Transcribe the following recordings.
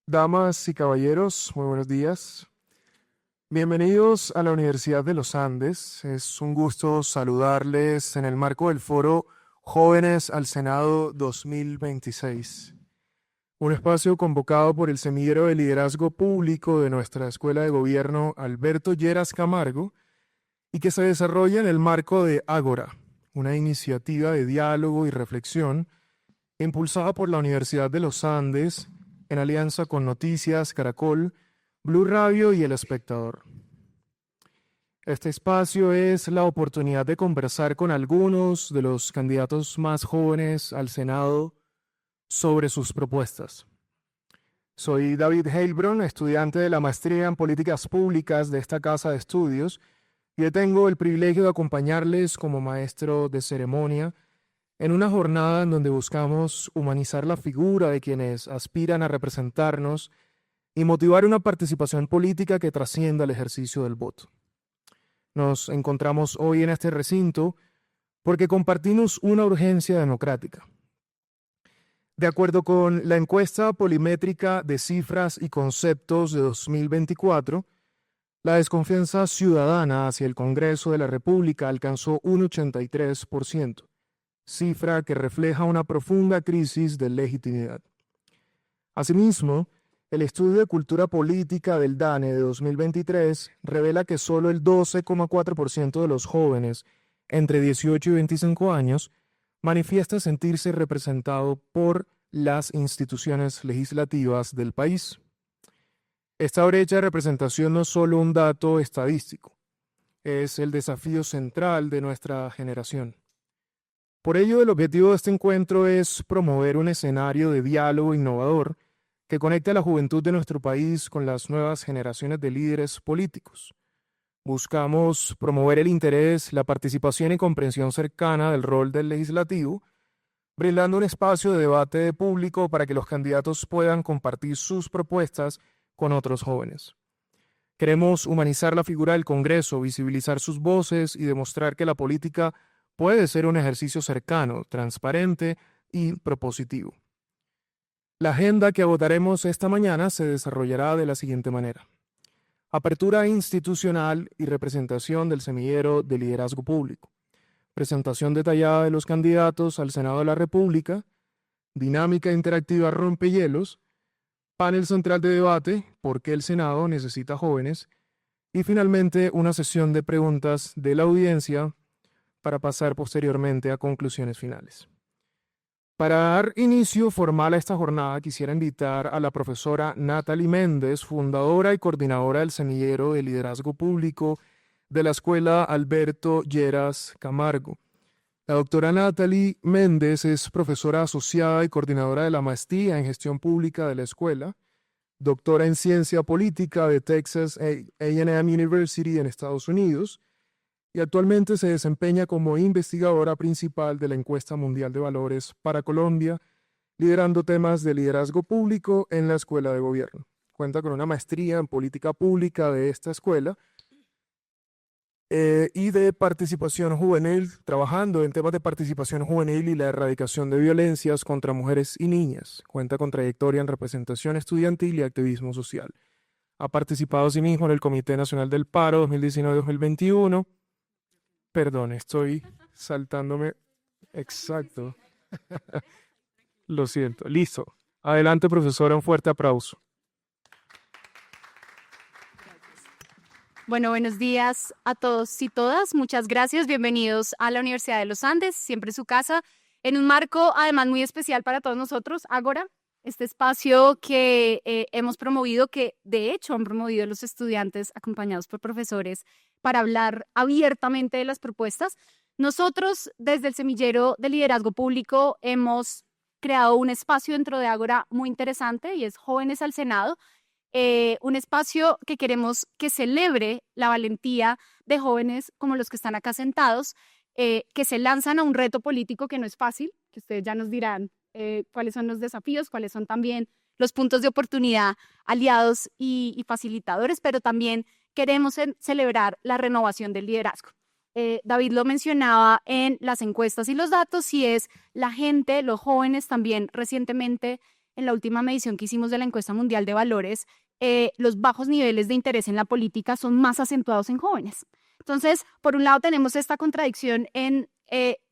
Damas y caballeros, muy buenos días. Bienvenidos a la Universidad de los Andes. Es un gusto saludarles en el marco del foro Jóvenes al Senado 2026, un espacio convocado por el Semillero de Liderazgo Público de nuestra Escuela de Gobierno Alberto Lleras Camargo y que se desarrolla en el marco de Ágora, una iniciativa de diálogo y reflexión impulsada por la Universidad de los Andes en alianza con Noticias Caracol, Blue Radio y El Espectador. Este espacio es la oportunidad de conversar con algunos de los candidatos más jóvenes al Senado sobre sus propuestas. Soy David Heilbron, estudiante de la maestría en Políticas Públicas de esta casa de estudios, y hoy tengo el privilegio de acompañarles como maestro de ceremonia en una jornada en donde buscamos humanizar la figura de quienes aspiran a representarnos y motivar una participación política que trascienda el ejercicio del voto. Nos encontramos hoy en este recinto porque compartimos una urgencia democrática. De acuerdo con la encuesta polimétrica de cifras y conceptos de 2024, la desconfianza ciudadana hacia el Congreso de la República alcanzó un 83%. Cifra que refleja una profunda crisis de legitimidad. Asimismo, el estudio de cultura política del DANE de 2023 revela que solo el 12,4% de los jóvenes entre 18 y 25 años manifiesta sentirse representado por las instituciones legislativas del país. Esta brecha de representación no es solo un dato estadístico, es el desafío central de nuestra generación. Por ello, el objetivo de este encuentro es promover un escenario de diálogo innovador que conecte a la juventud de nuestro país con las nuevas generaciones de líderes políticos. Buscamos promover el interés, la participación y comprensión cercana del rol del legislativo, brindando un espacio de debate público para que los candidatos puedan compartir sus propuestas con otros jóvenes. Queremos humanizar la figura del Congreso, visibilizar sus voces y demostrar que la política puede ser un ejercicio cercano, transparente y propositivo. La agenda que abordaremos esta mañana se desarrollará de la siguiente manera: apertura institucional y representación del semillero de liderazgo público, presentación detallada de los candidatos al Senado de la República, dinámica interactiva rompehielos, panel central de debate, ¿por qué el Senado necesita jóvenes? Y finalmente una sesión de preguntas de la audiencia para pasar posteriormente a conclusiones finales. Para dar inicio formal a esta jornada, quisiera invitar a la profesora Natalie Méndez, fundadora y coordinadora del Semillero de Liderazgo Público de la Escuela Alberto Lleras Camargo. La doctora Natalie Méndez es profesora asociada y coordinadora de la maestría en Gestión Pública de la escuela, doctora en Ciencia Política de Texas A&M University en Estados Unidos, y actualmente se desempeña como investigadora principal de la Encuesta Mundial de Valores para Colombia, liderando temas de liderazgo público en la Escuela de Gobierno. Cuenta con una maestría en política pública de esta escuela y de participación juvenil, trabajando en temas de participación juvenil y la erradicación de violencias contra mujeres y niñas. Cuenta con trayectoria en representación estudiantil y activismo social. Ha participado asimismo en el Comité Nacional del Paro 2019-2021. Perdón, estoy saltándome. Exacto. Lo siento. Listo. Adelante, profesora, un fuerte aplauso. Bueno, buenos días a todos y todas. Muchas gracias. Bienvenidos a la Universidad de los Andes, siempre su casa, en un marco además muy especial para todos nosotros, Ágora, este espacio que hemos promovido, que de hecho han promovido los estudiantes acompañados por profesores para hablar abiertamente de las propuestas. Nosotros, desde el Semillero de Liderazgo Público, hemos creado un espacio dentro de Ágora muy interesante y es Jóvenes al Senado. Un espacio que queremos que celebre la valentía de jóvenes como los que están acá sentados, que se lanzan a un reto político que no es fácil, que ustedes ya nos dirán cuáles son los desafíos, cuáles son también los puntos de oportunidad, aliados y facilitadores, pero también queremos celebrar la renovación del liderazgo. David lo mencionaba en las encuestas y los datos, y es la gente, los jóvenes también recientemente en la última medición que hicimos de la encuesta mundial de valores, los bajos niveles de interés en la política son más acentuados en jóvenes. Entonces, por un lado tenemos esta contradicción en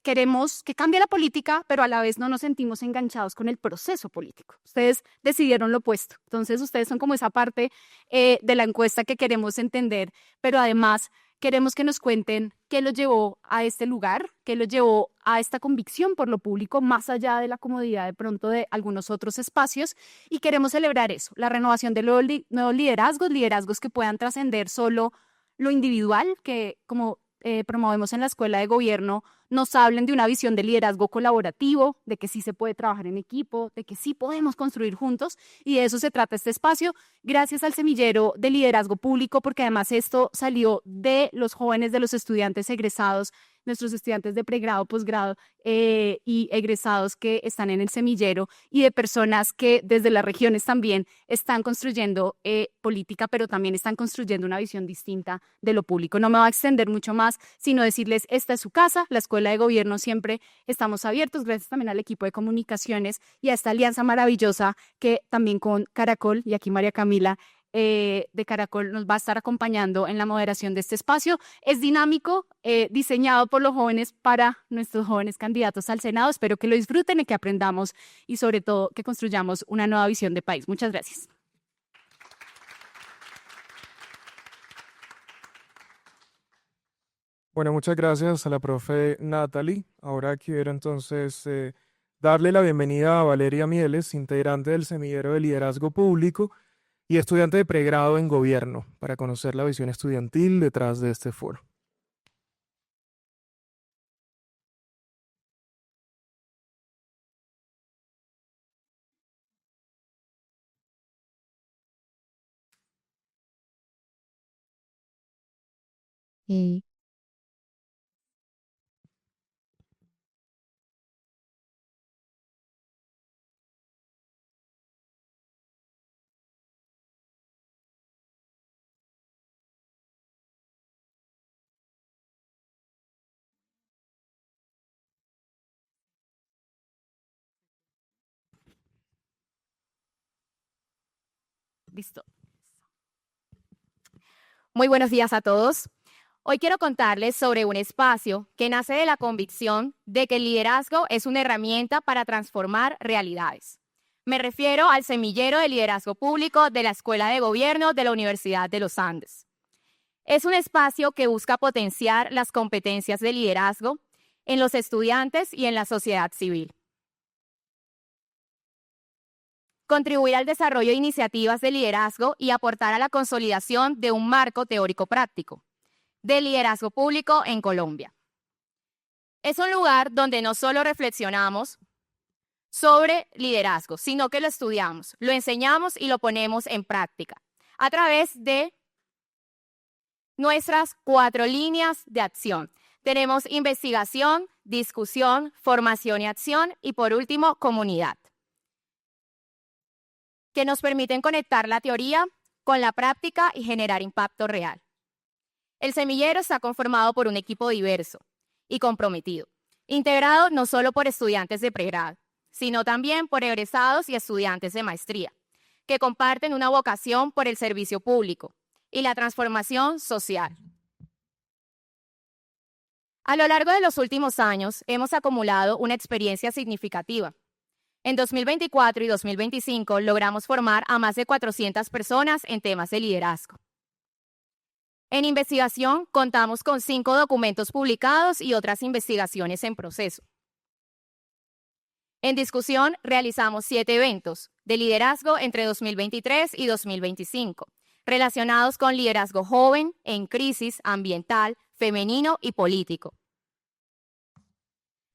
queremos que cambie la política, pero a la vez no nos sentimos enganchados con el proceso político. Ustedes decidieron lo opuesto. Entonces, ustedes son como esa parte de la encuesta que queremos entender, pero además queremos que nos cuenten qué los llevó a este lugar, qué los llevó a esta convicción por lo público, más allá de la comodidad de pronto de algunos otros espacios, y queremos celebrar eso, la renovación de nuevos liderazgos que puedan trascender solo lo individual, que como promovemos en la Escuela de Gobierno, nos hablen de una visión de liderazgo colaborativo, de que sí se puede trabajar en equipo, de que sí podemos construir juntos, y de eso se trata este espacio, gracias al semillero de liderazgo público, porque además esto salió de los jóvenes, de los estudiantes egresados, nuestros estudiantes de pregrado, posgrado y egresados que están en el semillero, y de personas que desde las regiones también están construyendo política, pero también están construyendo una visión distinta de lo público. No me voy a extender mucho más, sino decirles, esta es su casa, la Escuela de Gobierno siempre estamos abiertos, gracias también al equipo de comunicaciones y a esta alianza maravillosa que también con Caracol, y aquí María Camila de Caracol nos va a estar acompañando en la moderación de este espacio. Es dinámico, diseñado por los jóvenes para nuestros jóvenes candidatos al Senado. Espero que lo disfruten y que aprendamos y sobre todo que construyamos una nueva visión de país. Muchas gracias. Bueno, muchas gracias a la profe Natalie. Ahora quiero entonces darle la bienvenida a Valeria Mieles, integrante del Semillero de Liderazgo Público y estudiante de pregrado en Gobierno, para conocer la visión estudiantil detrás de este foro. Listo. Muy buenos días a todos. Hoy quiero contarles sobre un espacio que nace de la convicción de que el liderazgo es una herramienta para transformar realidades. Me refiero al Semillero de Liderazgo Público de la Escuela de Gobierno de la Universidad de los Andes. Es un espacio que busca potenciar las competencias de liderazgo en los estudiantes y en la sociedad civil. Contribuir al desarrollo de iniciativas de liderazgo y aportar a la consolidación de un marco teórico práctico de liderazgo público en Colombia. Es un lugar donde no solo reflexionamos sobre liderazgo, sino que lo estudiamos, lo enseñamos y lo ponemos en práctica a través de nuestras 4 líneas de acción. Tenemos investigación, discusión, formación y acción y por último, comunidad, que nos permiten conectar la teoría con la práctica y generar impacto real. El semillero está conformado por un equipo diverso y comprometido, integrado no solo por estudiantes de pregrado, sino también por egresados y estudiantes de maestría, que comparten una vocación por el servicio público y la transformación social. A lo largo de los últimos años, hemos acumulado una experiencia significativa. En 2024 y 2025 logramos formar a más de 400 personas en temas de liderazgo. En investigación contamos con 5 documentos publicados y otras investigaciones en proceso. En discusión realizamos 7 eventos de liderazgo entre 2023 y 2025, relacionados con liderazgo joven, en crisis, ambiental, femenino y político.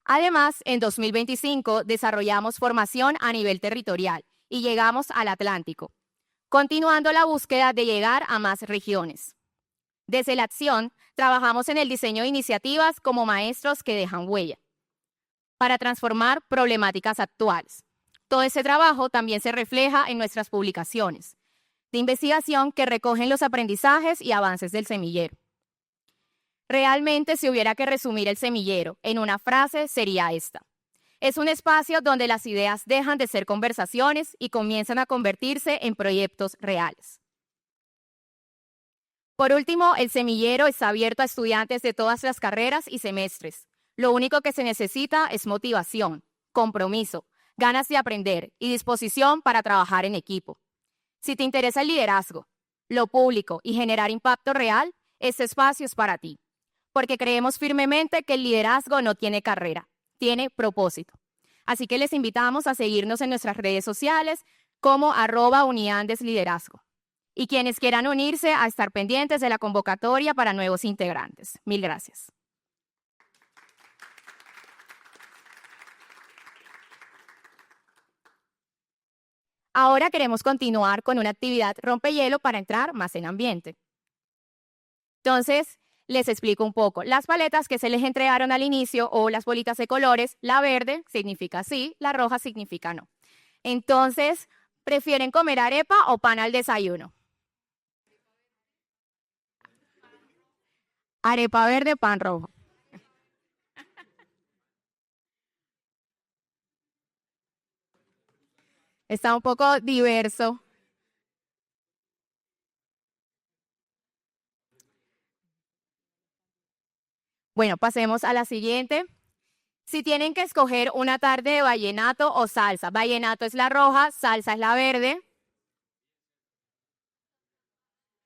Además, en 2025 desarrollamos formación a nivel territorial y llegamos al Atlántico, continuando la búsqueda de llegar a más regiones. Desde la acción, trabajamos en el diseño de iniciativas como maestros que dejan huella, para transformar problemáticas actuales. Todo ese trabajo también se refleja en nuestras publicaciones de investigación que recogen los aprendizajes y avances del semillero. Realmente, si hubiera que resumir el semillero en una frase, sería esta: Es un espacio donde las ideas dejan de ser conversaciones y comienzan a convertirse en proyectos reales. Por último, el semillero está abierto a estudiantes de todas las carreras y semestres. Lo único que se necesita es motivación, compromiso, ganas de aprender y disposición para trabajar en equipo. Si te interesa el liderazgo, lo público y generar impacto real, este espacio es para ti, porque creemos firmemente que el liderazgo no tiene carrera, tiene propósito. Así que les invitamos a seguirnos en nuestras redes sociales como @uniandesliderazgo. Y quienes quieran unirse a estar pendientes de la convocatoria para nuevos integrantes. Mil gracias. Ahora queremos continuar con una actividad rompehielo para entrar más en ambiente. Entonces, les explico un poco. Las paletas que se les entregaron al inicio o las bolitas de colores, la verde significa sí, la roja significa no. Entonces, ¿prefieren comer arepa o pan al desayuno? Arepa verde, pan rojo. Está un poco diverso. Bueno, pasemos a la siguiente. Si tienen que escoger una tarde de vallenato o salsa, vallenato es la roja, salsa es la verde.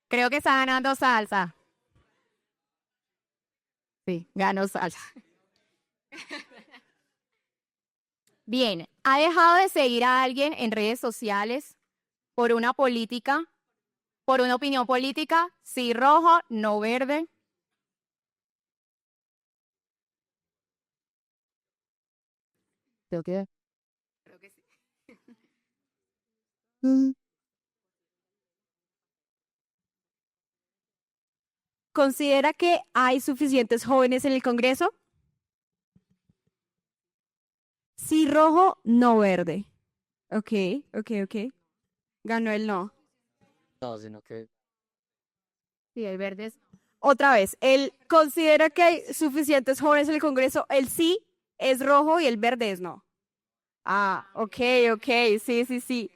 Creo que está ganando salsa. Sí, ganó salsa. Bien, ¿ha dejado de seguir a alguien en redes sociales por una política, por una opinión política? Sí, rojo, no verde. Creo que sí. ¿Considera que hay suficientes jóvenes en el Congreso? Sí, rojo, no verde. Ok. Ganó el no. No, sino que Sí, el verde es. Otra vez, él considera que hay suficientes jóvenes en el Congreso. El sí es rojo y el verde es no. Ah, ok, sí.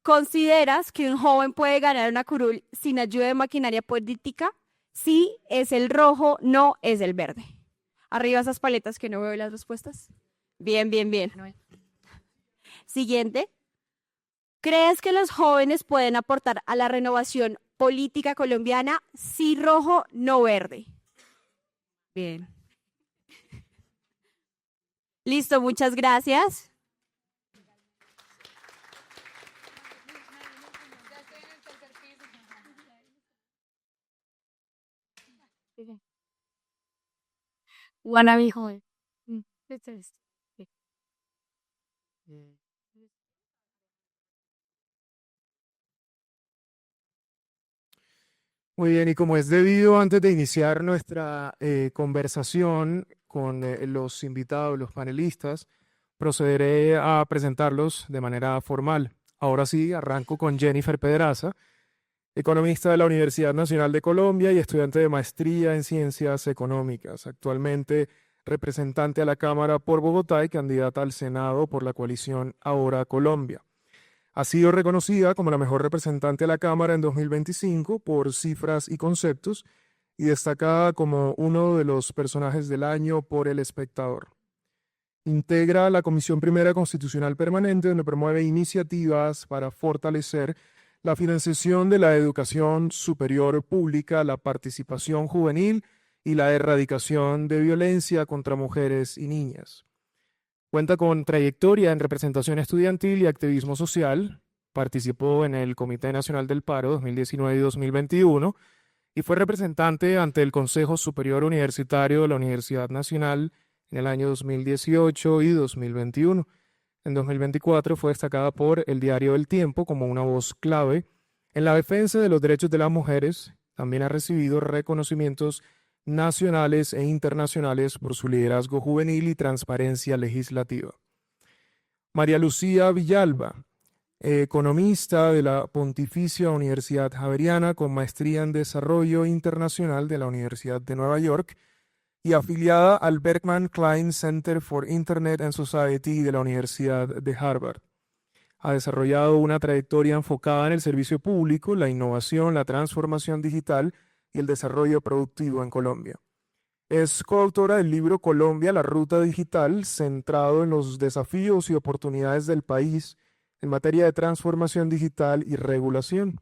¿Consideras que un joven puede ganar una curul sin ayuda de maquinaria política? Sí es el rojo, no es el verde. Arriba esas paletas que no veo las respuestas. Bien. Siguiente. ¿Crees que los jóvenes pueden aportar a la renovación política colombiana? Sí rojo, no verde. Bien. Listo, muchas gracias. Wannabe joven. Muy bien, y como es debido, antes de iniciar nuestra conversación con los invitados, los panelistas, procederé a presentarlos de manera formal. Ahora sí, arranco con Jennifer Pedraza, economista de la Universidad Nacional de Colombia y estudiante de maestría en Ciencias Económicas, actualmente representante a la Cámara por Bogotá y candidata al Senado por la coalición Ahora Colombia. Ha sido reconocida como la mejor representante a la Cámara en 2025 por Cifras y Conceptos y destacada como uno de los personajes del año por El Espectador. Integra la Comisión Primera Constitucional Permanente, donde promueve iniciativas para fortalecer la financiación de la educación superior pública, la participación juvenil y la erradicación de violencia contra mujeres y niñas. Cuenta con trayectoria en representación estudiantil y activismo social. Participó en el Comité Nacional del Paro 2019 y 2021 y fue representante ante el Consejo Superior Universitario de la Universidad Nacional en el año 2018 y 2021. En 2024 fue destacada por el diario El Tiempo como una voz clave en la defensa de los derechos de las mujeres. También ha recibido reconocimientos nacionales e internacionales por su liderazgo juvenil y transparencia legislativa. María Lucía Villalba, economista de la Pontificia Universidad Javeriana con maestría en Desarrollo Internacional de la Universidad de Nueva York y afiliada al Berkman Klein Center for Internet and Society de la Universidad de Harvard. Ha desarrollado una trayectoria enfocada en el servicio público, la innovación, la transformación digital y el desarrollo productivo en Colombia. Es coautora del libro Colombia, la ruta digital, centrado en los desafíos y oportunidades del país en materia de transformación digital y regulación.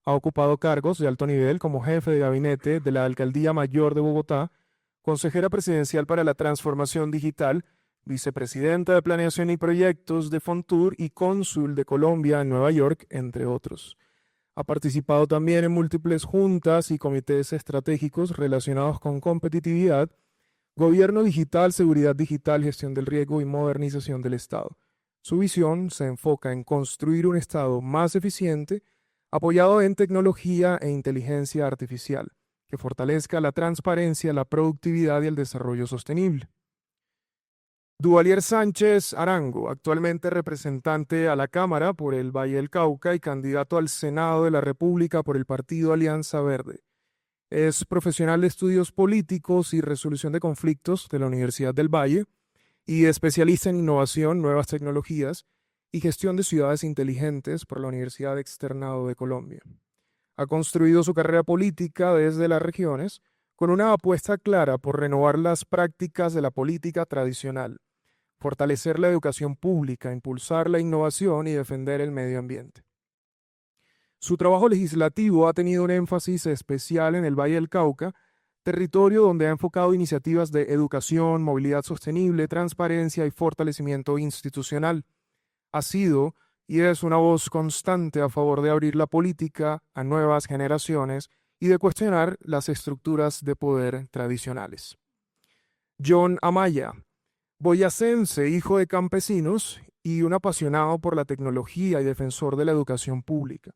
Ha ocupado cargos de alto nivel como jefe de gabinete de la Alcaldía Mayor de Bogotá, consejera presidencial para la transformación digital, vicepresidenta de Planeación y Proyectos de Fontur y cónsul de Colombia en Nueva York, entre otros. Ha participado también en múltiples juntas y comités estratégicos relacionados con competitividad, gobierno digital, seguridad digital, gestión del riesgo y modernización del Estado. Su visión se enfoca en construir un Estado más eficiente, apoyado en tecnología e inteligencia artificial, que fortalezca la transparencia, la productividad y el desarrollo sostenible. Duvalier Sánchez Arango, actualmente representante a la Cámara por el Valle del Cauca y candidato al Senado de la República por el partido Alianza Verde. Es profesional de estudios políticos y resolución de conflictos de la Universidad del Valle y especialista en innovación, nuevas tecnologías y gestión de ciudades inteligentes por la Universidad Externado de Colombia. Ha construido su carrera política desde las regiones con una apuesta clara por renovar las prácticas de la política tradicional, fortalecer la educación pública, impulsar la innovación y defender el medio ambiente. Su trabajo legislativo ha tenido un énfasis especial en el Valle del Cauca, territorio donde ha enfocado iniciativas de educación, movilidad sostenible, transparencia y fortalecimiento institucional. Ha sido y es una voz constante a favor de abrir la política a nuevas generaciones y de cuestionar las estructuras de poder tradicionales. John Amaya, boyacense, hijo de campesinos y un apasionado por la tecnología y defensor de la educación pública.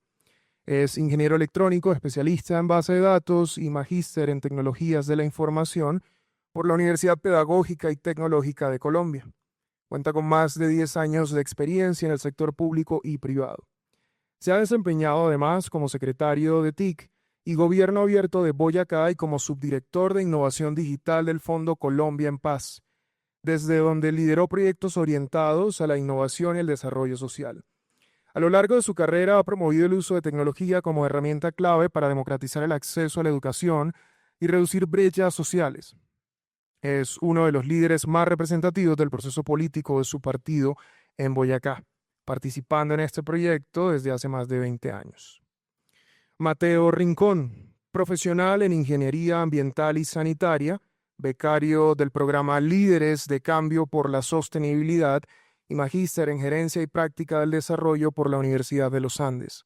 Es ingeniero electrónico, especialista en base de datos y magíster en tecnologías de la información por la Universidad Pedagógica y Tecnológica de Colombia. Cuenta con más de 10 años de experiencia en el sector público y privado. Se ha desempeñado además como secretario de TIC y Gobierno Abierto de Boyacá y como subdirector de Innovación Digital del Fondo Colombia en Paz, desde donde lideró proyectos orientados a la innovación y el desarrollo social. A lo largo de su carrera ha promovido el uso de tecnología como herramienta clave para democratizar el acceso a la educación y reducir brechas sociales. Es uno de los líderes más representativos del proceso político de su partido en Boyacá, participando en este proyecto desde hace más de 20 años. Mateo Rincón, profesional en Ingeniería Ambiental y Sanitaria, becario del programa Líderes de Cambio por la Sostenibilidad y magíster en Gerencia y Práctica del Desarrollo por la Universidad de los Andes,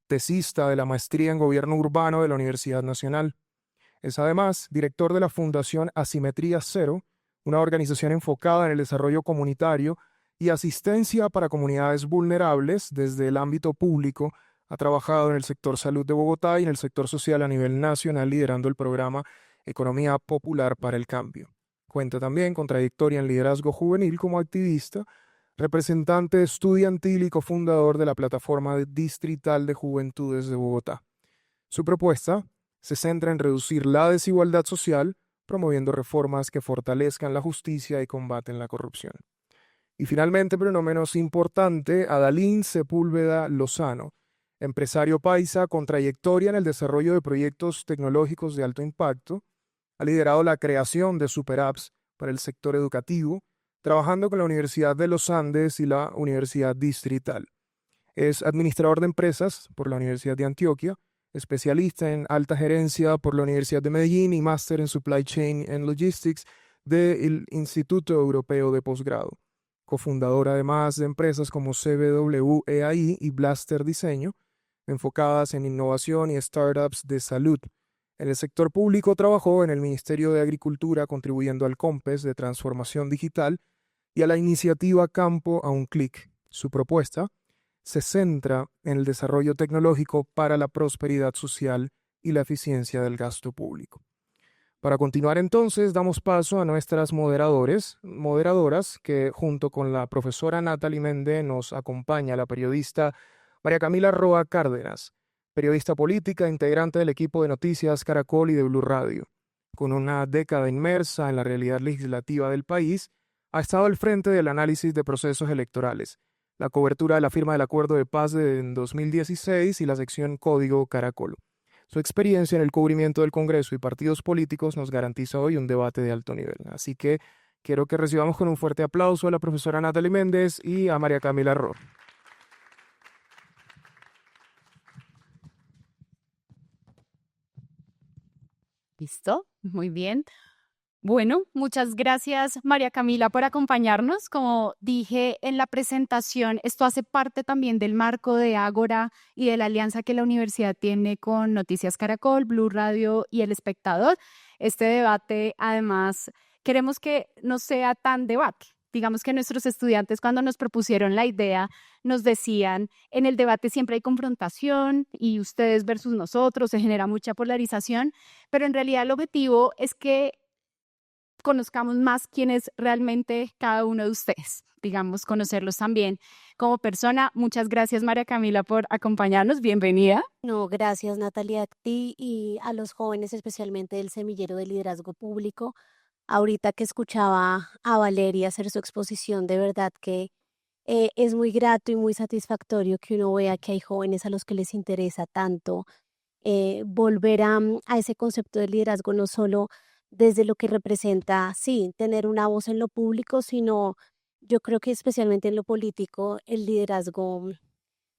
tesista de la Maestría en Gobierno Urbano de la Universidad Nacional. Es además director de la Fundación Asimetría Cero, una organización enfocada en el desarrollo comunitario y asistencia para comunidades vulnerables desde el ámbito público. Ha trabajado en el sector salud de Bogotá y en el sector social a nivel nacional, liderando el programa Economía Popular para el Cambio. Cuenta también con trayectoria en liderazgo juvenil como activista, representante estudiantil y cofundador de la Plataforma Distrital de Juventudes de Bogotá. Su propuesta se centra en reducir la desigualdad social, promoviendo reformas que fortalezcan la justicia y combaten la corrupción. Y finalmente, pero no menos importante, Adalín Sepúlveda Lozano, empresario paisa con trayectoria en el desarrollo de proyectos tecnológicos de alto impacto, ha liderado la creación de superapps para el sector educativo, trabajando con la Universidad de los Andes y la Universidad Distrital. Es administrador de empresas por la Universidad de Antioquia, especialista en alta gerencia por la Universidad de Medellín y máster en Supply Chain and Logistics del Instituto Europeo de Posgrado. Cofundador además de empresas como CBW EAI y Blaster Diseño, enfocadas en innovación y startups de salud. En el sector público trabajó en el Ministerio de Agricultura, contribuyendo al COMPES de transformación digital y a la iniciativa Campo a un Clic. Su propuesta se centra en el desarrollo tecnológico para la prosperidad social y la eficiencia del gasto público. Para continuar entonces, damos paso a nuestras moderadoras, que junto con la profesora Natalie Méndez nos acompaña la periodista María Camila Roa Cárdenas, periodista política, integrante del equipo de Noticias Caracol y de Blue Radio. con una década inmersa en la realidad legislativa del país, ha estado al frente del análisis de procesos electorales, la cobertura de la firma del Acuerdo de Paz de 2016 y la sección Código Caracol. Su experiencia en el cubrimiento del Congreso y partidos políticos nos garantiza hoy un debate de alto nivel. Así que quiero que recibamos con un fuerte aplauso a la profesora Natalie Méndez y a María Camila Ro. ¿Listo? Muy bien. Bueno, muchas gracias María Camila por acompañarnos. Como dije en la presentación, esto hace parte también del marco de Ágora y de la alianza que la universidad tiene con Noticias Caracol, Blue Radio y El Espectador. Este debate, además, queremos que no sea tan debate. Digamos que nuestros estudiantes cuando nos propusieron la idea nos decían, en el debate siempre hay confrontación y ustedes versus nosotros, se genera mucha polarización, pero en realidad el objetivo es que conozcamos más quién es realmente cada uno de ustedes, digamos, conocerlos también como persona. Muchas gracias, María Camila, por acompañarnos. Bienvenida. No, gracias Natalia, a ti y a los jóvenes, especialmente del Semillero de Liderazgo Público. Ahorita que escuchaba a Valeria hacer su exposición, de verdad que es muy grato y muy satisfactorio que uno vea que hay jóvenes a los que les interesa tanto volver a ese concepto de liderazgo, no solo desde lo que representa, sí, tener una voz en lo público, sino yo creo que especialmente en lo político el liderazgo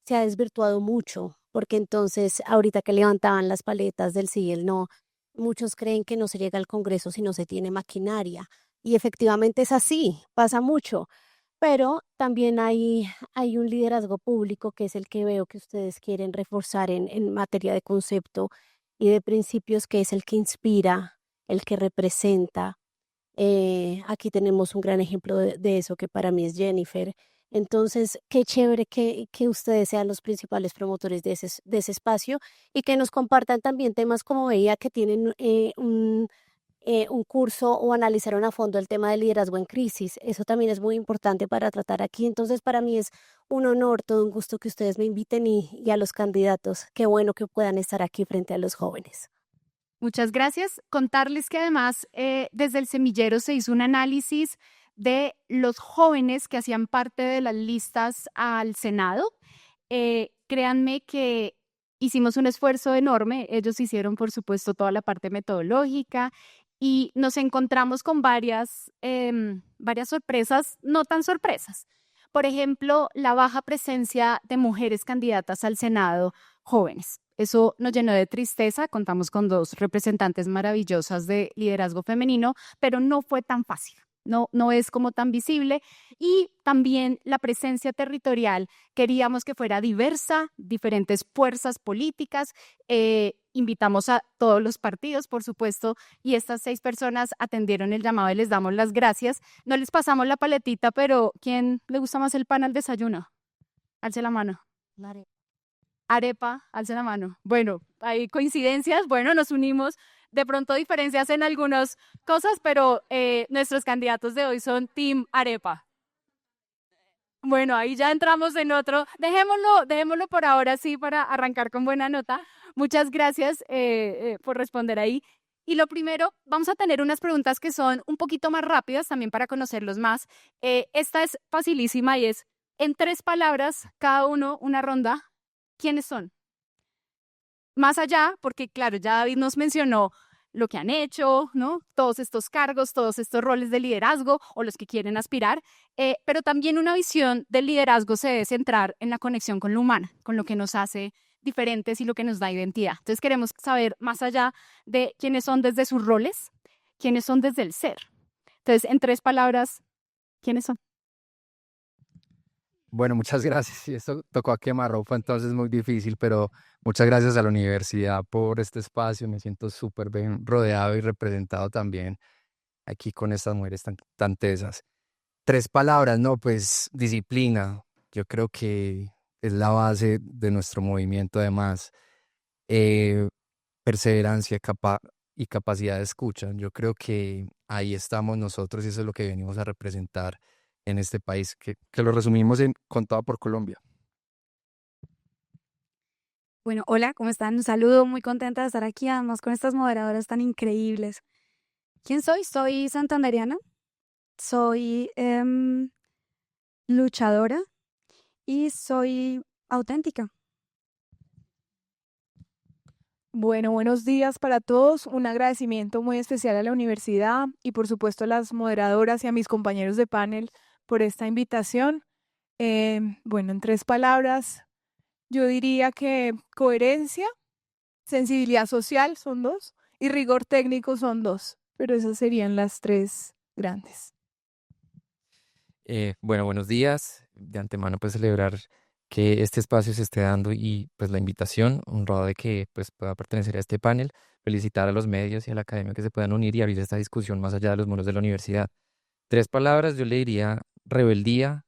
se ha desvirtuado mucho, porque entonces ahorita que levantaban las paletas del sí y el no, muchos creen que no se llega al Congreso si no se tiene maquinaria. Y efectivamente es así, pasa mucho. Pero también hay un liderazgo público que es el que veo que ustedes quieren reforzar en materia de concepto y de principios, que es el que inspira, el que representa. Aquí tenemos un gran ejemplo de eso que para mí es Jennifer. Entonces, qué chévere que ustedes sean los principales promotores de ese espacio y que nos compartan también temas como veía que tienen un curso o analizaron a fondo el tema del liderazgo en crisis. Eso también es muy importante para tratar aquí. Entonces, para mí es un honor, todo un gusto que ustedes me inviten y a los candidatos. Qué bueno que puedan estar aquí frente a los jóvenes. Muchas gracias. Contarles que además desde el semillero se hizo un análisis de los jóvenes que hacían parte de las listas al Senado. Créanme que hicimos un esfuerzo enorme. Ellos hicieron, por supuesto, toda la parte metodológica y nos encontramos con varias sorpresas, no tan sorpresas. Por ejemplo, la baja presencia de mujeres candidatas al Senado jóvenes. Eso nos llenó de tristeza. Contamos con 2 representantes maravillosas de liderazgo femenino, pero no fue tan fácil. No es como tan visible. Y también la presencia territorial. Queríamos que fuera diversa, diferentes fuerzas políticas. Invitamos a todos los partidos, por supuesto, y estas 6 personas atendieron el llamado y les damos las gracias. No les pasamos la paletita, pero ¿quién le gusta más el pan al desayuno? Alce la mano. Arepa, alce la mano. Bueno, hay coincidencias, bueno, nos unimos, de pronto diferencias en algunas cosas, pero nuestros candidatos de hoy son Team Arepa. Bueno, ahí ya entramos en otro. Dejémoslo por ahora, sí, para arrancar con buena nota. Muchas gracias por responder ahí. Y lo primero, vamos a tener unas preguntas que son un poquito más rápidas también para conocerlos más. Esta es facilísima y es, en 3 palabras, cada uno una ronda. ¿Quiénes son? Más allá, porque claro, ya David nos mencionó lo que han hecho, ¿no? Todos estos cargos, todos estos roles de liderazgo o los que quieren aspirar, pero también una visión del liderazgo se debe centrar en la conexión con lo humano, con lo que nos hace diferentes y lo que nos da identidad. Entonces queremos saber más allá de quiénes son desde sus roles, quiénes son desde el ser. Entonces, en 3 palabras, ¿quiénes son? Bueno, muchas gracias. Y esto tocó a quemarropa, entonces es muy difícil, pero muchas gracias a la universidad por este espacio. Me siento súper bien rodeado y representado también aquí con estas mujeres tan tesas. 3 palabras, no, pues disciplina. Yo creo que es la base de nuestro movimiento, además. Perseverancia y capacidad de escucha. Yo creo que ahí estamos nosotros y eso es lo que venimos a representar en este país, que lo resumimos en Contado por Colombia. Bueno, hola, ¿cómo están? Un saludo, muy contenta de estar aquí, además con estas moderadoras tan increíbles. ¿Quién soy? Soy santandereana, soy luchadora y soy auténtica. Bueno, buenos días para todos. Un agradecimiento muy especial a la universidad y por supuesto a las moderadoras y a mis compañeros de panel por esta invitación. Bueno, en 3 palabras, yo diría que coherencia, sensibilidad social son 2 y rigor técnico son 2, pero esas serían las 3 grandes. Bueno, buenos días. De antemano, pues celebrar que este espacio se esté dando y pues la invitación, honrado de que pues pueda pertenecer a este panel, felicitar a los medios y a la academia que se puedan unir y abrir esta discusión más allá de los muros de la universidad. 3 palabras, yo le diría rebeldía,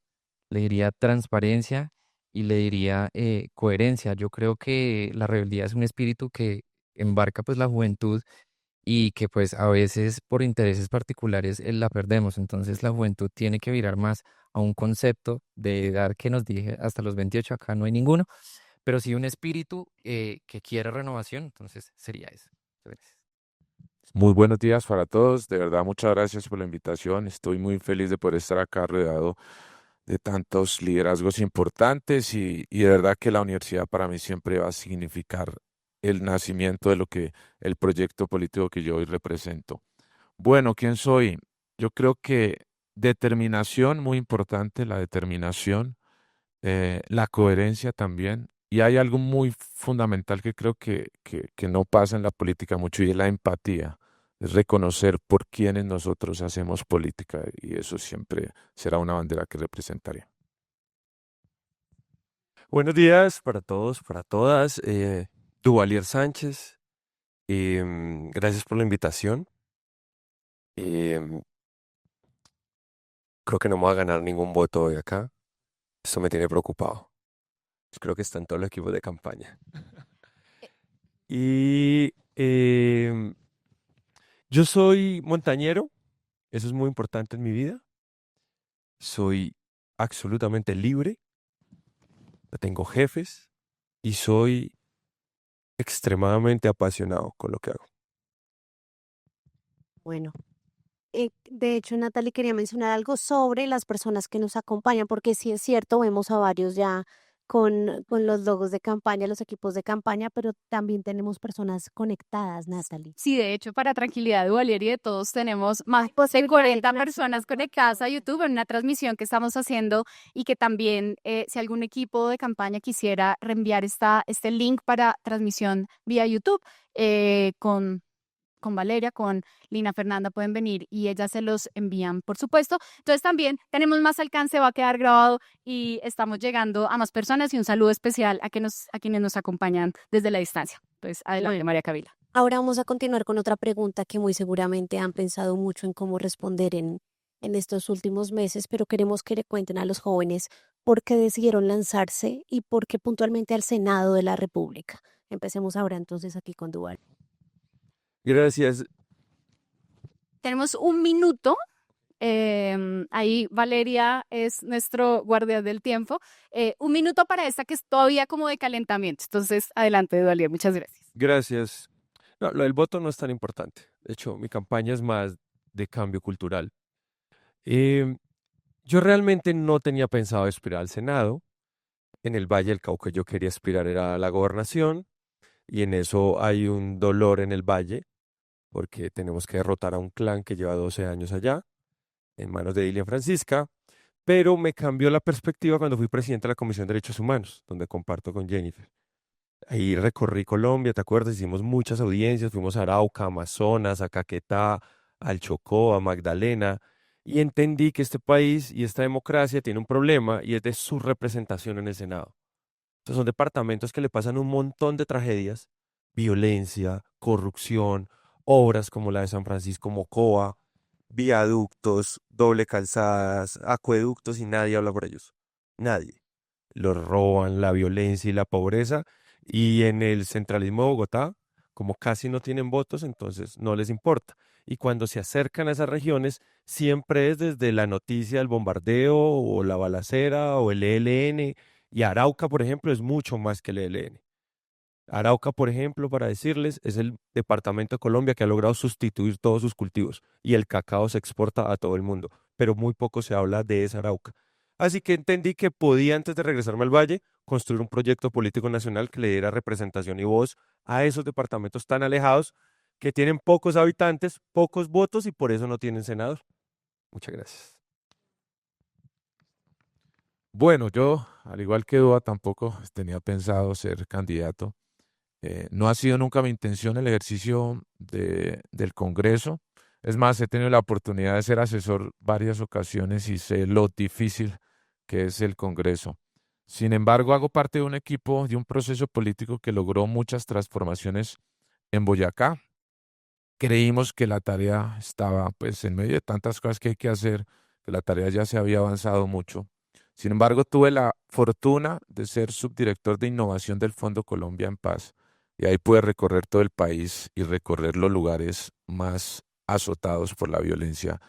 le diría transparencia y le diría coherencia. Yo creo que la rebeldía es un espíritu que embarca pues la juventud y que pues a veces por intereses particulares la perdemos. Entonces la juventud tiene que virar más a un concepto de edad que nos dije hasta los 28, acá no hay ninguno, pero sí un espíritu que quiere renovación, entonces sería eso. Muchas gracias. Muy buenos días para todos. De verdad, muchas gracias por la invitación. Estoy muy feliz de poder estar acá rodeado de tantos liderazgos importantes y de verdad que la universidad para mí siempre va a significar el nacimiento de lo que el proyecto político que yo hoy represento. Bueno, ¿quién soy? Yo creo que determinación, muy importante, la determinación, la coherencia también. Y hay algo muy fundamental que creo que no pasa en la política mucho y es la empatía. Es reconocer por quiénes nosotros hacemos política y eso siempre será una bandera que representaré. Buenos días para todos, para todas. Duvalier Sánchez, gracias por la invitación. Em, Creo que no me voy a ganar ningún voto hoy acá. Esto me tiene preocupado. Creo que están todos los equipos de campaña. Y yo soy montañero, eso es muy importante en mi vida. Soy absolutamente libre, no tengo jefes y soy extremadamente apasionado con lo que hago. Bueno, de hecho, Natalie quería mencionar algo sobre las personas que nos acompañan, porque sí es cierto, vemos a varios ya con los logos de campaña, los equipos de campaña, pero también tenemos personas conectadas, Natalie. Sí, de hecho, para tranquilidad de Valeria y de todos, tenemos más de 40 personas conectadas a YouTube en una transmisión que estamos haciendo y que también, si algún equipo de campaña quisiera reenviar este link para transmisión vía YouTube, con Valeria, con Lina Fernanda pueden venir y ellas se los envían, por supuesto. Entonces también tenemos más alcance, va a quedar grabado y estamos llegando a más personas y un saludo especial a quienes nos acompañan desde la distancia. Entonces, adelante, María Camila. Ahora vamos a continuar con otra pregunta que muy seguramente han pensado mucho en cómo responder en estos últimos meses, pero queremos que le cuenten a los jóvenes por qué decidieron lanzarse y por qué puntualmente al Senado de la República. Empecemos ahora entonces aquí con Duval. Gracias. Tenemos un minuto. Ahí Valeria es nuestro guardián del tiempo. Un minuto para esta que es todavía como de calentamiento. Entonces, adelante, Valeria. Muchas gracias. Gracias. No, lo del voto no es tan importante. De hecho, mi campaña es más de cambio cultural. Yo realmente no tenía pensado aspirar al Senado. En el Valle del Cauca yo quería aspirar era a la gobernación y en eso hay un dolor en el Valle porque tenemos que derrotar a un clan que lleva 12 años allá, en manos de Dilian Francisca, pero me cambió la perspectiva cuando fui presidente de la Comisión de Derechos Humanos, donde comparto con Jennifer. Ahí recorrí Colombia, ¿te acuerdas? Hicimos muchas audiencias, fuimos a Arauca, Amazonas, a Caquetá, al Chocó, a Magdalena, y entendí que este país y esta democracia tiene un problema y es de su representación en el Senado. Entonces son departamentos que le pasan un montón de tragedias, violencia, corrupción, obras como la de San Francisco Mocoa, viaductos, doble calzadas, acueductos y nadie habla por ellos. Nadie. Los roban, la violencia y la pobreza. Y en el centralismo de Bogotá, como casi no tienen votos, entonces no les importa. Y cuando se acercan a esas regiones, siempre es desde la noticia del bombardeo o la balacera o el ELN. Y Arauca, por ejemplo, es mucho más que el ELN. Arauca, por ejemplo, para decirles, es el departamento de Colombia que ha logrado sustituir todos sus cultivos y el cacao se exporta a todo el mundo, pero muy poco se habla de esa Arauca. Así que entendí que podía, antes de regresarme al valle, construir un proyecto político nacional que le diera representación y voz a esos departamentos tan alejados que tienen pocos habitantes, pocos votos y por eso no tienen senador. Muchas gracias. Bueno, yo, al igual que Dúa, tampoco tenía pensado ser candidato. No ha sido nunca mi intención el ejercicio del Congreso. Es más, he tenido la oportunidad de ser asesor varias ocasiones y sé lo difícil que es el Congreso. Sin embargo, hago parte de un equipo, de un proceso político que logró muchas transformaciones en Boyacá. Creímos que la tarea estaba, pues, en medio de tantas cosas que hay que hacer, que la tarea ya se había avanzado mucho. Sin embargo, tuve la fortuna de ser subdirector de innovación del Fondo Colombia en Paz y ahí pude recorrer todo el país y recorrer los lugares más azotados por la violencia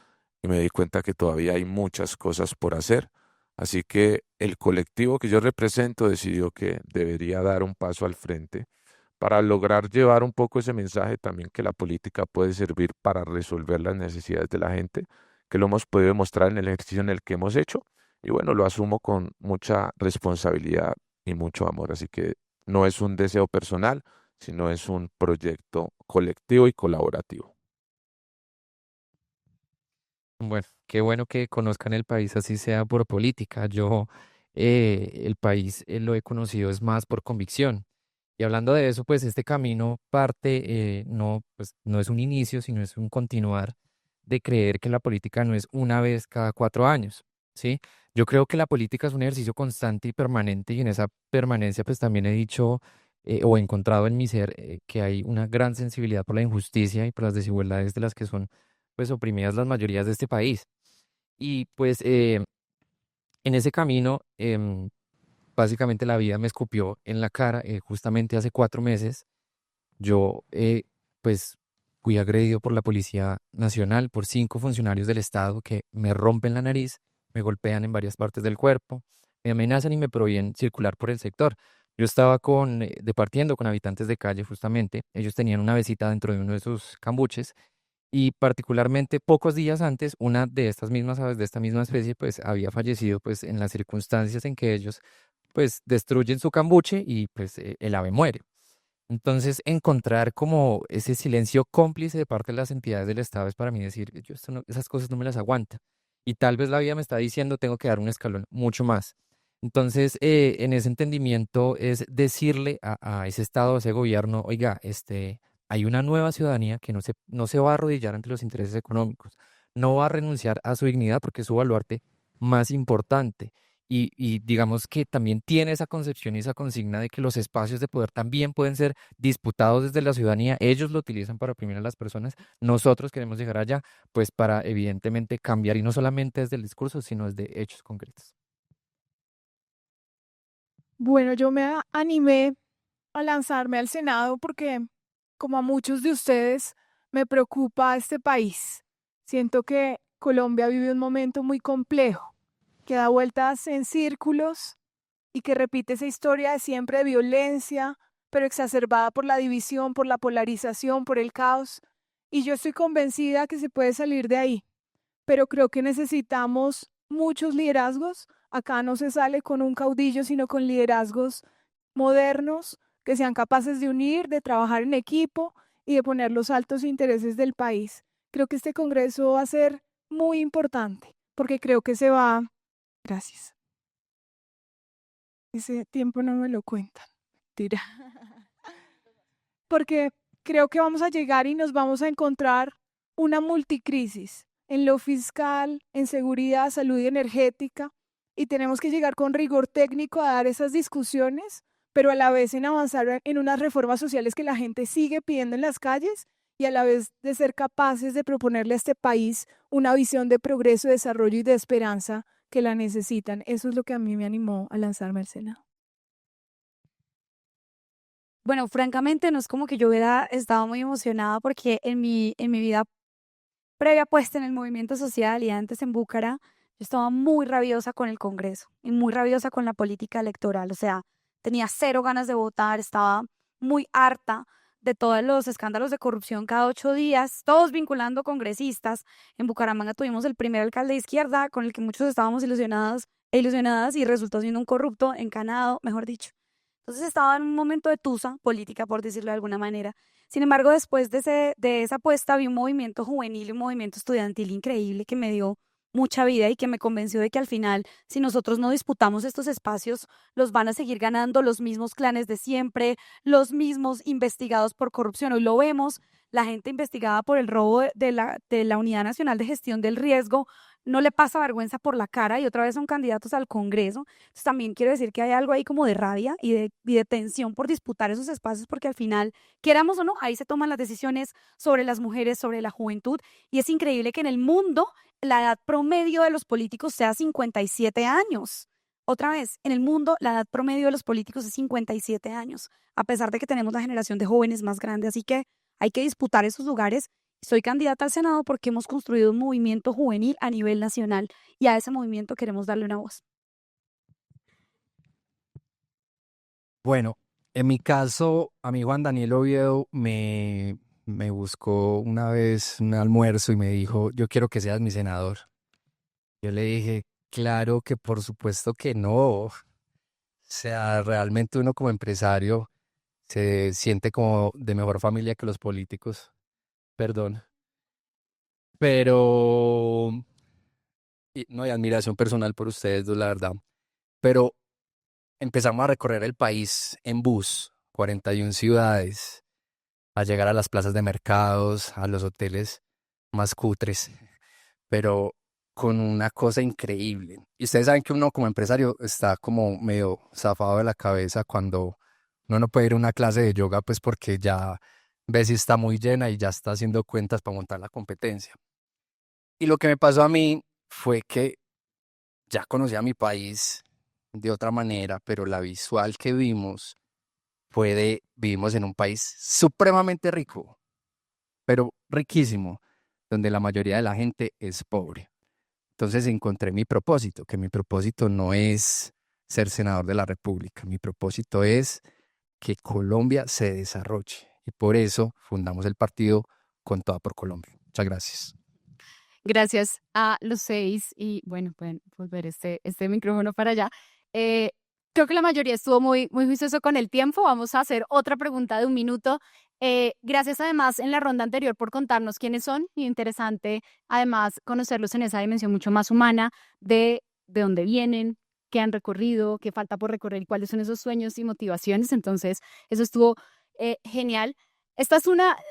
y me di cuenta que todavía hay muchas cosas por hacer. Así que el colectivo que yo represento decidió que debería dar un paso al frente para lograr llevar un poco ese mensaje también que la política puede servir para resolver las necesidades de la gente, que lo hemos podido demostrar en el ejercicio en el que hemos hecho. Y bueno, lo asumo con mucha responsabilidad y mucho amor. Así que no es un deseo personal, sino es un proyecto colectivo y colaborativo. Bueno, qué bueno que conozcan el país, así sea por política. Yo el país lo he conocido es más por convicción. Y hablando de eso, pues este camino parte, no, pues, no es un inicio, sino es un continuar de creer que la política no es una vez cada 4 años, ¿sí? Yo creo que la política es un ejercicio constante y permanente y en esa permanencia pues también he dicho o he encontrado en mi ser que hay una gran sensibilidad por la injusticia y por las desigualdades de las que son pues oprimidas las mayorías de este país. Y pues en ese camino, básicamente la vida me escupió en la cara. Justamente hace 4 meses yo pues fui agredido por la Policía Nacional, por 5 funcionarios del Estado que me rompen la nariz, me golpean en varias partes del cuerpo, me amenazan y me prohíben circular por el sector. Yo estaba departiendo con habitantes de calle justamente. Ellos tenían una besita dentro de uno de sus cambuches y particularmente pocos días antes, una de estas mismas aves de esta misma especie, pues había fallecido pues en las circunstancias en que ellos pues destruyen su cambuche y pues el ave muere. Entonces, encontrar como ese silencio cómplice de parte de las entidades del Estado es para mí decir, yo esas cosas no me las aguanta. Y tal vez la vida me está diciendo, tengo que dar un escalón mucho más. Entonces, en ese entendimiento es decirle a ese Estado, a ese gobierno, oiga, hay una nueva ciudadanía que no se va a arrodillar ante los intereses económicos, no va a renunciar a su dignidad porque es su baluarte más importante. Y digamos que también tiene esa concepción y esa consigna de que los espacios de poder también pueden ser disputados desde la ciudadanía. Ellos lo utilizan para oprimir a las personas. Nosotros queremos llegar allá, pues para evidentemente cambiar y no solamente desde el discurso, sino desde hechos concretos. Bueno, yo me animé a lanzarme al Senado porque, como a muchos de ustedes, me preocupa este país. Siento que Colombia vive un momento muy complejo, que da vueltas en círculos y que repite esa historia de siempre de violencia, pero exacerbada por la división, por la polarización, por el caos. Y yo estoy convencida que se puede salir de ahí, pero creo que necesitamos muchos liderazgos. Acá no se sale con un caudillo, sino con liderazgos modernos que sean capaces de unir, de trabajar en equipo y de poner los altos intereses del país. Creo que este Congreso va a ser muy importante porque creo que se va. Gracias. Ese tiempo no me lo cuentan. Tira. Porque creo que vamos a llegar y nos vamos a encontrar una multicrisis en lo fiscal, en seguridad, salud y energética, y tenemos que llegar con rigor técnico a dar esas discusiones, pero a la vez en avanzar en unas reformas sociales que la gente sigue pidiendo en las calles y a la vez de ser capaces de proponerle a este país una visión de progreso, desarrollo y de esperanza que la necesitan. Eso es lo que a mí me animó a lanzarme al Senado. Bueno, francamente no es como que yo hubiera estado muy emocionada porque en mi vida previa puesta en el movimiento social y antes en Búcara, yo estaba muy rabiosa con el Congreso y muy rabiosa con la política electoral. O sea, tenía cero ganas de votar, estaba muy harta de todos los escándalos de corrupción cada 8 días, todos vinculando congresistas. En Bucaramanga tuvimos el primer alcalde de izquierda con el que muchos estábamos ilusionados e ilusionadas y resultó siendo un corrupto, encanado, mejor dicho. Entonces estaba en un momento de tusa política, por decirlo de alguna manera. Sin embargo, después de esa apuesta vi un movimiento juvenil y un movimiento estudiantil increíble que me dio mucha vida y que me convenció de que al final, si nosotros no disputamos estos espacios, los van a seguir ganando los mismos clanes de siempre, los mismos investigados por corrupción. Hoy lo vemos, la gente investigada por el robo de la Unidad Nacional de Gestión del Riesgo no le pasa vergüenza por la cara y otra vez son candidatos al Congreso. Entonces también quiero decir que hay algo ahí como de rabia y de tensión por disputar esos espacios porque al final, queramos o no, ahí se toman las decisiones sobre las mujeres, sobre la juventud y es increíble que en el mundo la edad promedio de los políticos sea 57 años. Otra vez, en el mundo la edad promedio de los políticos es 57 años, a pesar de que tenemos la generación de jóvenes más grande, así que hay que disputar esos lugares. Soy candidata al Senado porque hemos construido un movimiento juvenil a nivel nacional y a ese movimiento queremos darle una voz. Bueno, en mi caso, a mí Juan Daniel Oviedo me buscó una vez un almuerzo y me dijo, yo quiero que seas mi senador. Yo le dije, claro que por supuesto que no. O sea, realmente uno como empresario se siente como de mejor familia que los políticos. Perdón. Pero, no hay admiración personal por ustedes dos, la verdad. Pero empezamos a recorrer el país en bus, 41 ciudades, a llegar a las plazas de mercados, a los hoteles más cutres, pero con una cosa increíble. Y ustedes saben que uno como empresario está como medio zafado de la cabeza cuando uno no puede ir a una clase de yoga, pues porque ya ve si está muy llena y ya está haciendo cuentas para montar la competencia. Y lo que me pasó a mí fue que ya conocía mi país de otra manera, pero la visual que vimos vivimos en un país supremamente rico, pero riquísimo, donde la mayoría de la gente es pobre. Entonces encontré mi propósito, que mi propósito no es ser senador de la República, mi propósito es que Colombia se desarrolle. Y por eso fundamos el partido Con Toda por Colombia. Muchas gracias. Gracias a los 6 y bueno, pueden volver este micrófono para allá. Creo que la mayoría estuvo muy, muy juicioso con el tiempo. Vamos a hacer otra pregunta de 1 minuto. Gracias además en la ronda anterior por contarnos quiénes son. Y interesante además conocerlos en esa dimensión mucho más humana de dónde vienen, qué han recorrido, qué falta por recorrer y cuáles son esos sueños y motivaciones. Entonces, eso estuvo genial. Esta es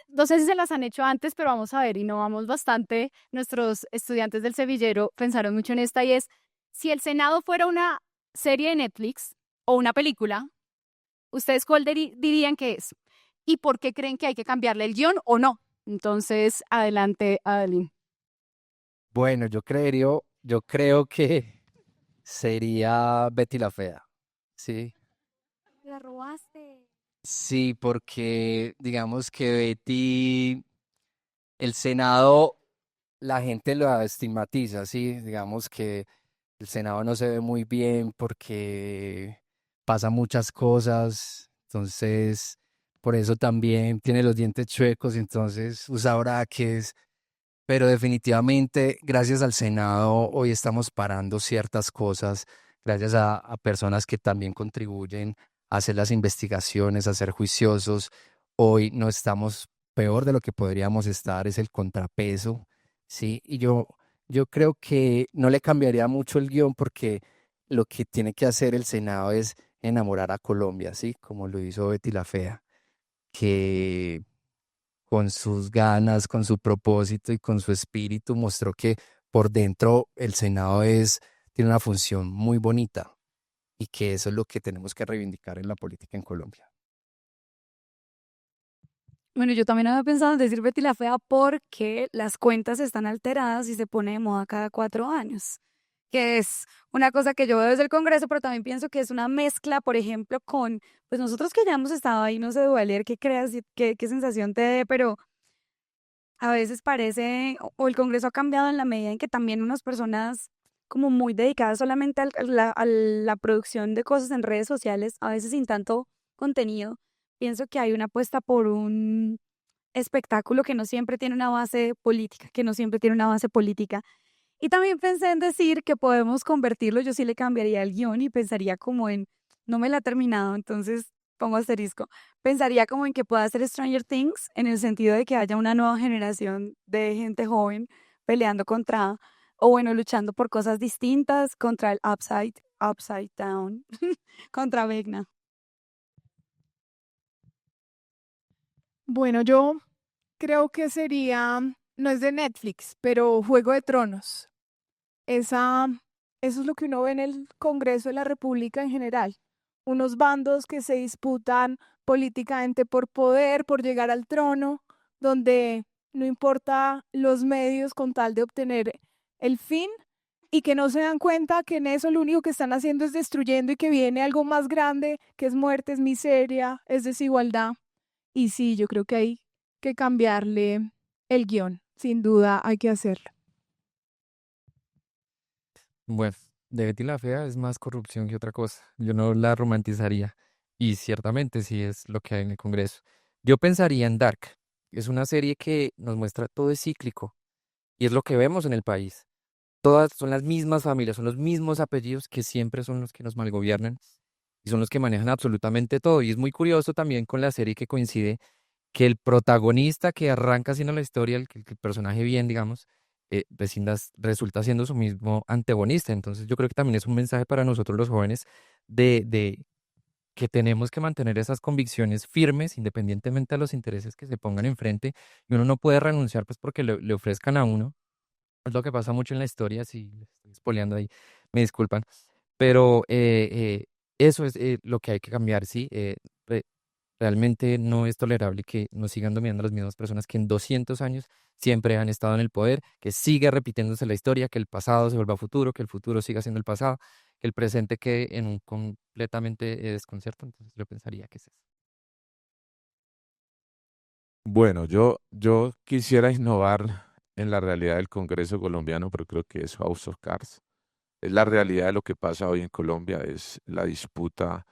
no sé si se las han hecho antes, pero vamos a ver, innovamos bastante. Nuestros estudiantes del Sevillero pensaron mucho en esta y es, si el Senado fuera una serie de Netflix o una película, ¿ustedes cuál dirían que es? ¿Y por qué creen que hay que cambiarle el guión o no? Entonces, adelante, Adeline. Bueno, yo creo que sería Betty la Fea, ¿sí? La robaste. Sí, porque digamos que Betty, el Senado, la gente lo estigmatiza, ¿sí? Digamos que el Senado no se ve muy bien porque pasa muchas cosas, entonces por eso también tiene los dientes chuecos, entonces usa braques, pero definitivamente gracias al Senado hoy estamos parando ciertas cosas, gracias a personas que también contribuyen a hacer las investigaciones, a ser juiciosos. Hoy no estamos peor de lo que podríamos estar, es el contrapeso, ¿sí? Y yo creo que no le cambiaría mucho el guión porque lo que tiene que hacer el Senado es enamorar a Colombia, ¿sí? Como lo hizo Betty la Fea, que con sus ganas, con su propósito y con su espíritu mostró que por dentro el Senado tiene una función muy bonita y que eso es lo que tenemos que reivindicar en la política en Colombia. Bueno, yo también había pensado en decir Betty la Fea porque las cuentas están alteradas y se pone de moda cada 4 años, que es una cosa que yo veo desde el Congreso, pero también pienso que es una mezcla, por ejemplo, con, pues nosotros que ya hemos estado ahí, no sé, Duvalier, qué creas, qué sensación te dé, pero a veces parece, o el Congreso ha cambiado en la medida en que también unas personas como muy dedicadas solamente a la producción de cosas en redes sociales, a veces sin tanto contenido, pienso que hay una apuesta por un espectáculo que no siempre tiene una base política, Y también pensé en decir que podemos convertirlo, yo sí le cambiaría el guión y pensaría como en, no me la ha terminado, entonces pongo asterisco, pensaría como en que pueda hacer Stranger Things en el sentido de que haya una nueva generación de gente joven peleando contra, o bueno, luchando por cosas distintas contra el upside down, contra Vecna. Bueno, yo creo que sería, no es de Netflix, pero Juego de Tronos. Esa, eso es lo que uno ve en el Congreso de la República en general. Unos bandos que se disputan políticamente por poder, por llegar al trono, donde no importa los medios con tal de obtener el fin y que no se dan cuenta que en eso lo único que están haciendo es destruyendo y que viene algo más grande, que es muerte, es miseria, es desigualdad. Y sí, yo creo que hay que cambiarle el guión. Sin duda hay que hacerlo. Bueno, de Betty la Fea es más corrupción que otra cosa. Yo no la romantizaría. Y ciertamente sí es lo que hay en el Congreso. Yo pensaría en Dark. Es una serie que nos muestra todo es cíclico. Y es lo que vemos en el país. Todas son las mismas familias, son los mismos apellidos que siempre son los que nos malgobiernan y son los que manejan absolutamente todo. Y es muy curioso también con la serie que coincide que el protagonista que arranca haciendo la historia, el personaje bien, digamos, resulta siendo su mismo antagonista. Entonces yo creo que también es un mensaje para nosotros los jóvenes de que tenemos que mantener esas convicciones firmes independientemente de los intereses que se pongan enfrente y uno no puede renunciar pues porque le ofrezcan a uno. Es lo que pasa mucho en la historia, si le estoy spoileando ahí, me disculpan, pero eso es lo que hay que cambiar, ¿sí? Realmente no es tolerable que nos sigan dominando las mismas personas que en 200 años siempre han estado en el poder, que siga repitiéndose la historia, que el pasado se vuelva futuro, que el futuro siga siendo el pasado, que el presente quede en un completamente desconcierto. Entonces yo pensaría que es eso. Bueno, yo quisiera innovar en la realidad del Congreso colombiano, pero creo que es House of Cards. Es la realidad de lo que pasa hoy en Colombia, es la disputa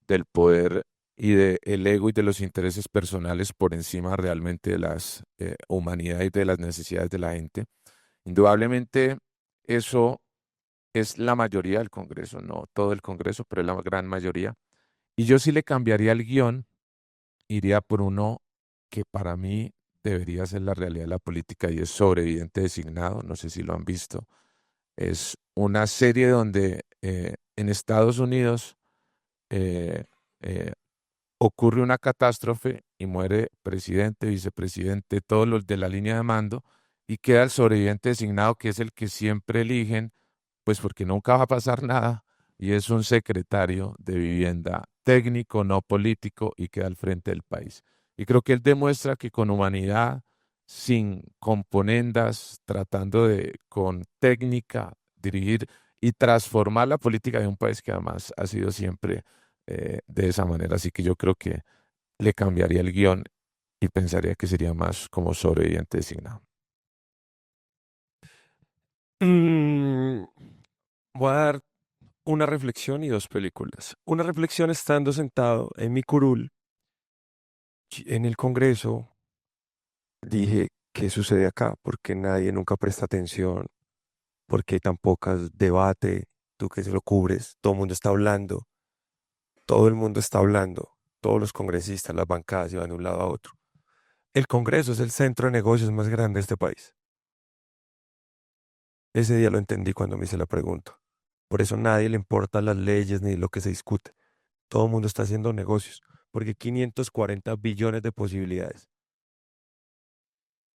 del poder y del ego y de los intereses personales por encima realmente de las humanidades y de las necesidades de la gente. Indudablemente, eso es la mayoría del Congreso, no todo el Congreso, pero es la gran mayoría. Y yo sí le cambiaría el guión, iría por uno que para mí debería ser la realidad de la política y es Sobreviviente Designado, no sé si lo han visto. Es una serie donde en Estados Unidos eh, eh, ocurre una catástrofe y muere presidente, vicepresidente, todos los de la línea de mando y queda el sobreviviente designado que es el que siempre eligen, pues porque nunca va a pasar nada y es un secretario de vivienda técnico, no político y queda al frente del país. Y creo que él demuestra que con humanidad, sin componendas, tratando de con técnica dirigir y transformar la política de un país que además ha sido siempre de esa manera. Así que yo creo que le cambiaría el guión y pensaría que sería más como sobreviviente designado. Mm, Voy a dar una reflexión y dos películas. Una reflexión estando sentado en mi curul en el Congreso, dije, ¿qué sucede acá? Porque nadie nunca presta atención, porque hay tan pocas debate, tú que se lo cubres, todo el mundo está hablando, todo el mundo está hablando, todos los congresistas, las bancadas se van de un lado a otro. El Congreso es el centro de negocios más grande de este país. Ese día lo entendí cuando me hice la pregunta. Por eso a nadie le importan las leyes ni lo que se discute. Todo el mundo está haciendo negocios, porque hay 540 billones de posibilidades.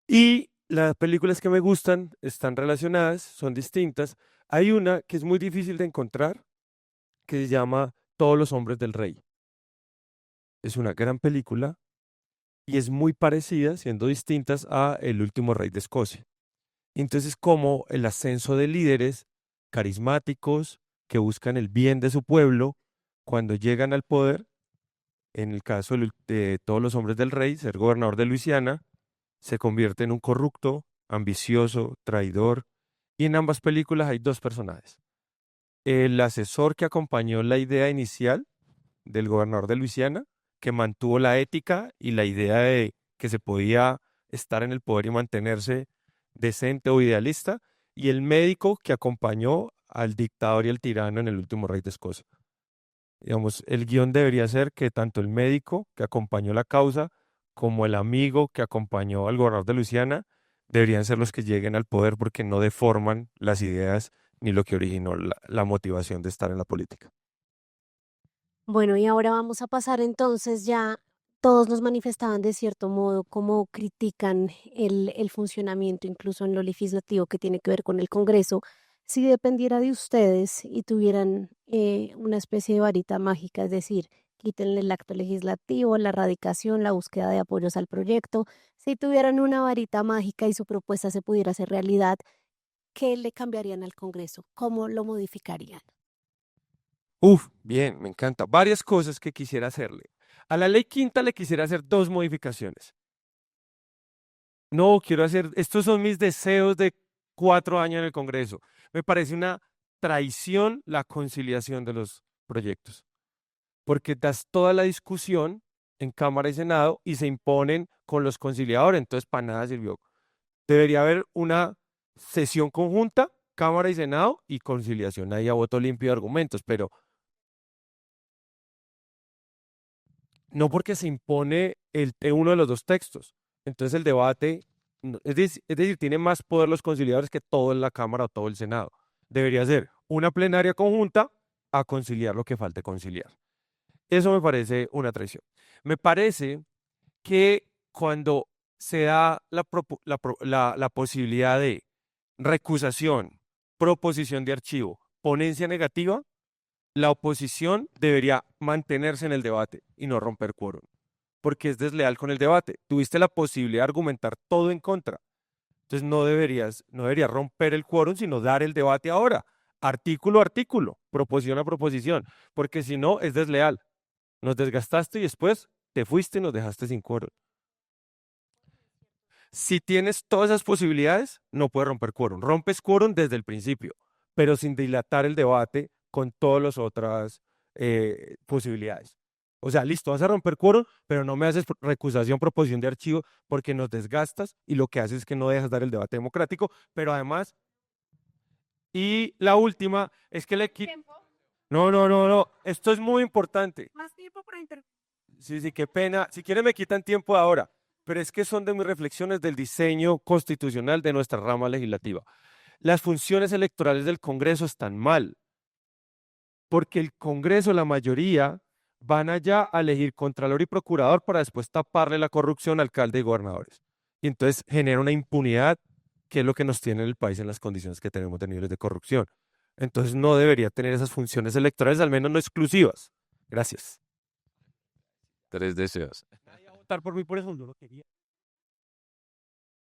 Y las películas que me gustan están relacionadas, son distintas. Hay una que es muy difícil de encontrar, que se llama Todos los hombres del rey. Es una gran película y es muy parecida, siendo distintas a El último rey de Escocia. Entonces, como el ascenso de líderes carismáticos que buscan el bien de su pueblo, cuando llegan al poder, en el caso de Todos los hombres del rey, ser gobernador de Luisiana, se convierte en un corrupto, ambicioso, traidor, y en ambas películas hay dos personajes. El asesor que acompañó la idea inicial del gobernador de Luisiana, que mantuvo la ética y la idea de que se podía estar en el poder y mantenerse decente o idealista, y el médico que acompañó al dictador y al tirano en el último rey de Escocia. Digamos, el guión debería ser que tanto el médico que acompañó la causa como el amigo que acompañó al gobernador de Luisiana deberían ser los que lleguen al poder porque no deforman las ideas ni lo que originó la motivación de estar en la política. Bueno, y ahora vamos a pasar entonces ya, todos nos manifestaban de cierto modo cómo critican el funcionamiento, incluso en lo legislativo que tiene que ver con el Congreso. Si dependiera de ustedes y tuvieran una especie de varita mágica, es decir, quítenle el acto legislativo, la radicación, la búsqueda de apoyos al proyecto, si tuvieran una varita mágica y su propuesta se pudiera hacer realidad, ¿qué le cambiarían al Congreso? ¿Cómo lo modificarían? Uf, bien, me encanta. Varias cosas que quisiera hacerle. A la ley quinta le quisiera hacer 2 modificaciones. No, quiero hacer, estos son mis deseos de 4 años en el Congreso. Me parece una traición la conciliación de los proyectos, porque das toda la discusión en Cámara y Senado y se imponen con los conciliadores, entonces para nada sirvió. Debería haber una sesión conjunta, Cámara y Senado, y conciliación ahí a voto limpio de argumentos, pero no porque se impone uno de los dos textos. Entonces el debate, es decir, tiene más poder los conciliadores que todo en la Cámara o todo el Senado. Debería ser una plenaria conjunta a conciliar lo que falte conciliar. Eso me parece una traición. Me parece que cuando se da la posibilidad de recusación, proposición de archivo, ponencia negativa, la oposición debería mantenerse en el debate y no romper quórum, porque es desleal con el debate. Tuviste la posibilidad de argumentar todo en contra. Entonces no deberías romper el quórum, sino dar el debate ahora, artículo a artículo, proposición a proposición, porque si no es desleal. Nos desgastaste y después te fuiste y nos dejaste sin quórum. Si tienes todas esas posibilidades, no puedes romper quórum. Rompes quórum desde el principio, pero sin dilatar el debate con todas las otras posibilidades. O sea, listo, vas a romper quórum, pero no me haces recusación, proposición de archivo, porque nos desgastas y lo que haces es que no dejas dar el debate democrático, pero además, y la última es que le quitas... No, esto es muy importante. Más tiempo para Sí, qué pena. Si quieren me quitan tiempo ahora, pero es que son de mis reflexiones del diseño constitucional de nuestra rama legislativa. Las funciones electorales del Congreso están mal, porque el Congreso, la mayoría, van allá a elegir contralor y procurador para después taparle la corrupción a alcalde y gobernadores. Y entonces genera una impunidad que es lo que nos tiene en el país en las condiciones que tenemos de niveles de corrupción. Entonces no debería tener esas funciones electorales, al menos no exclusivas. Gracias. 3 deseos. Nadie va a votar por mí por eso, no lo quería.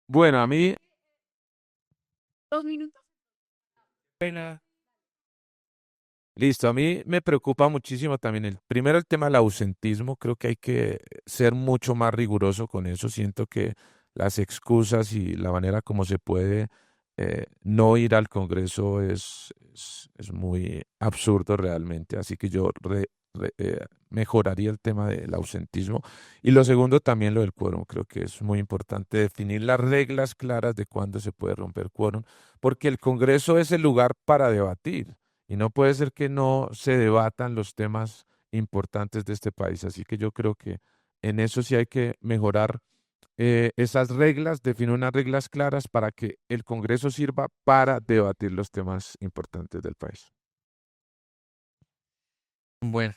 Bueno, a mí 2 minutos. Pena. Listo, a mí me preocupa muchísimo también primero el tema del ausentismo, creo que hay que ser mucho más riguroso con eso, siento que las excusas y la manera como se puede no ir al Congreso es muy absurdo realmente, así que yo mejoraría el tema del ausentismo. Y lo segundo también lo del quórum, creo que es muy importante definir las reglas claras de cuándo se puede romper quórum, porque el Congreso es el lugar para debatir. Y no puede ser que no se debatan los temas importantes de este país. Así que yo creo que en eso sí hay que mejorar esas reglas, definir unas reglas claras para que el Congreso sirva para debatir los temas importantes del país. Bueno,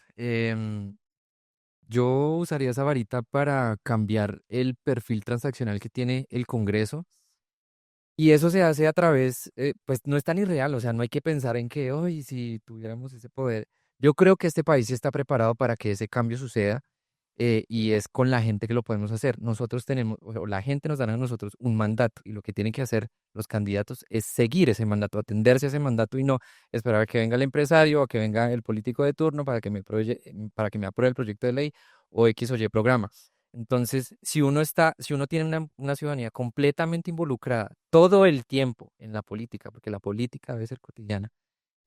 yo usaría esa varita para cambiar el perfil transaccional que tiene el Congreso. Y eso se hace a través, pues no es tan irreal, o sea, no hay que pensar en que hoy si tuviéramos ese poder. Yo creo que este país sí está preparado para que ese cambio suceda y es con la gente que lo podemos hacer. Nosotros tenemos, o la gente nos dará a nosotros un mandato y lo que tienen que hacer los candidatos es seguir ese mandato, atenderse a ese mandato y no esperar a que venga el empresario o que venga el político de turno para que me apruebe el proyecto de ley o X o Y programa. Entonces, si uno tiene una ciudadanía completamente involucrada todo el tiempo en la política, porque la política debe ser cotidiana,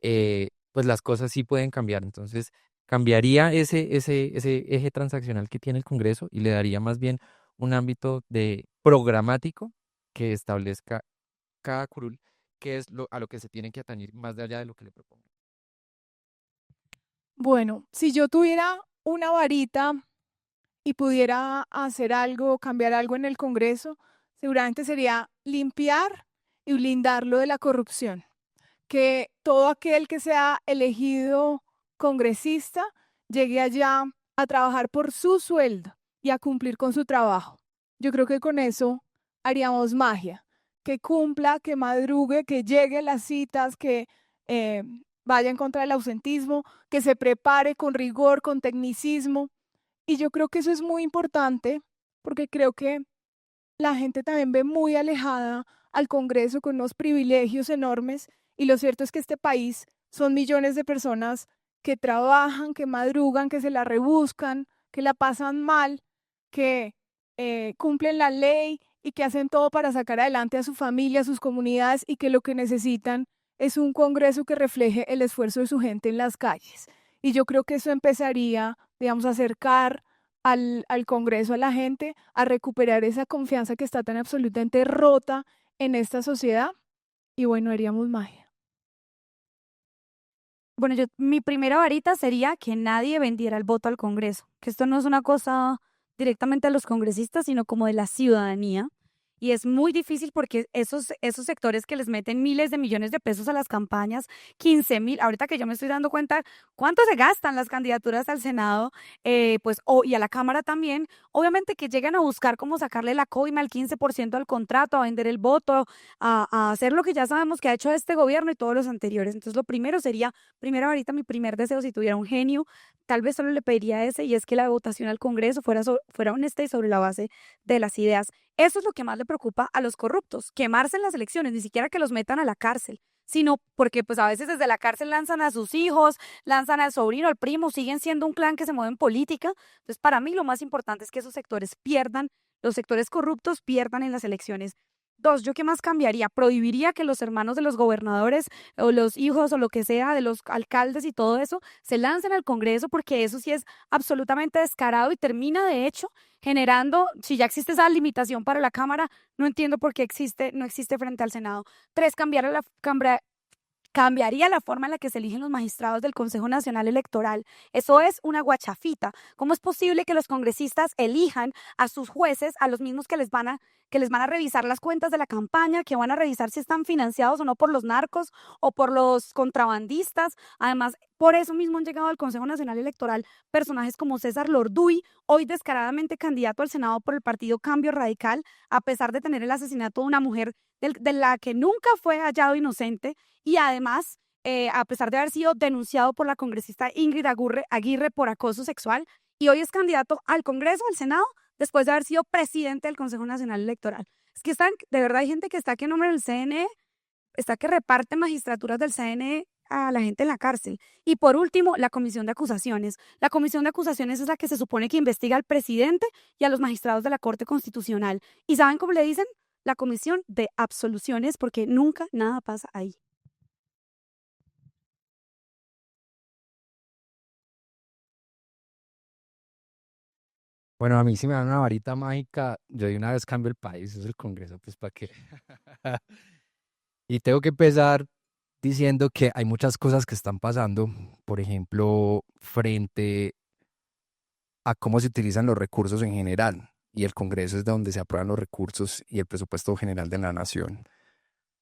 pues las cosas sí pueden cambiar. Entonces, cambiaría ese eje transaccional que tiene el Congreso y le daría más bien un ámbito de programático que establezca cada curul, qué es a lo que se tiene que atañir más de allá de lo que le propongo. Bueno, si yo tuviera una varita y pudiera hacer algo, cambiar algo en el Congreso, seguramente sería limpiar y blindarlo de la corrupción. Que todo aquel que sea elegido congresista llegue allá a trabajar por su sueldo y a cumplir con su trabajo. Yo creo que con eso haríamos magia. Que cumpla, que madrugue, que llegue a las citas, que eh, vaya en contra del ausentismo, que se prepare con rigor, con tecnicismo. Y yo creo que eso es muy importante porque creo que la gente también ve muy alejada al Congreso con unos privilegios enormes y lo cierto es que este país son millones de personas que trabajan, que madrugan, que se la rebuscan, que la pasan mal, que cumplen la ley y que hacen todo para sacar adelante a su familia, a sus comunidades y que lo que necesitan es un Congreso que refleje el esfuerzo de su gente en las calles. Y yo creo que eso empezaría, digamos, a acercar al Congreso, a la gente, a recuperar esa confianza que está tan absolutamente rota en esta sociedad. Y bueno, haríamos magia. Bueno, mi primera varita sería que nadie vendiera el voto al Congreso, que esto no es una cosa directamente a los congresistas, sino como de la ciudadanía. Y es muy difícil porque esos sectores que les meten miles de millones de pesos a las campañas, 15.000, ahorita que yo me estoy dando cuenta cuánto se gastan las candidaturas al Senado, y a la Cámara también, obviamente que llegan a buscar cómo sacarle la coima al 15% al contrato, a vender el voto, a hacer lo que ya sabemos que ha hecho este gobierno y todos los anteriores. Entonces lo primero sería, primero ahorita mi primer deseo, si tuviera un genio, tal vez solo le pediría ese, y es que la votación al Congreso fuera honesta y sobre la base de las ideas. Eso es lo que más le preocupa a los corruptos, quemarse en las elecciones, ni siquiera que los metan a la cárcel, sino porque pues a veces desde la cárcel lanzan a sus hijos, lanzan al sobrino, al primo, siguen siendo un clan que se mueve en política. Entonces, para mí lo más importante es que esos sectores pierdan, los sectores corruptos pierdan en las elecciones. Dos, ¿yo qué más cambiaría? Prohibiría que los hermanos de los gobernadores o los hijos o lo que sea de los alcaldes y todo eso se lancen al Congreso, porque eso sí es absolutamente descarado y termina de hecho generando, si ya existe esa limitación para la Cámara, no entiendo por qué no existe frente al Senado. Tres, cambiaría la forma en la que se eligen los magistrados del Consejo Nacional Electoral. Eso es una guachafita. ¿Cómo es posible que los congresistas elijan a sus jueces, a los mismos que les van a revisar las cuentas de la campaña, que van a revisar si están financiados o no por los narcos o por los contrabandistas? Además, por eso mismo han llegado al Consejo Nacional Electoral personajes como César Lorduy, hoy descaradamente candidato al Senado por el partido Cambio Radical, a pesar de tener el asesinato de una mujer de la que nunca fue hallado inocente, y además, a pesar de haber sido denunciado por la congresista Ingrid Aguirre por acoso sexual, y hoy es candidato al Congreso, al Senado, después de haber sido presidente del Consejo Nacional Electoral. Es que de verdad hay gente que está aquí en nombre del CNE, está que reparte magistraturas del CNE a la gente en la cárcel. Y por último, la comisión de acusaciones. La comisión de acusaciones es la que se supone que investiga al presidente y a los magistrados de la Corte Constitucional. ¿Y saben cómo le dicen? La comisión de absoluciones, porque nunca nada pasa ahí. Bueno, a mí si me dan una varita mágica, yo de una vez cambio el país, es el Congreso, pues para qué. Y tengo que empezar diciendo que hay muchas cosas que están pasando, por ejemplo, frente a cómo se utilizan los recursos en general. Y el Congreso es donde se aprueban los recursos y el presupuesto general de la nación.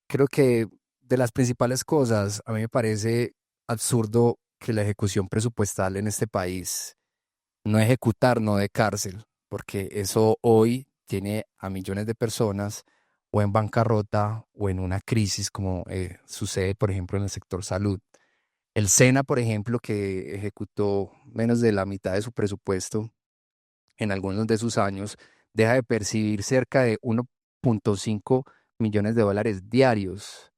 Creo que de las principales cosas, a mí me parece absurdo que la ejecución presupuestal en este país no ejecutar, no de cárcel, porque eso hoy tiene a millones de personas o en bancarrota o en una crisis como sucede, por ejemplo, en el sector salud. El SENA, por ejemplo, que ejecutó menos de la mitad de su presupuesto en algunos de sus años, deja de percibir cerca de 1.5 millones de dólares diarios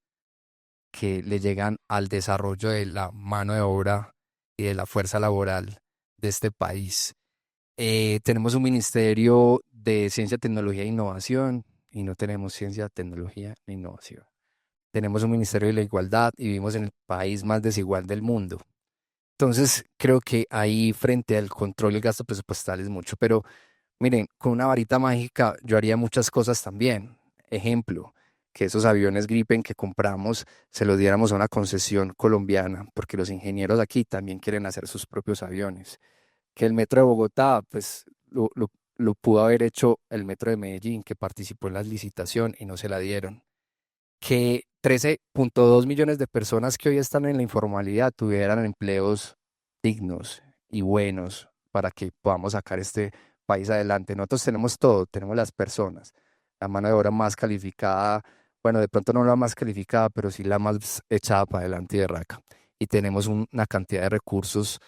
que le llegan al desarrollo de la mano de obra y de la fuerza laboral de este país. Tenemos un Ministerio de Ciencia, Tecnología e Innovación y no tenemos ciencia, tecnología e innovación. Tenemos un Ministerio de la Igualdad y vivimos en el país más desigual del mundo. Entonces, creo que ahí frente al control del gasto presupuestal es mucho, pero miren, con una varita mágica yo haría muchas cosas también. Ejemplo, que esos aviones Gripen que compramos se los diéramos a una concesión colombiana, porque los ingenieros aquí también quieren hacer sus propios aviones. Que el metro de Bogotá, pues lo pudo haber hecho el metro de Medellín, que participó en la licitación y no se la dieron. Que 13,2 millones de personas que hoy están en la informalidad tuvieran empleos dignos y buenos para que podamos sacar este país adelante. Nosotros tenemos todo, tenemos las personas, la mano de obra más calificada, bueno, de pronto no la más calificada, pero sí la más echada para adelante y de raca. Y tenemos una cantidad de recursos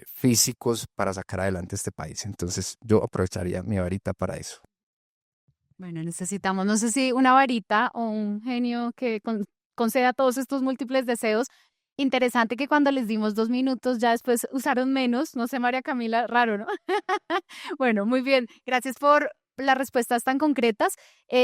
físicos para sacar adelante este país. Entonces yo aprovecharía mi varita para eso. Bueno, necesitamos, no sé si una varita o un genio que conceda todos estos múltiples deseos. Interesante que cuando les dimos 2 minutos ya después usaron menos. No sé, María Camila, raro, ¿no? Bueno, muy bien. Gracias por las respuestas tan concretas.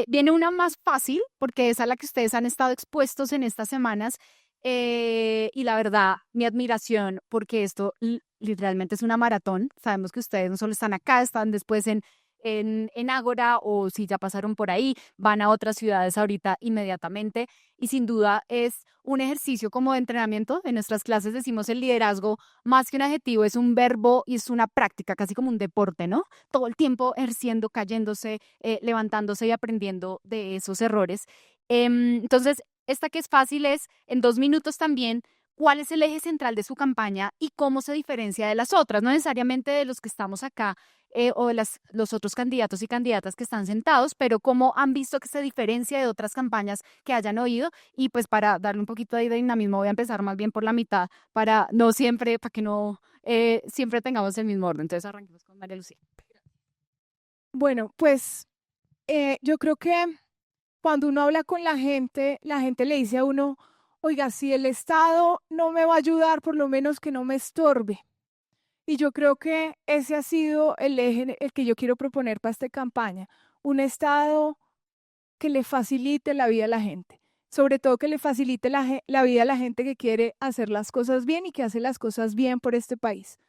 Viene una más fácil porque es a la que ustedes han estado expuestos en estas semanas. Y la verdad, mi admiración, porque esto literalmente es una maratón. Sabemos que ustedes no solo están acá, están después en Ágora, o si ya pasaron por ahí, van a otras ciudades ahorita inmediatamente. Y sin duda es un ejercicio como de entrenamiento. En nuestras clases decimos el liderazgo, más que un adjetivo, es un verbo y es una práctica, casi como un deporte, ¿no? Todo el tiempo ejerciendo, cayéndose, levantándose y aprendiendo de esos errores. Entonces, esta que es fácil es, en 2 minutos también, cuál es el eje central de su campaña y cómo se diferencia de las otras, no necesariamente de los que estamos acá o de los otros candidatos y candidatas que están sentados, pero cómo han visto que se diferencia de otras campañas que hayan oído. Y pues para darle un poquito de dinamismo voy a empezar más bien por la mitad para no siempre, para que no siempre tengamos el mismo orden. Entonces arranquemos con María Lucía. Bueno, pues yo creo que cuando uno habla con la gente le dice a uno, oiga, si el Estado no me va a ayudar, por lo menos que no me estorbe. Y yo creo que ese ha sido el eje el que yo quiero proponer para esta campaña, un Estado que le facilite la vida a la gente, sobre todo que le facilite la vida a la gente que quiere hacer las cosas bien y que hace las cosas bien por este país.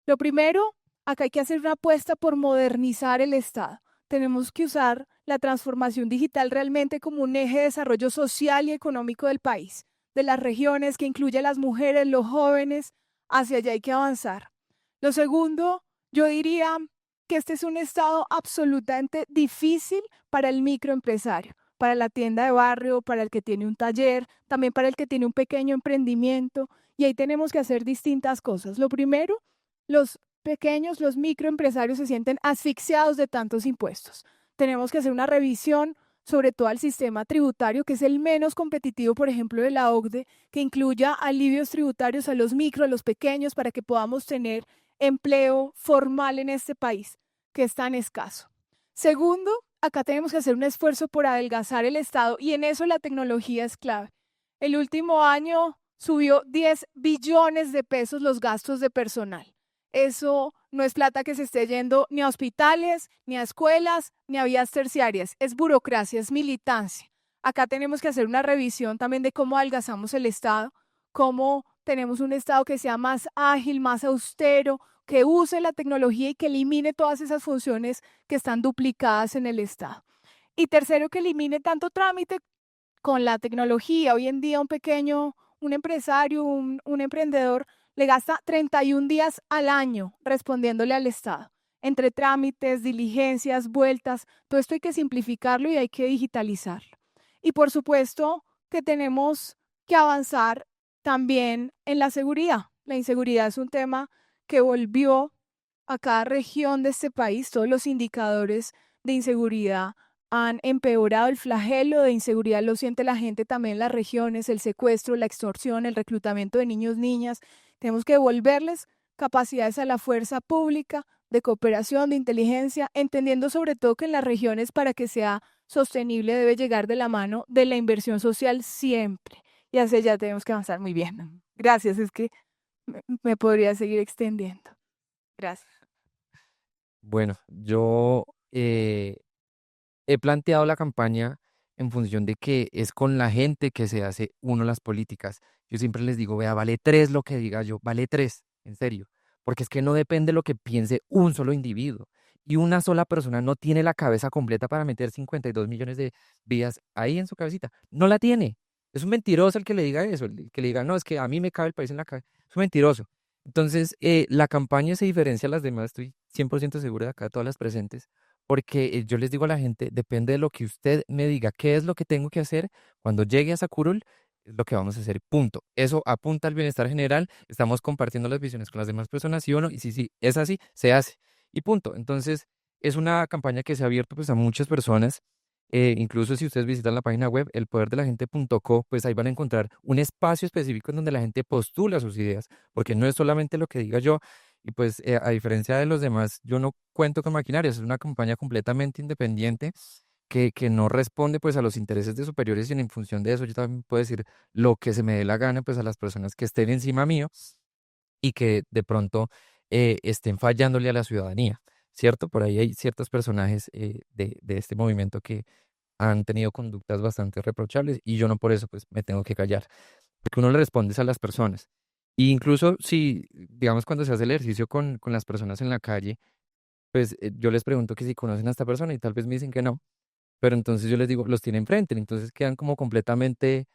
Lo primero, acá hay que hacer una apuesta por modernizar el Estado. Tenemos que usar la transformación digital realmente como un eje de desarrollo social y económico del país, de las regiones, que incluye a las mujeres, los jóvenes. Hacia allá hay que avanzar. Lo segundo, yo diría que este es un estado absolutamente difícil para el microempresario, para la tienda de barrio, para el que tiene un taller, también para el que tiene un pequeño emprendimiento. Y ahí tenemos que hacer distintas cosas. Lo primero, los pequeños, los microempresarios se sienten asfixiados de tantos impuestos. Tenemos que hacer una revisión sobre todo al sistema tributario, que es el menos competitivo, por ejemplo, de la OCDE, que incluya alivios tributarios a los micro, a los pequeños, para que podamos tener empleo formal en este país, que es tan escaso. Segundo, acá tenemos que hacer un esfuerzo por adelgazar el Estado y en eso la tecnología es clave. El último año subió 10 billones de pesos los gastos de personal. Eso no es plata que se esté yendo ni a hospitales, ni a escuelas, ni a vías terciarias. Es burocracia, es militancia. Acá tenemos que hacer una revisión también de cómo adelgazamos el Estado, cómo tenemos un Estado que sea más ágil, más austero, que use la tecnología y que elimine todas esas funciones que están duplicadas en el Estado. Y tercero, que elimine tanto trámite con la tecnología. Hoy en día un empresario, un emprendedor, le gasta 31 días al año respondiéndole al Estado. Entre trámites, diligencias, vueltas, todo esto hay que simplificarlo y hay que digitalizarlo. Y por supuesto que tenemos que avanzar también en la seguridad. La inseguridad es un tema que volvió a cada región de este país. Todos los indicadores de inseguridad han empeorado. El flagelo de inseguridad lo siente la gente también en las regiones, el secuestro, la extorsión, el reclutamiento de niños, niñas. Tenemos que devolverles capacidades a la fuerza pública, de cooperación, de inteligencia, entendiendo sobre todo que en las regiones, para que sea sostenible, debe llegar de la mano de la inversión social siempre. Y hacia allá tenemos que avanzar muy bien. Gracias, es que me podría seguir extendiendo. Gracias. Bueno, yo he planteado la campaña en función de que es con la gente que se hace uno las políticas. Yo siempre les digo, vea, vale tres lo que diga yo, vale tres, en serio, porque es que no depende de lo que piense un solo individuo. Y una sola persona no tiene la cabeza completa para meter 52 millones de vidas ahí en su cabecita. No la tiene. Es un mentiroso el que le diga eso, el que le diga, no, es que a mí me cabe el país en la cabeza. Es un mentiroso. Entonces, la campaña se diferencia a las demás, estoy 100% seguro de acá, todas las presentes, porque yo les digo a la gente, depende de lo que usted me diga, qué es lo que tengo que hacer cuando llegue a Sacurul, es lo que vamos a hacer, punto. Eso apunta al bienestar general, estamos compartiendo las visiones con las demás personas, sí o no, y sí, es así, se hace, y punto. Entonces, es una campaña que se ha abierto pues a muchas personas, incluso si ustedes visitan la página web, elpoderdela gente.co, pues ahí van a encontrar un espacio específico en donde la gente postula sus ideas, porque no es solamente lo que diga yo, y pues a diferencia de los demás, yo no cuento con maquinarias, es una campaña completamente independiente que no responde pues a los intereses de superiores, y en función de eso yo también puedo decir lo que se me dé la gana pues a las personas que estén encima mío y que de pronto estén fallándole a la ciudadanía, ¿cierto? Por ahí hay ciertos personajes de este movimiento que han tenido conductas bastante reprochables y yo no por eso pues me tengo que callar, porque uno le responde es a las personas. Y incluso si, digamos, cuando se hace el ejercicio con las personas en la calle, pues yo les pregunto que si conocen a esta persona y tal vez me dicen que no, pero entonces yo les digo, los tiene enfrente, entonces quedan como completamente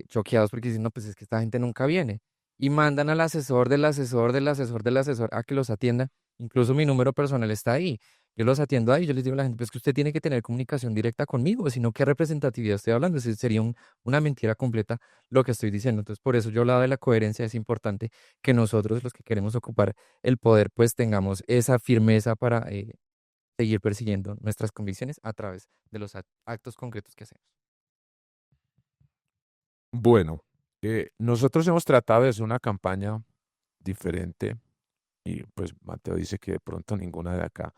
choqueados porque dicen, no, pues es que esta gente nunca viene. Y mandan al asesor del asesor del asesor del asesor a que los atienda. Incluso mi número personal está ahí. Yo los atiendo ahí, yo les digo a la gente, pues que usted tiene que tener comunicación directa conmigo, sino qué representatividad estoy hablando. Sería una mentira completa lo que estoy diciendo. Entonces, por eso yo hablaba de la coherencia, es importante que nosotros, los que queremos ocupar el poder, pues tengamos esa firmeza para seguir persiguiendo nuestras convicciones a través de los actos concretos que hacemos. Bueno, nosotros hemos tratado de hacer una campaña diferente y pues Mateo dice que de pronto ninguna de acá,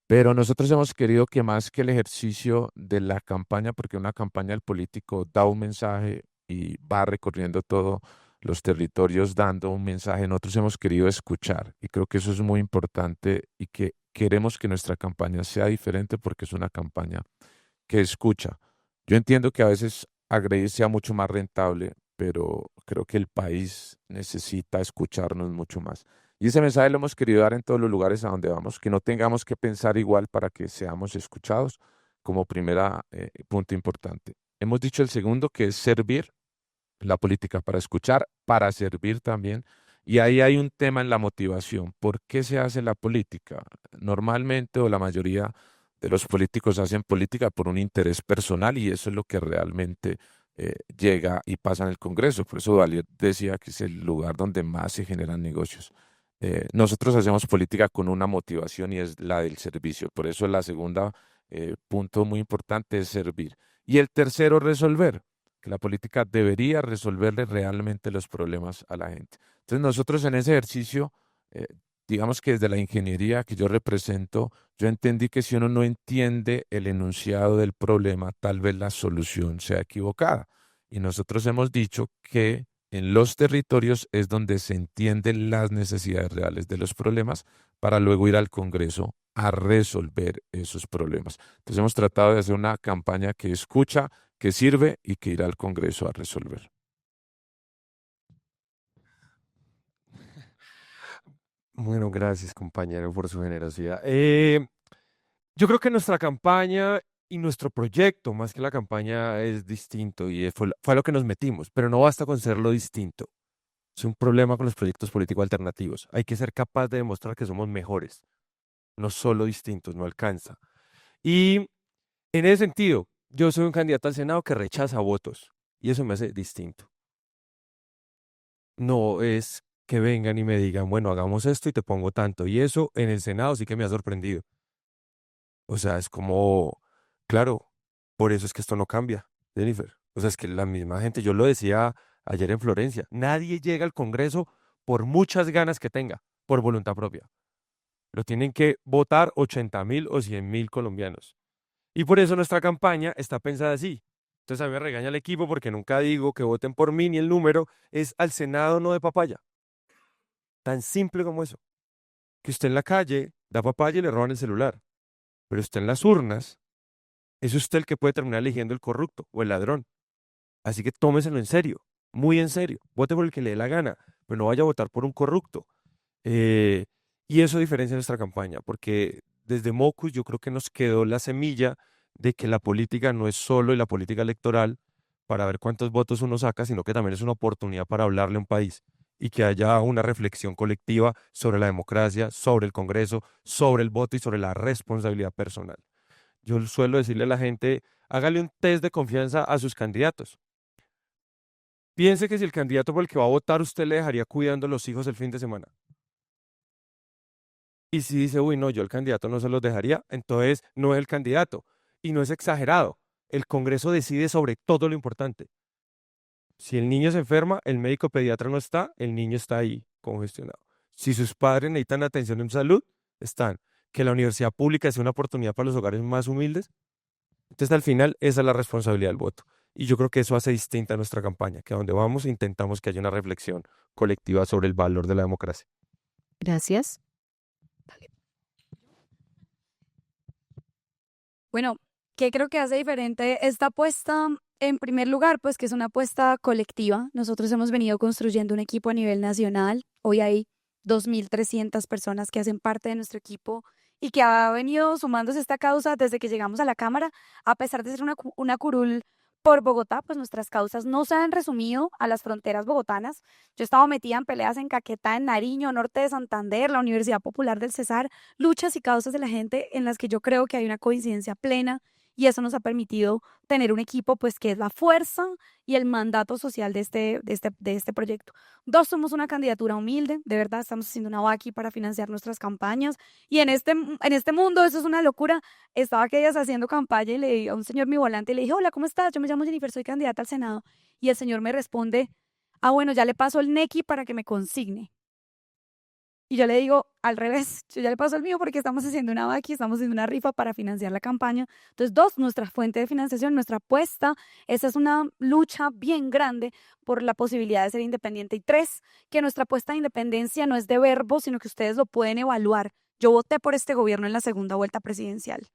pero nosotros hemos querido que más que el ejercicio de la campaña, porque una campaña del político da un mensaje y va recorriendo todos los territorios dando un mensaje, nosotros hemos querido escuchar y creo que eso es muy importante y que queremos que nuestra campaña sea diferente porque es una campaña que escucha. Yo entiendo que a veces agredir sea mucho más rentable, pero creo que el país necesita escucharnos mucho más. Y ese mensaje lo hemos querido dar en todos los lugares a donde vamos, que no tengamos que pensar igual para que seamos escuchados como primera punto importante. Hemos dicho el segundo, que es servir, la política para escuchar, para servir también. Y ahí hay un tema en la motivación. ¿Por qué se hace la política? Normalmente o la mayoría de los políticos hacen política por un interés personal y eso es lo que realmente llega y pasa en el Congreso. Por eso Valier decía que es el lugar donde más se generan negocios. Nosotros hacemos política con una motivación y es la del servicio. Por eso la segunda punto muy importante es servir. Y el tercero, resolver, que la política debería resolverle realmente los problemas a la gente. Entonces nosotros en ese ejercicio, eh, digamos que desde la ingeniería que yo represento, yo entendí que si uno no entiende el enunciado del problema, tal vez la solución sea equivocada. Y nosotros hemos dicho que en los territorios es donde se entienden las necesidades reales de los problemas para luego ir al Congreso a resolver esos problemas. Entonces hemos tratado de hacer una campaña que escucha, que sirve y que irá al Congreso a resolver. Bueno, gracias compañero por su generosidad. Yo creo que nuestra campaña y nuestro proyecto, más que la campaña, es distinto y fue a lo que nos metimos, pero no basta con serlo distinto. Es un problema con los proyectos políticos alternativos. Hay que ser capaz de demostrar que somos mejores, no solo distintos, no alcanza. Y en ese sentido, yo soy un candidato al Senado que rechaza votos y eso me hace distinto. No es que vengan y me digan, bueno, hagamos esto y te pongo tanto. Y eso en el Senado sí que me ha sorprendido. O sea, es como, claro, por eso es que esto no cambia, Jennifer. O sea, es que la misma gente, yo lo decía ayer en Florencia, nadie llega al Congreso por muchas ganas que tenga, por voluntad propia. Lo tienen que votar 80.000 o 100.000 colombianos. Y por eso nuestra campaña está pensada así. Entonces a mí me regaña el equipo porque nunca digo que voten por mí ni el número es al Senado, no de papaya. Tan simple como eso. Que usted en la calle da papaya y le roban el celular. Pero usted en las urnas es usted el que puede terminar eligiendo el corrupto o el ladrón. Así que tómeselo en serio, muy en serio. Vote por el que le dé la gana, pero no vaya a votar por un corrupto. Eh, y eso diferencia nuestra campaña, porque desde Mocus yo creo que nos quedó la semilla de que la política no es solo la política electoral para ver cuántos votos uno saca, sino que también es una oportunidad para hablarle a un país y que haya una reflexión colectiva sobre la democracia, sobre el Congreso, sobre el voto y sobre la responsabilidad personal. Yo suelo decirle a la gente, hágale un test de confianza a sus candidatos. Piense que si el candidato por el que va a votar usted le dejaría cuidando a los hijos el fin de semana. Y si dice, uy, no, yo el candidato no se los dejaría, entonces no es el candidato. Y no es exagerado. El Congreso decide sobre todo lo importante. Si el niño se enferma, el médico pediatra no está, el niño está ahí congestionado. Si sus padres necesitan atención en salud, están. Que la universidad pública sea una oportunidad para los hogares más humildes. Entonces, al final, esa es la responsabilidad del voto. Y yo creo que eso hace distinta nuestra campaña, que a donde vamos intentamos que haya una reflexión colectiva sobre el valor de la democracia. Gracias. Bueno, ¿qué creo que hace diferente esta apuesta? En primer lugar, pues que es una apuesta colectiva. Nosotros hemos venido construyendo un equipo a nivel nacional. Hoy hay 2.300 personas que hacen parte de nuestro equipo y que ha venido sumándose a esta causa desde que llegamos a la Cámara. A pesar de ser una curul por Bogotá, pues nuestras causas no se han resumido a las fronteras bogotanas. Yo he estado metida en peleas en Caquetá, en Nariño, norte de Santander, la Universidad Popular del Cesar, luchas y causas de la gente en las que yo creo que hay una coincidencia plena y eso nos ha permitido tener un equipo pues que es la fuerza y el mandato social de este proyecto. Dos, somos una candidatura humilde, de verdad estamos haciendo una vaqui para financiar nuestras campañas y en este mundo eso es una locura. Estaba aquellas haciendo campaña y le di a un señor mi volante y le dije, hola, ¿cómo estás? Yo me llamo Jennifer, soy candidata al Senado. Y el señor me responde, bueno, ya le paso el NECI para que me consigne. Y yo le digo, al revés, yo ya le paso el mío porque estamos haciendo una vaqui, estamos haciendo una rifa para financiar la campaña. Entonces, dos, nuestra fuente de financiación, nuestra apuesta, esa es una lucha bien grande por la posibilidad de ser independiente. Y tres, que nuestra apuesta de independencia no es de verbo, sino que ustedes lo pueden evaluar. Yo voté por este gobierno en la segunda vuelta presidencial.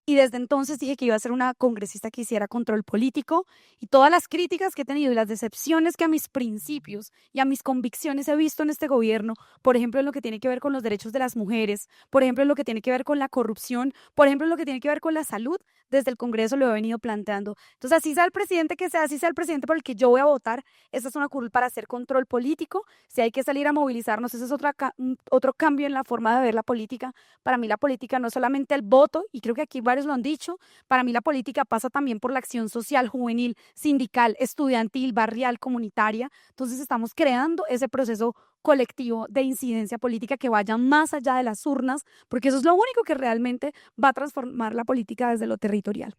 Y desde entonces dije que iba a ser una congresista que hiciera control político y todas las críticas que he tenido y las decepciones que a mis principios y a mis convicciones he visto en este gobierno, por ejemplo, en lo que tiene que ver con los derechos de las mujeres, por ejemplo, en lo que tiene que ver con la corrupción, por ejemplo, en lo que tiene que ver con la salud, desde el Congreso lo he venido planteando. Entonces, así sea el presidente que sea, así sea el presidente por el que yo voy a votar, esta es una curul para hacer control político. Si hay que salir a movilizarnos, ese es otro cambio en la forma de ver la política. Para mí la política no es solamente el voto, y creo que aquí varios lo han dicho, para mí la política pasa también por la acción social, juvenil, sindical, estudiantil, barrial, comunitaria. Entonces estamos creando ese proceso colectivo de incidencia política que vaya más allá de las urnas, porque eso es lo único que realmente va a transformar la política desde lo territorial.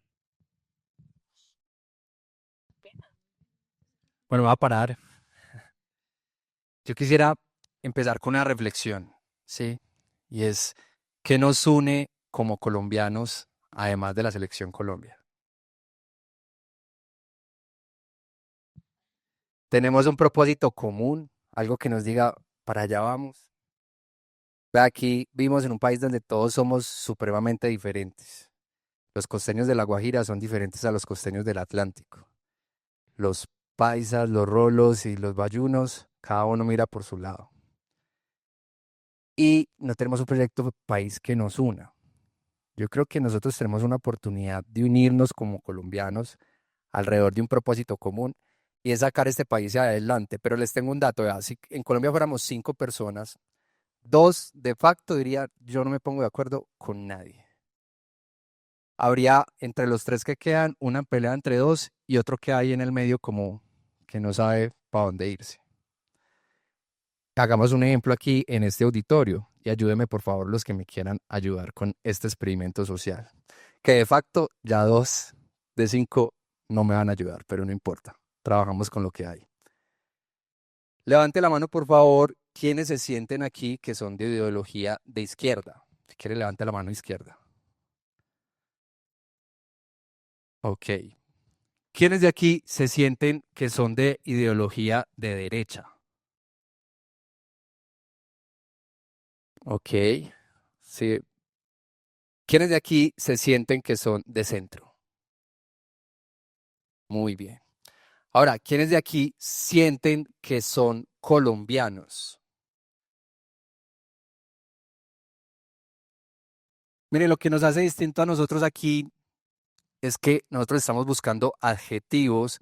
Bueno, me voy a parar. Yo quisiera empezar con una reflexión, ¿sí? Y es, ¿qué nos une como colombianos, además de la Selección Colombia? Tenemos un propósito común, algo que nos diga, para allá vamos. Aquí vivimos en un país donde todos somos supremamente diferentes. Los costeños de La Guajira son diferentes a los costeños del Atlántico. Los paisas, los rolos y los bayunos, cada uno mira por su lado. Y no tenemos un proyecto país que nos una. Yo creo que nosotros tenemos una oportunidad de unirnos como colombianos alrededor de un propósito común y es sacar este país hacia adelante. Pero les tengo un dato, ¿verdad? Si en Colombia fuéramos 5 personas, 2 de facto diría, yo no me pongo de acuerdo con nadie. Habría entre los 3 que quedan una pelea entre 2 y otro que hay en el medio como que no sabe para dónde irse. Hagamos un ejemplo aquí en este auditorio y ayúdenme por favor los que me quieran ayudar con este experimento social. Que de facto ya 2 de 5 no me van a ayudar, pero no importa, trabajamos con lo que hay. Levante la mano por favor, quienes se sienten aquí que son de ideología de izquierda. Si quiere levante la mano izquierda. Ok. ¿Quiénes de aquí se sienten que son de ideología de derecha? Ok, sí. ¿Quiénes de aquí se sienten que son de centro? Muy bien. Ahora, ¿quiénes de aquí sienten que son colombianos? Miren, lo que nos hace distinto a nosotros aquí es que nosotros estamos buscando adjetivos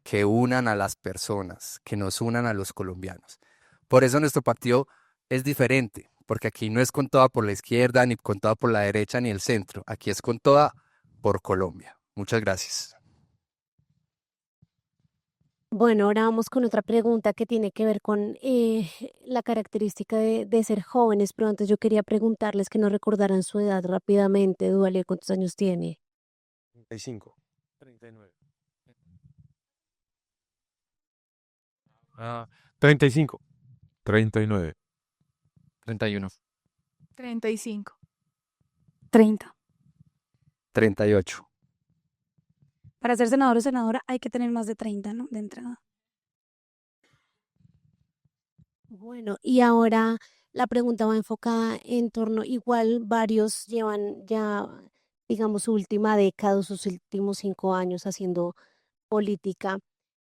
que unan a las personas, que nos unan a los colombianos. Por eso nuestro partido es diferente, porque aquí no es con toda por la izquierda, ni con toda por la derecha, ni el centro. Aquí es con toda por Colombia. Muchas gracias. Bueno, ahora vamos con otra pregunta que tiene que ver con la característica de ser jóvenes, pero antes yo quería preguntarles que nos recordaran su edad rápidamente. Duale, ¿cuántos años tiene? 35. 39. 35. 39. 31. 35. 30. 38. Para ser senador o senadora hay que tener más de 30, ¿no? De entrada. Bueno, y ahora la pregunta va enfocada en torno, igual varios llevan ya, digamos, su última década, o sus últimos 5 años haciendo política.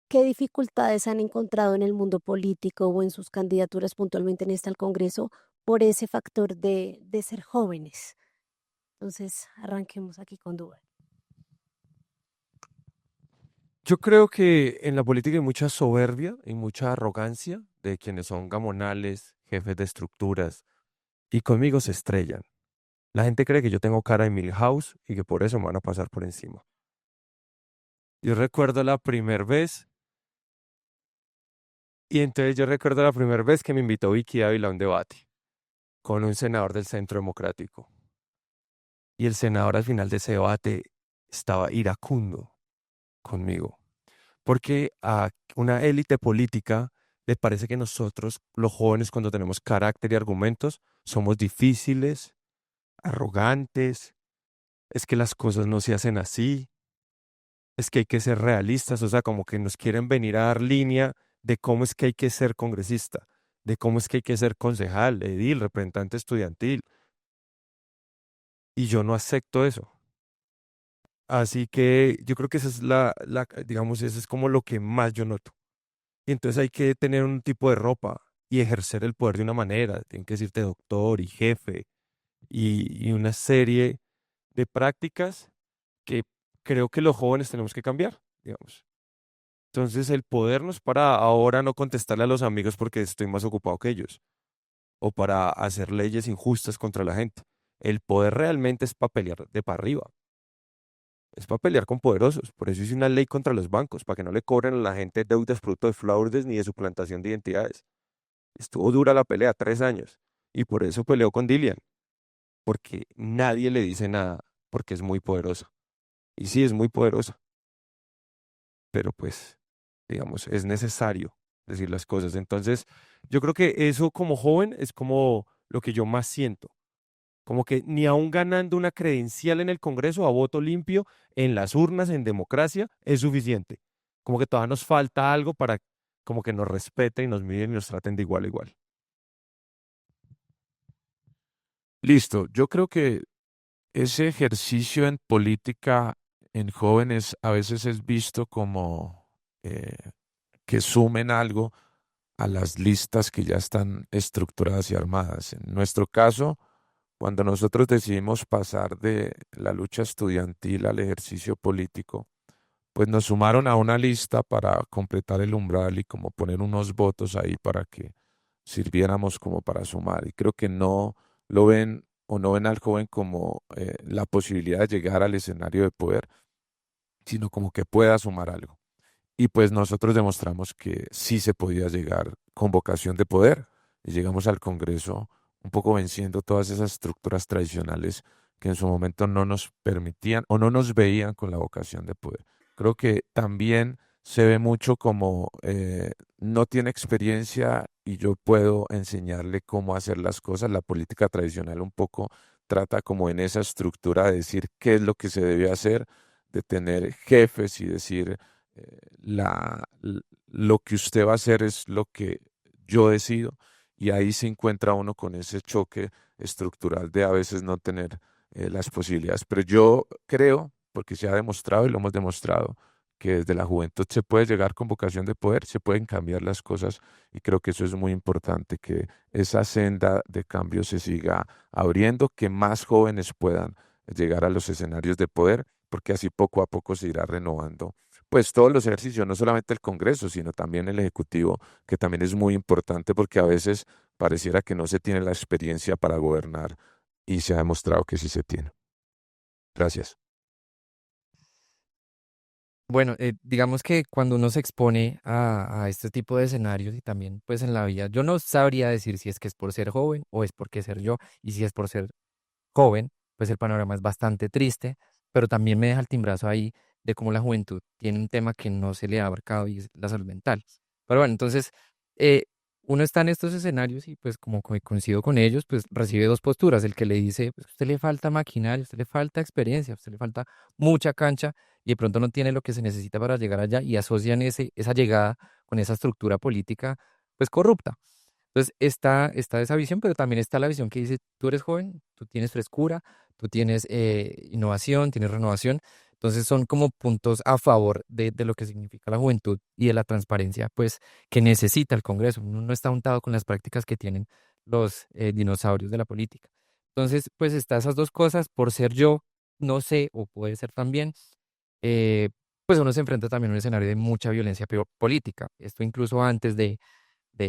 ¿Qué dificultades han encontrado en el mundo político o en sus candidaturas puntualmente en esta al Congreso por ese factor de ser jóvenes? Entonces, arranquemos aquí con Duval. Yo creo que en la política hay mucha soberbia y mucha arrogancia de quienes son gamonales, jefes de estructuras, y conmigo se estrellan. La gente cree que yo tengo cara de Milhouse y que por eso me van a pasar por encima. Yo recuerdo la primera vez, que me invitó Vicky Ávila a un debate con un senador del Centro Democrático. Y el senador al final de ese debate estaba iracundo conmigo, porque a una élite política le parece que nosotros, los jóvenes, cuando tenemos carácter y argumentos, somos difíciles, arrogantes, es que las cosas no se hacen así, es que hay que ser realistas, o sea, como que nos quieren venir a dar línea de cómo es que hay que ser congresista, de cómo es que hay que ser concejal, edil, representante estudiantil, y yo no acepto eso. Así que yo creo que esa es digamos, eso es como lo que más yo noto. Y entonces hay que tener un tipo de ropa y ejercer el poder de una manera. Tienen que decirte doctor y jefe y una serie de prácticas que creo que los jóvenes tenemos que cambiar, digamos. Entonces el poder no es para ahora no contestarle a los amigos porque estoy más ocupado que ellos o para hacer leyes injustas contra la gente. El poder realmente es para pelear de para arriba. Es para pelear con poderosos. Por eso hice una ley contra los bancos, para que no le cobren a la gente deudas producto de fraudes ni de suplantación de identidades. Estuvo dura la pelea, 3 años. Y por eso peleó con Dilian. Porque nadie le dice nada, porque es muy poderosa. Y sí, es muy poderosa. Pero pues, digamos, es necesario decir las cosas. Entonces, yo creo que eso como joven es como lo que yo más siento. Como que ni aún ganando una credencial en el Congreso a voto limpio, en las urnas, en democracia, es suficiente. Como que todavía nos falta algo para como que nos respeten y nos miren y nos traten de igual a igual. Listo. Yo creo que ese ejercicio en política en jóvenes a veces es visto como eh, que sumen algo a las listas que ya están estructuradas y armadas. En nuestro caso, cuando nosotros decidimos pasar de la lucha estudiantil al ejercicio político, pues nos sumaron a una lista para completar el umbral y como poner unos votos ahí para que sirviéramos como para sumar. Y creo que no lo ven o no ven al joven como la posibilidad de llegar al escenario de poder, sino como que pueda sumar algo. Y pues nosotros demostramos que sí se podía llegar con vocación de poder y llegamos al Congreso un poco venciendo todas esas estructuras tradicionales que en su momento no nos permitían o no nos veían con la vocación de poder. Creo que también se ve mucho como no tiene experiencia y yo puedo enseñarle cómo hacer las cosas. La política tradicional un poco trata como en esa estructura de decir qué es lo que se debe hacer, de tener jefes y decir lo que usted va a hacer es lo que yo decido. Y ahí se encuentra uno con ese choque estructural de a veces no tener las posibilidades. Pero yo creo, porque se ha demostrado y lo hemos demostrado, que desde la juventud se puede llegar con vocación de poder, se pueden cambiar las cosas y creo que eso es muy importante, que esa senda de cambio se siga abriendo, que más jóvenes puedan llegar a los escenarios de poder, porque así poco a poco se irá renovando. Pues todos los ejercicios, no solamente el Congreso, sino también el Ejecutivo, que también es muy importante porque a veces pareciera que no se tiene la experiencia para gobernar y se ha demostrado que sí se tiene. Gracias. Bueno, digamos que cuando uno se expone a este tipo de escenarios y también pues en la vida, yo no sabría decir si es que es por ser joven o es porque ser yo, y si es por ser joven, pues el panorama es bastante triste, pero también me deja el timbrazo ahí de cómo la juventud tiene un tema que no se le ha abarcado y es la salud mental. Pero bueno, entonces eh, uno está en estos escenarios y pues como coincido con ellos, pues recibe dos posturas, el que le dice, pues a usted le falta maquinaria, a usted le falta experiencia, a usted le falta mucha cancha y de pronto no tiene lo que se necesita para llegar allá y asocian esa llegada con esa estructura política pues corrupta. Entonces está esa visión, pero también está la visión que dice, tú eres joven, tú tienes frescura, tú tienes innovación, tienes renovación. Entonces son como puntos a favor de lo que significa la juventud y de la transparencia, pues que necesita el Congreso. Uno no está untado con las prácticas que tienen los dinosaurios de la política. Entonces, pues está esas dos cosas, por ser yo, no sé, o puede ser también, eh, pues uno se enfrenta también a un escenario de mucha violencia política. Esto incluso antes de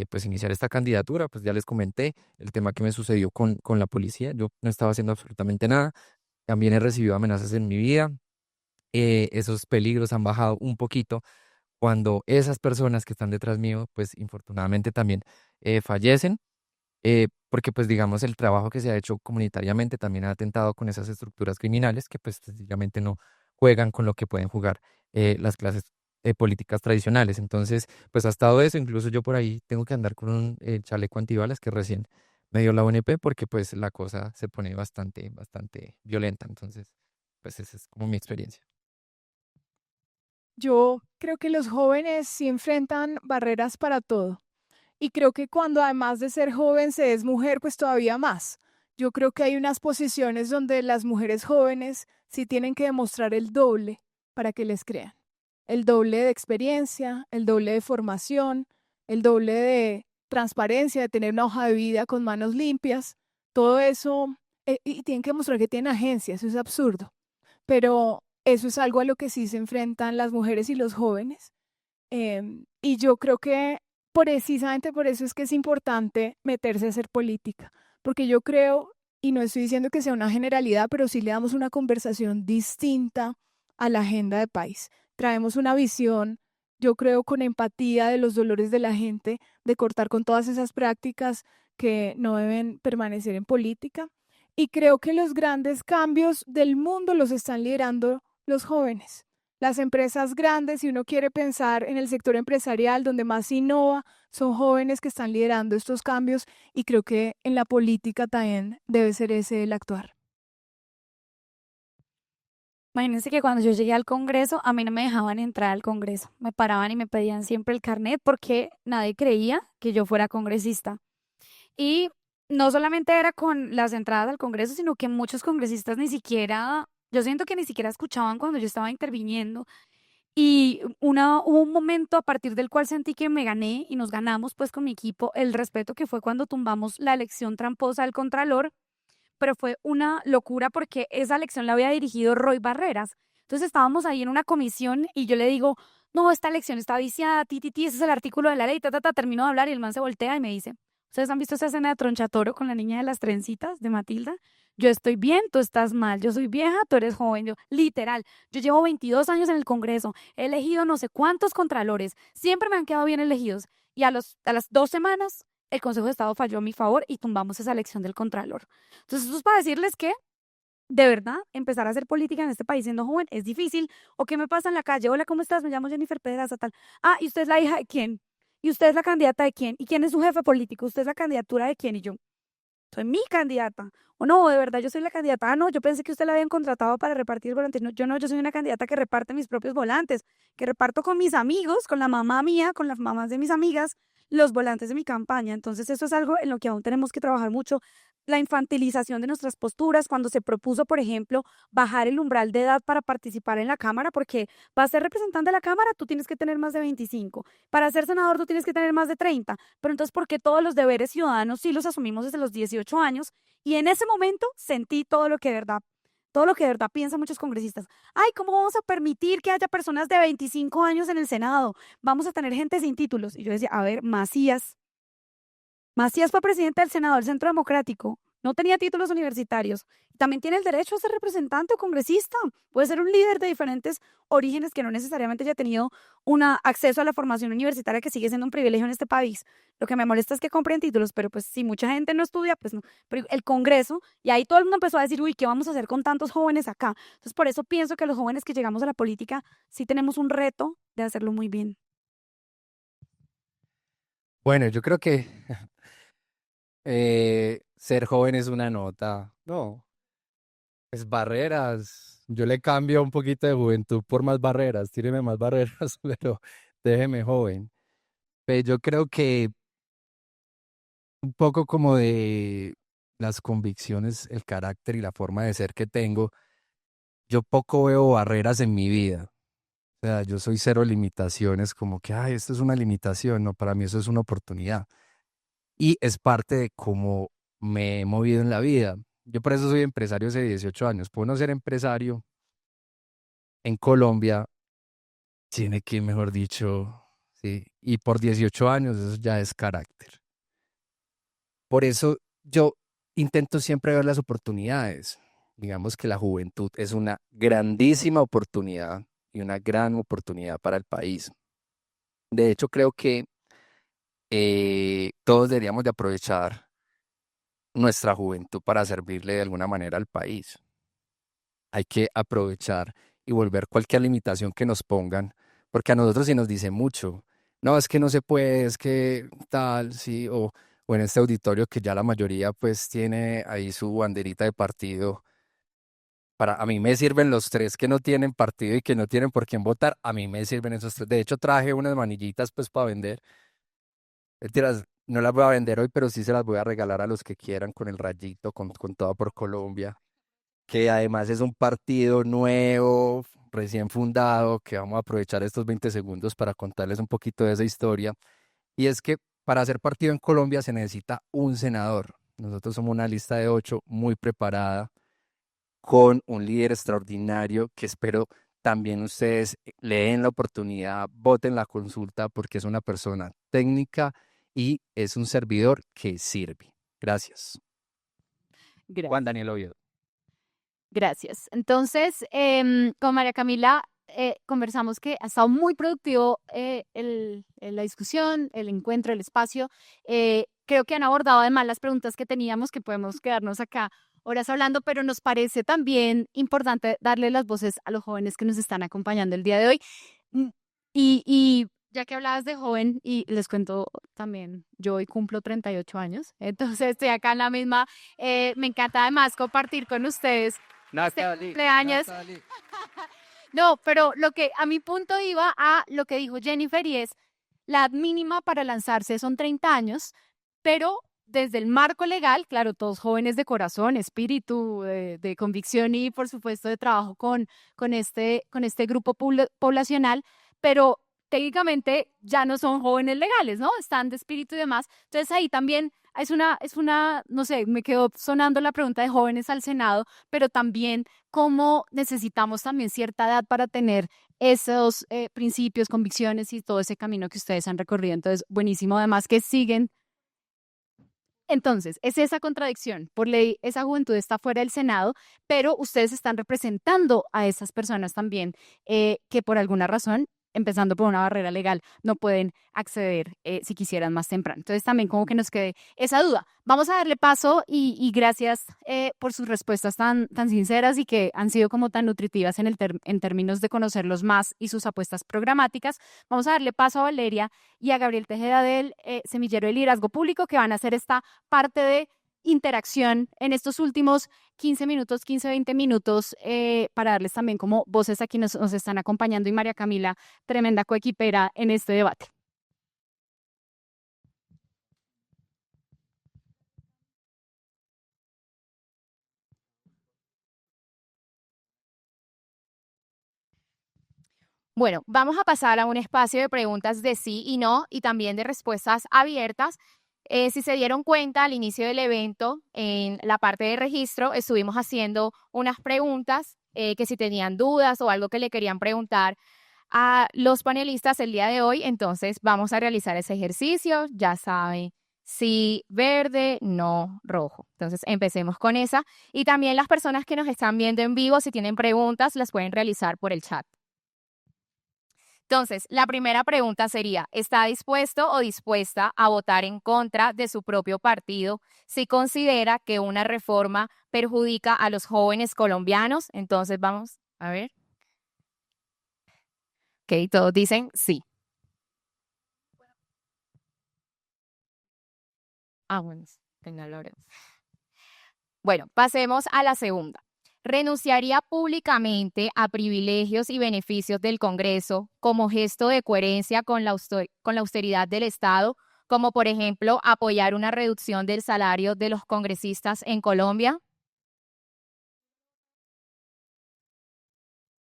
pues iniciar esta candidatura, pues ya les comenté el tema que me sucedió con la policía. Yo no estaba haciendo absolutamente nada. También he recibido amenazas en mi vida. Esos peligros han bajado un poquito cuando esas personas que están detrás mío, pues infortunadamente también fallecen, porque pues digamos el trabajo que se ha hecho comunitariamente también ha atentado con esas estructuras criminales que pues sencillamente no juegan con lo que pueden jugar las clases políticas tradicionales. Entonces, pues ha estado eso, incluso yo por ahí tengo que andar con un chaleco antibalas que recién me dio la UNP porque pues la cosa se pone bastante violenta. Entonces, pues esa es como mi experiencia. Yo creo que los jóvenes sí enfrentan barreras para todo. Y creo que cuando además de ser joven se es mujer, pues todavía más. Yo creo que hay unas posiciones donde las mujeres jóvenes sí tienen que demostrar el doble para que les crean. El doble de experiencia, el doble de formación, el doble de transparencia, de tener una hoja de vida con manos limpias, todo eso, y tienen que demostrar que tienen agencia, eso es absurdo. Pero eso es algo a lo que sí se enfrentan las mujeres y los jóvenes. Y yo creo que precisamente por eso es que es importante meterse a hacer política, porque yo creo, y no estoy diciendo que sea una generalidad, pero sí le damos una conversación distinta a la agenda de país. Traemos una visión, yo creo, con empatía de los dolores de la gente, de cortar con todas esas prácticas que no deben permanecer en política. Y creo que los grandes cambios del mundo los están liderando los jóvenes. Las empresas grandes, si uno quiere pensar en el sector empresarial, donde más se innova, son jóvenes que están liderando estos cambios y creo que en la política también debe ser ese el actuar. Imagínense que cuando yo llegué al Congreso, a mí no me dejaban entrar al Congreso. Me paraban y me pedían siempre el carnet porque nadie creía que yo fuera congresista. Y no solamente era con las entradas al Congreso, sino que muchos congresistas ni siquiera, yo siento que ni siquiera escuchaban cuando yo estaba interviniendo. Y hubo un momento a partir del cual sentí que me gané y nos ganamos pues con mi equipo el respeto, que fue cuando tumbamos la elección tramposa del Contralor, pero fue una locura porque esa elección la había dirigido Roy Barreras. Entonces estábamos ahí en una comisión y yo le digo, no, esta elección está viciada, ese es el artículo de la ley, termino de hablar y el man se voltea y me dice, ¿ustedes han visto esa escena de Tronchatoro con la niña de las trencitas de Matilda? Yo estoy bien, tú estás mal, yo soy vieja, tú eres joven, literal, yo llevo 22 años en el Congreso, he elegido no sé cuántos contralores, siempre me han quedado bien elegidos y a las 2 semanas el Consejo de Estado falló a mi favor y tumbamos esa elección del Contralor. Entonces, esto es para decirles que, de verdad, empezar a hacer política en este país siendo joven es difícil. ¿O qué me pasa en la calle? Hola, ¿cómo estás? Me llamo Jennifer Pedraza, tal. Ah, ¿y usted es la hija de quién? ¿Y usted es la candidata de quién? ¿Y quién es su jefe político? ¿Usted es la candidatura de quién? Y yo, soy mi candidata. O no, de verdad, yo soy la candidata. Ah, no, yo pensé que usted la habían contratado para repartir volantes. No, yo soy una candidata que reparte mis propios volantes, que reparto con mis amigos, con la mamá mía, con las mamás de mis amigas. los volantes de mi campaña. Entonces, eso es algo en lo que aún tenemos que trabajar mucho. La infantilización de nuestras posturas, cuando se propuso, por ejemplo, bajar el umbral de edad para participar en la Cámara, porque para ser representante de la Cámara tú tienes que tener más de 25, para ser senador tú tienes que tener más de 30, pero entonces, ¿por qué todos los deberes ciudadanos sí los asumimos desde los 18 años? Y en ese momento sentí todo lo que de verdad piensan muchos congresistas. Ay, ¿cómo vamos a permitir que haya personas de 25 años en el Senado? Vamos a tener gente sin títulos. Y yo decía, a ver, Macías fue presidente del Senado del Centro Democrático, no tenía títulos universitarios. También tiene el derecho a ser representante o congresista. Puede ser un líder de diferentes orígenes que no necesariamente haya tenido un acceso a la formación universitaria, que sigue siendo un privilegio en este país. Lo que me molesta es que compren títulos, pero pues si mucha gente no estudia, pues no. Pero el Congreso, y ahí todo el mundo empezó a decir, uy, ¿qué vamos a hacer con tantos jóvenes acá? Entonces, por eso pienso que los jóvenes que llegamos a la política sí tenemos un reto de hacerlo muy bien. Bueno, yo creo que ser joven es una nota. No, es barreras. Yo le cambio un poquito de juventud por más barreras. Tíreme más barreras, pero déjeme joven. Pero yo creo que un poco como de las convicciones, el carácter y la forma de ser que tengo, yo poco veo barreras en mi vida. O sea, yo soy cero limitaciones, como que, ay, esto es una limitación. No, para mí eso es una oportunidad. Y es parte de cómo me he movido en la vida. Yo por eso soy empresario hace 18 años. Puedo no ser empresario en Colombia, tiene que, mejor dicho, sí. Y por 18 años eso ya es carácter. Por eso yo intento siempre ver las oportunidades. Digamos que la juventud es una grandísima oportunidad y una gran oportunidad para el país. De hecho, creo que todos deberíamos de aprovechar nuestra juventud para servirle de alguna manera al país. Hay que aprovechar y volver cualquier limitación que nos pongan, porque a nosotros sí nos dicen mucho. No, es que no se puede, es que tal, sí, o en este auditorio que ya la mayoría pues tiene ahí su banderita de partido. A mí me sirven los tres que no tienen partido y que no tienen por quién votar. A mí me sirven esos tres. De hecho, traje unas manillitas pues para vender. Mentiras, no las voy a vender hoy, pero sí se las voy a regalar a los que quieran con el rayito, con Toda por Colombia, que además es un partido nuevo, recién fundado, que vamos a aprovechar estos 20 segundos para contarles un poquito de esa historia. Y es que para hacer partido en Colombia se necesita un senador. Nosotros somos una lista de 8 muy preparada, con un líder extraordinario que espero también ustedes le den la oportunidad, voten la consulta porque es una persona técnica y es un servidor que sirve. Gracias. Gracias. Juan Daniel Oviedo. Gracias. Entonces, con María Camila conversamos que ha estado muy productivo la discusión, el encuentro, el espacio. Creo que han abordado además las preguntas que teníamos, que podemos quedarnos acá horas hablando, pero nos parece también importante darle las voces a los jóvenes que nos están acompañando el día de hoy. Y ya que hablabas de joven, y les cuento también, yo hoy cumplo 38 años, entonces estoy acá en la misma. Me encanta además compartir con ustedes cumpleaños. No, pero lo que a mi punto iba a lo que dijo Jennifer, y es la mínima para lanzarse son 30 años, pero desde el marco legal, claro, todos jóvenes de corazón, espíritu, de convicción y por supuesto de trabajo con este grupo poblacional, pero técnicamente ya no son jóvenes legales, ¿no? Están de espíritu y demás. Entonces ahí también es una, no sé, me quedó sonando la pregunta de jóvenes al Senado, pero también cómo necesitamos también cierta edad para tener esos principios, convicciones y todo ese camino que ustedes han recorrido. Entonces, buenísimo, además que siguen. Entonces, es esa contradicción. Por ley, esa juventud está fuera del Senado, pero ustedes están representando a esas personas también que por alguna razón, empezando por una barrera legal, no pueden acceder si quisieran más temprano. Entonces, también como que nos quede esa duda. Vamos a darle paso y gracias por sus respuestas tan sinceras y que han sido como tan nutritivas en términos de conocerlos más y sus apuestas programáticas. Vamos a darle paso a Valeria y a Gabriel Tejeda del Semillero del Liderazgo Público, que van a hacer esta parte de interacción en estos últimos 15 minutos, 20 minutos, para darles también como voces a quienes nos están acompañando, y María Camila, tremenda coequipera en este debate. Bueno, vamos a pasar a un espacio de preguntas de sí y no y también de respuestas abiertas. Si se dieron cuenta al inicio del evento, en la parte de registro, estuvimos haciendo unas preguntas que si tenían dudas o algo que le querían preguntar a los panelistas el día de hoy, entonces vamos a realizar ese ejercicio. Ya saben, sí, verde, no, rojo. Entonces empecemos con esa. Y también las personas que nos están viendo en vivo, si tienen preguntas, las pueden realizar por el chat. Entonces, la primera pregunta sería, ¿está dispuesto o dispuesta a votar en contra de su propio partido si considera que una reforma perjudica a los jóvenes colombianos? Entonces, vamos a ver. Ok, todos dicen sí. Bueno, no lo haremos. Bueno, pasemos a la segunda. ¿Renunciaría públicamente a privilegios y beneficios del Congreso como gesto de coherencia con la austeridad del Estado, como por ejemplo apoyar una reducción del salario de los congresistas en Colombia?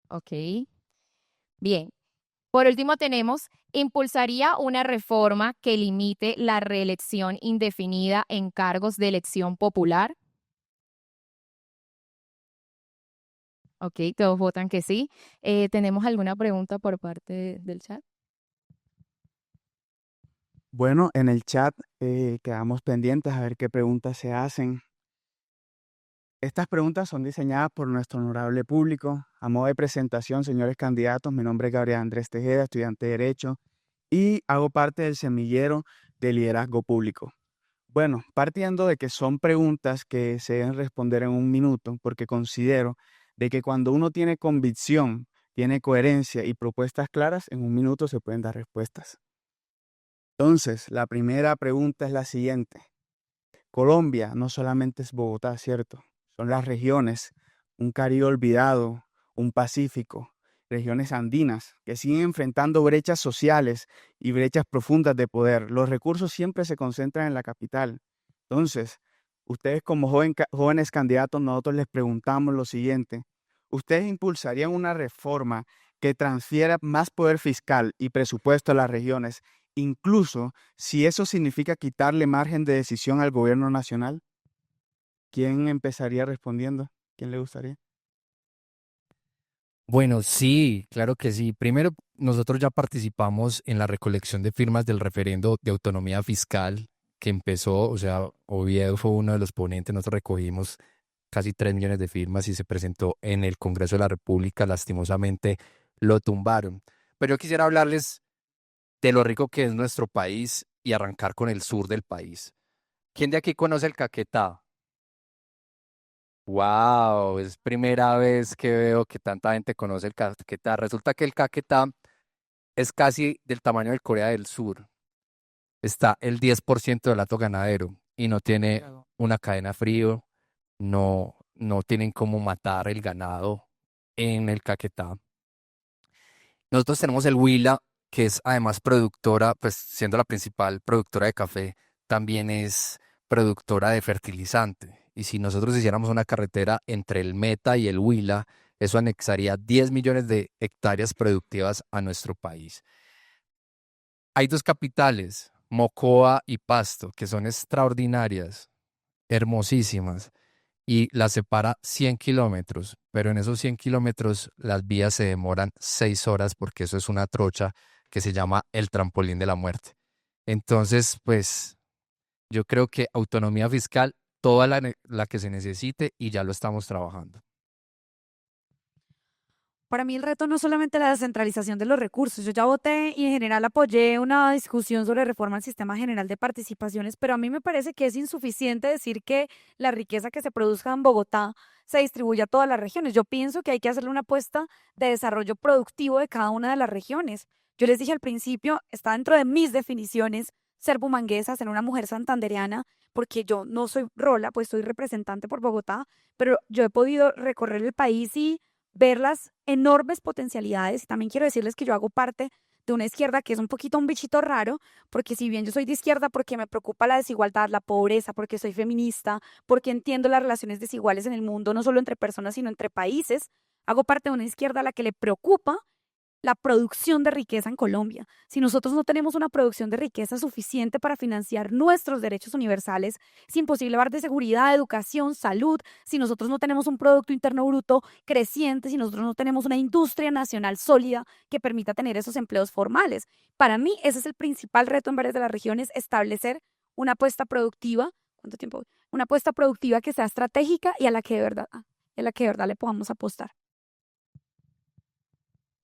Ok, bien. Por último tenemos, ¿impulsaría una reforma que limite la reelección indefinida en cargos de elección popular? Ok, todos votan que sí. ¿Tenemos alguna pregunta por parte del chat? Bueno, en el chat quedamos pendientes a ver qué preguntas se hacen. Estas preguntas son diseñadas por nuestro honorable público. A modo de presentación, señores candidatos, mi nombre es Gabriel Andrés Tejeda, estudiante de Derecho, y hago parte del semillero de liderazgo público. Bueno, partiendo de que son preguntas que se deben responder en un minuto, porque considero de que cuando uno tiene convicción, tiene coherencia y propuestas claras, en un minuto se pueden dar respuestas. Entonces, la primera pregunta es la siguiente. Colombia no solamente es Bogotá, ¿cierto? Son las regiones, un Caribe olvidado, un Pacífico, regiones andinas que siguen enfrentando brechas sociales y brechas profundas de poder. Los recursos siempre se concentran en la capital. Entonces, ustedes como jóvenes candidatos, nosotros les preguntamos lo siguiente. ¿Ustedes impulsarían una reforma que transfiera más poder fiscal y presupuesto a las regiones, incluso si eso significa quitarle margen de decisión al gobierno nacional? ¿Quién empezaría respondiendo? ¿Quién le gustaría? Bueno, sí, claro que sí. Primero, nosotros ya participamos en la recolección de firmas del referendo de autonomía fiscal que empezó, o sea, Oviedo fue uno de los ponentes, nosotros recogimos casi 3 millones de firmas y se presentó en el Congreso de la República, lastimosamente lo tumbaron. Pero yo quisiera hablarles de lo rico que es nuestro país y arrancar con el sur del país. ¿Quién de aquí conoce el Caquetá? Wow, es primera vez que veo que tanta gente conoce el Caquetá. Resulta que el Caquetá es casi del tamaño del Corea del Sur. Está el 10% del hato ganadero y no tiene una cadena frío, no tienen cómo matar el ganado en el Caquetá. Nosotros tenemos el Huila, que es además productora, pues siendo la principal productora de café, también es productora de fertilizante. Y si nosotros hiciéramos una carretera entre el Meta y el Huila, eso anexaría 10 millones de hectáreas productivas a nuestro país. Hay dos capitales, Mocoa y Pasto, que son extraordinarias, hermosísimas, y las separa 100 kilómetros, pero en esos 100 kilómetros las vías se demoran 6 horas porque eso es una trocha que se llama el trampolín de la muerte. Entonces, pues yo creo que autonomía fiscal, toda la que se necesite y ya lo estamos trabajando. Para mí el reto no es solamente la descentralización de los recursos. Yo ya voté y en general apoyé una discusión sobre reforma al sistema general de participaciones, pero a mí me parece que es insuficiente decir que la riqueza que se produzca en Bogotá se distribuye a todas las regiones. Yo pienso que hay que hacerle una apuesta de desarrollo productivo de cada una de las regiones. Yo les dije al principio, está dentro de mis definiciones ser bumanguesa, ser una mujer santandereana, porque yo no soy rola, pues soy representante por Bogotá, pero yo he podido recorrer el país y ver las enormes potencialidades. Y también quiero decirles que yo hago parte de una izquierda que es un poquito un bichito raro, porque si bien yo soy de izquierda porque me preocupa la desigualdad, la pobreza, porque soy feminista, porque entiendo las relaciones desiguales en el mundo, no solo entre personas, sino entre países, hago parte de una izquierda a la que le preocupa la producción de riqueza en Colombia. Si nosotros no tenemos una producción de riqueza suficiente para financiar nuestros derechos universales, es imposible hablar de seguridad, educación, salud. Si nosotros no tenemos un Producto Interno Bruto creciente, si nosotros no tenemos una industria nacional sólida que permita tener esos empleos formales. Para mí, ese es el principal reto en varias de las regiones, establecer una apuesta productiva. ¿Cuánto tiempo? Una apuesta productiva que sea estratégica y a la que de verdad le podamos apostar.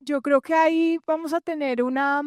Yo creo que ahí vamos a tener una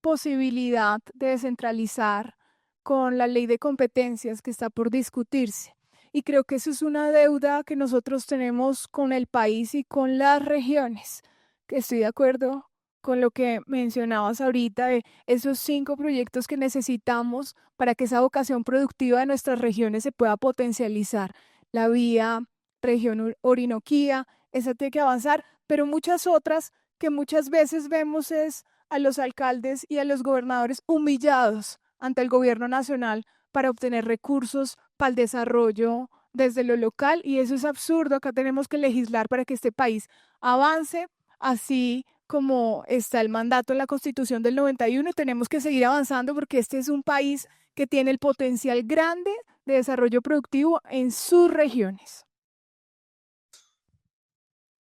posibilidad de descentralizar con la ley de competencias que está por discutirse. Y creo que eso es una deuda que nosotros tenemos con el país y con las regiones. Que estoy de acuerdo con lo que mencionabas ahorita de esos 5 proyectos que necesitamos para que esa vocación productiva de nuestras regiones se pueda potencializar. La vía región Orinoquía, esa tiene que avanzar, pero muchas otras que muchas veces vemos es a los alcaldes y a los gobernadores humillados ante el gobierno nacional para obtener recursos para el desarrollo desde lo local, y eso es absurdo. Acá tenemos que legislar para que este país avance, así como está el mandato en la Constitución del 91, y tenemos que seguir avanzando porque este es un país que tiene el potencial grande de desarrollo productivo en sus regiones.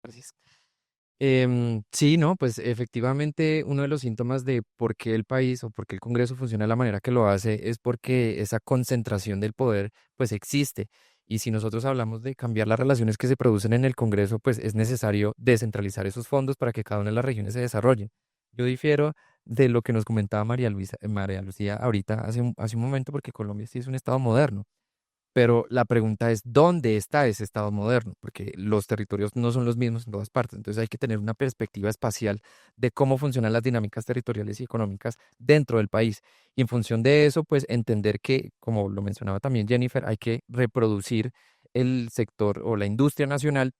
Gracias. Sí, no, pues efectivamente uno de los síntomas de por qué el país o por qué el Congreso funciona de la manera que lo hace es porque esa concentración del poder pues existe. Y si nosotros hablamos de cambiar las relaciones que se producen en el Congreso, pues es necesario descentralizar esos fondos para que cada una de las regiones se desarrollen. Yo difiero de lo que nos comentaba María Lucía ahorita hace un momento, porque Colombia sí es un estado moderno. Pero la pregunta es, ¿dónde está ese Estado moderno? Porque los territorios no son los mismos en todas partes. Entonces hay que tener una perspectiva espacial de cómo funcionan las dinámicas territoriales y económicas dentro del país. Y en función de eso, pues entender que, como lo mencionaba también Jennifer, hay que reproducir el sector o la industria nacional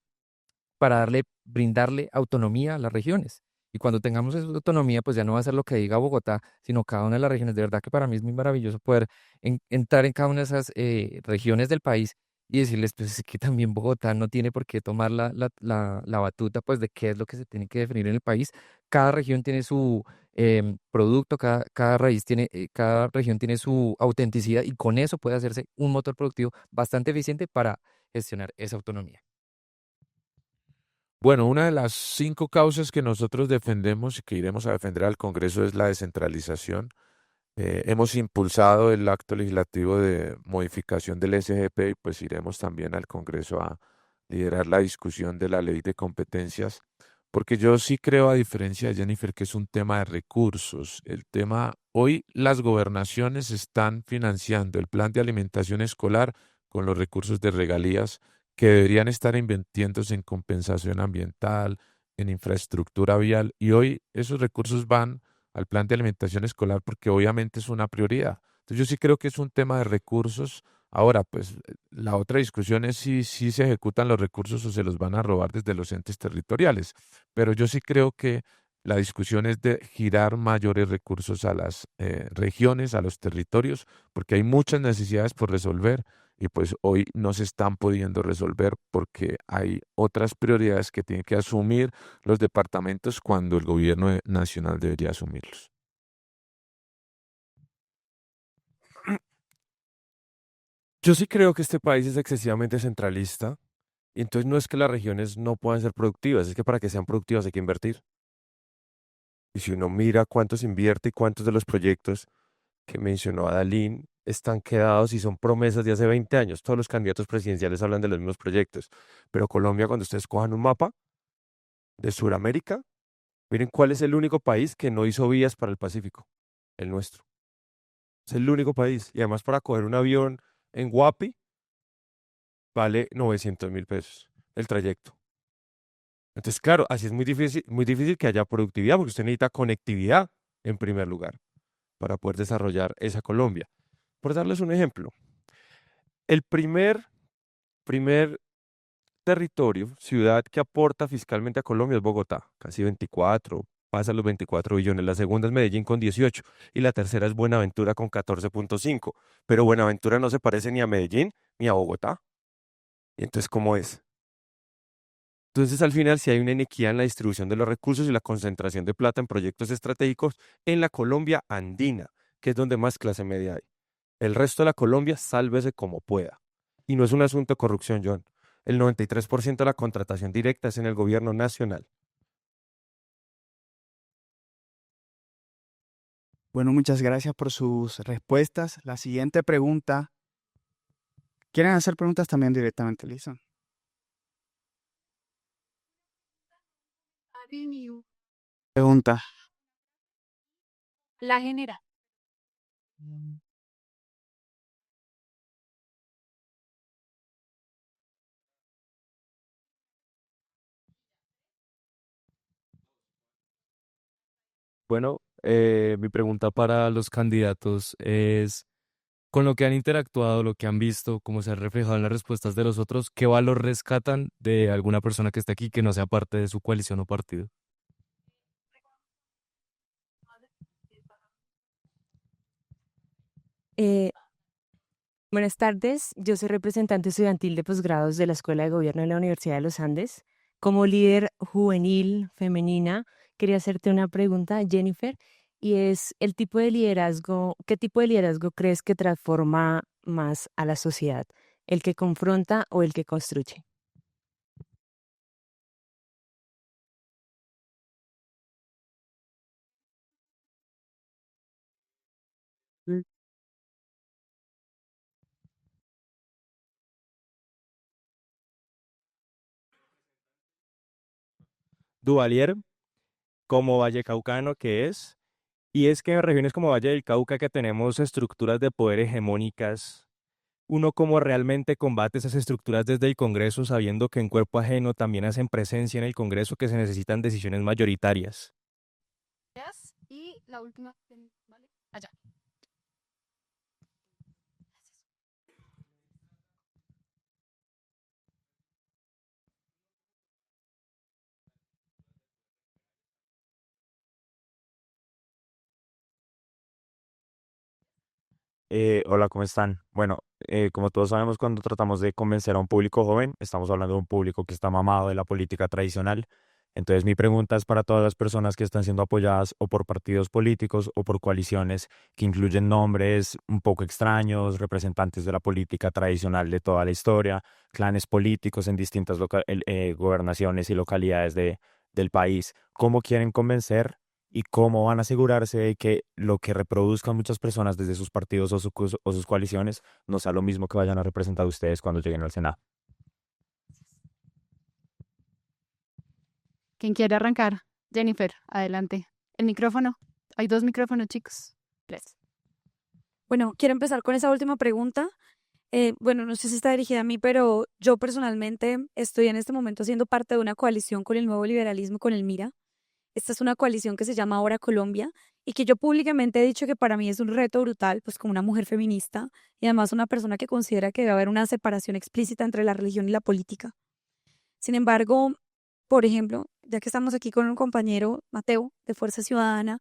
para brindarle autonomía a las regiones. Y cuando tengamos esa autonomía, pues ya no va a ser lo que diga Bogotá, sino cada una de las regiones. De verdad que para mí es muy maravilloso poder entrar en cada una de esas regiones del país y decirles, pues es que también Bogotá no tiene por qué tomar la batuta, pues de qué es lo que se tiene que definir en el país. Cada región tiene su producto, cada región tiene su autenticidad, y con eso puede hacerse un motor productivo bastante eficiente para gestionar esa autonomía. Bueno, una de las 5 causas que nosotros defendemos y que iremos a defender al Congreso es la descentralización. Hemos impulsado el acto legislativo de modificación del SGP y pues iremos también al Congreso a liderar la discusión de la ley de competencias, porque yo sí creo, a diferencia de Jennifer, que es un tema de recursos. El tema, hoy las gobernaciones están financiando el plan de alimentación escolar con los recursos de regalías que deberían estar invirtiéndose en compensación ambiental, en infraestructura vial, y hoy esos recursos van al plan de alimentación escolar porque obviamente es una prioridad. Entonces yo sí creo que es un tema de recursos. Ahora, pues la otra discusión es si se ejecutan los recursos o se los van a robar desde los entes territoriales. Pero yo sí creo que la discusión es de girar mayores recursos a las regiones, a los territorios, porque hay muchas necesidades por resolver y pues hoy no se están pudiendo resolver porque hay otras prioridades que tienen que asumir los departamentos cuando el gobierno nacional debería asumirlos. Yo sí creo que este país es excesivamente centralista, y entonces no es que las regiones no puedan ser productivas, es que para que sean productivas hay que invertir. Y si uno mira cuánto se invierte y cuántos de los proyectos que mencionó Adalín están quedados y son promesas de hace 20 años. Todos los candidatos presidenciales hablan de los mismos proyectos. Pero Colombia, cuando ustedes cojan un mapa de Sudamérica, miren cuál es el único país que no hizo vías para el Pacífico, el nuestro. Es el único país. Y además para coger un avión en Guapi vale 900.000 pesos el trayecto. Entonces, claro, así es muy difícil que haya productividad, porque usted necesita conectividad en primer lugar para poder desarrollar esa Colombia. Por darles un ejemplo, el primer territorio, ciudad que aporta fiscalmente a Colombia es Bogotá, casi 24, pasa los 24 billones. La segunda es Medellín con 18 y la tercera es Buenaventura con 14.5. Pero Buenaventura no se parece ni a Medellín ni a Bogotá. ¿Y entonces cómo es? Entonces, al final, si hay una inequidad en la distribución de los recursos y la concentración de plata en proyectos estratégicos en la Colombia andina, que es donde más clase media hay. El resto de la Colombia, sálvese como pueda. Y no es un asunto de corrupción, John. El 93% de la contratación directa es en el gobierno nacional. Bueno, muchas gracias por sus respuestas. La siguiente pregunta. ¿Quieren hacer preguntas también directamente, Lisa? Pregunta. La general. Bueno, mi pregunta para los candidatos es, con lo que han interactuado, lo que han visto, cómo se ha reflejado en las respuestas de los otros, ¿qué valor rescatan de alguna persona que esté aquí que no sea parte de su coalición o partido? Eh, Buenas tardes, yo soy representante estudiantil de posgrados de la Escuela de Gobierno de la Universidad de los Andes. Como líder juvenil femenina, quería hacerte una pregunta, Jennifer, y es el tipo de liderazgo, ¿qué tipo de liderazgo crees que transforma más a la sociedad? ¿El que confronta o el que construye? Duvalier, como vallecaucano que es, y es que en regiones como Valle del Cauca que tenemos estructuras de poder hegemónicas, uno como realmente combate esas estructuras desde el Congreso, sabiendo que en cuerpo ajeno también hacen presencia en el Congreso, que se necesitan decisiones mayoritarias. Y la última, ¿vale? Allá. Hola, ¿cómo están? Bueno, como todos sabemos, cuando tratamos de convencer a un público joven, estamos hablando de un público que está mamado de la política tradicional. Entonces, mi pregunta es para todas las personas que están siendo apoyadas o por partidos políticos o por coaliciones que incluyen nombres un poco extraños, representantes de la política tradicional de toda la historia, clanes políticos en distintas gobernaciones y localidades del país. ¿Cómo quieren convencer y cómo van a asegurarse de que lo que reproduzcan muchas personas desde sus partidos o sus coaliciones no sea lo mismo que vayan a representar ustedes cuando lleguen al Senado? ¿Quién quiere arrancar? Jennifer, adelante. El micrófono. Hay 2 micrófonos, chicos. 3. Bueno, quiero empezar con esa última pregunta. Bueno, no sé si está dirigida a mí, pero yo personalmente estoy en este momento siendo parte de una coalición con el nuevo liberalismo, con el MIRA. Esta es una coalición que se llama Ahora Colombia y que yo públicamente he dicho que para mí es un reto brutal, pues como una mujer feminista y además una persona que considera que debe haber una separación explícita entre la religión y la política. Sin embargo, por ejemplo, ya que estamos aquí con un compañero, Mateo, de Fuerza Ciudadana,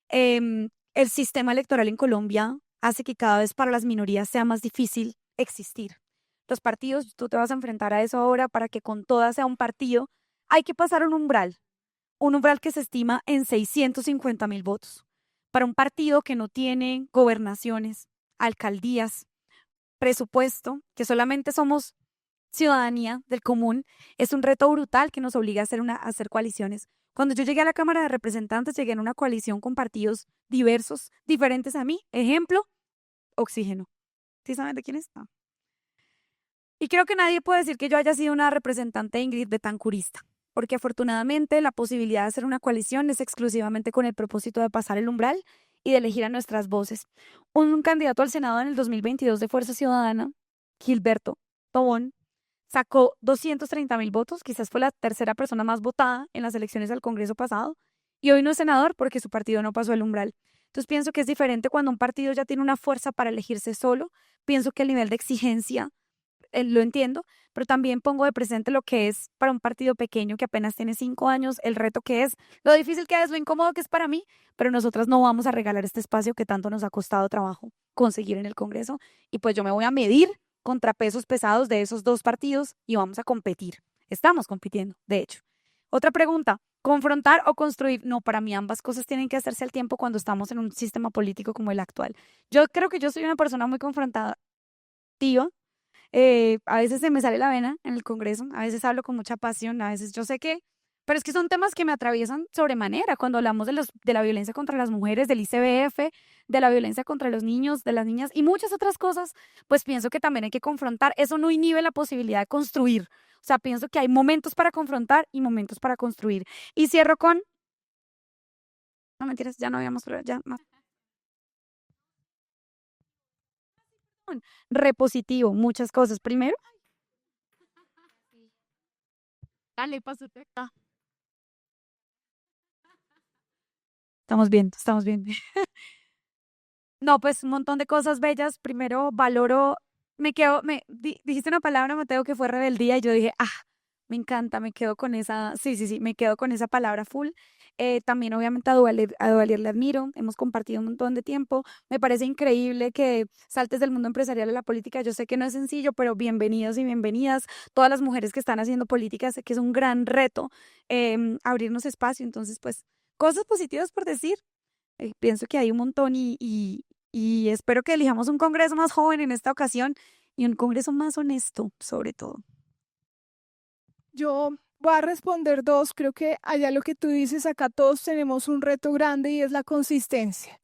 el sistema electoral en Colombia hace que cada vez para las minorías sea más difícil existir. Los partidos, tú te vas a enfrentar a eso ahora, para que con todas sea un partido, hay que pasar un umbral que se estima en 650.000 votos. Para un partido que no tiene gobernaciones, alcaldías, presupuesto, que solamente somos ciudadanía del común, es un reto brutal que nos obliga a hacer coaliciones. Cuando yo llegué a la Cámara de Representantes, llegué en una coalición con partidos diversos, diferentes a mí. Ejemplo, Oxígeno. ¿Sí saben de quién es? No. Y creo que nadie puede decir que yo haya sido una representante Ingrid betancurista, porque afortunadamente la posibilidad de hacer una coalición es exclusivamente con el propósito de pasar el umbral y de elegir a nuestras voces. Un candidato al Senado en el 2022 de Fuerza Ciudadana, Gilberto Tobón, sacó 230.000 votos, quizás fue la tercera persona más votada en las elecciones al Congreso pasado, y hoy no es senador porque su partido no pasó el umbral. Entonces pienso que es diferente cuando un partido ya tiene una fuerza para elegirse solo. Pienso que el nivel de exigencia lo entiendo, pero también pongo de presente lo que es para un partido pequeño que apenas tiene 5 años, el reto que es, lo difícil que es, lo incómodo que es para mí, pero nosotras no vamos a regalar este espacio que tanto nos ha costado trabajo conseguir en el Congreso, y pues yo me voy a medir contra pesos pesados de esos 2 partidos y vamos a competir. Estamos compitiendo, de hecho. Otra pregunta, ¿confrontar o construir? No, para mí ambas cosas tienen que hacerse al tiempo cuando estamos en un sistema político como el actual. Yo creo que yo soy una persona muy confrontativa. A veces se me sale la vena en el Congreso, a veces hablo con mucha pasión, a veces yo sé que, pero es que son temas que me atraviesan sobremanera cuando hablamos de la violencia contra las mujeres, del ICBF, de la violencia contra los niños, de las niñas y muchas otras cosas, pues pienso que también hay que confrontar. Eso no inhibe la posibilidad de construir. O sea, pienso que hay momentos para confrontar y momentos para construir. Y cierro con, no mentiras, ya no habíamos, ya más. Repositivo, muchas cosas. Primero, Dale, pásate acá. estamos bien, estamos bien. No, pues un montón de cosas bellas. Primero, valoro, dijiste una palabra, Mateo, que fue rebeldía, y yo dije, me encanta, me quedo con esa, sí, me quedo con esa palabra full. También, obviamente, a Duvalier le admiro, hemos compartido un montón de tiempo. Me parece increíble que saltes del mundo empresarial a la política. Yo sé que no es sencillo, pero bienvenidos y bienvenidas. Todas las mujeres que están haciendo política, sé que es un gran reto abrirnos espacio. Entonces, pues, cosas positivas por decir. Pienso que hay un montón y espero que elijamos un Congreso más joven en esta ocasión y un Congreso más honesto, sobre todo. Yo voy a responder dos. Creo que allá lo que tú dices, acá todos tenemos un reto grande y es la consistencia.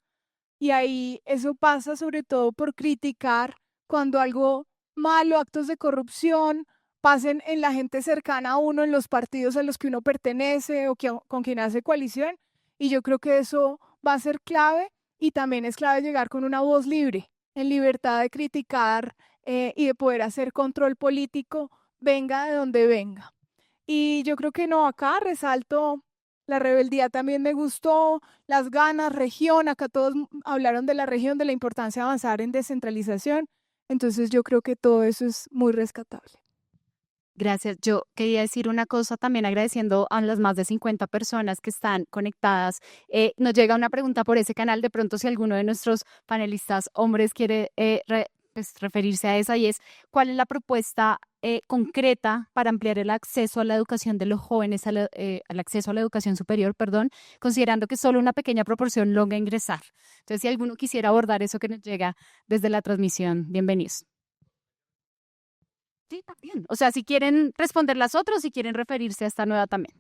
Y ahí eso pasa sobre todo por criticar cuando algo malo, actos de corrupción, pasen en la gente cercana a uno, en los partidos a los que uno pertenece o con quien hace coalición. Y yo creo que eso va a ser clave y también es clave llegar con una voz libre, en libertad de criticar y de poder hacer control político, venga de donde venga. Y yo creo que no, acá resalto la rebeldía, también me gustó, las ganas, región, acá todos hablaron de la región, de la importancia de avanzar en descentralización, entonces yo creo que todo eso es muy rescatable. Gracias. Yo quería decir una cosa también agradeciendo a las más de 50 personas que están conectadas. Nos llega una pregunta por ese canal, de pronto si alguno de nuestros panelistas hombres quiere pues, referirse a esa, y es ¿cuál es la propuesta concreta para ampliar el acceso a la educación de los jóvenes, al acceso a la educación superior, perdón, considerando que solo una pequeña proporción logra ingresar? Entonces, si alguno quisiera abordar eso que nos llega desde la transmisión, bienvenidos. Sí, también. O sea, si quieren responder las otras, si quieren referirse a esta nueva también.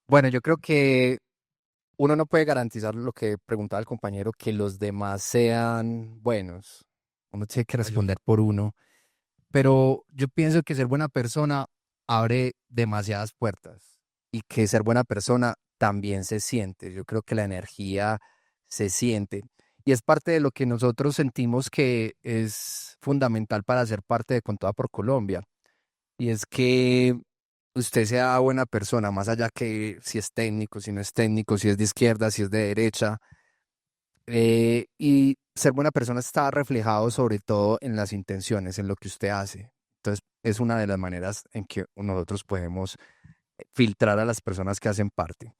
Bueno, yo creo que uno no puede garantizar lo que preguntaba el compañero, que los demás sean buenos. Uno tiene que responder por uno. Pero yo pienso que ser buena persona abre demasiadas puertas y que ser buena persona también se siente. Yo creo que la energía se siente y es parte de lo que nosotros sentimos que es fundamental para ser parte de Con Toda por Colombia. Y es que usted sea buena persona, más allá que si es técnico, si no es técnico, si es de izquierda, si es de derecha. Y ser buena persona está reflejado sobre todo en las intenciones, en lo que usted hace. Entonces, es una de las maneras en que nosotros podemos filtrar a las personas que hacen parte.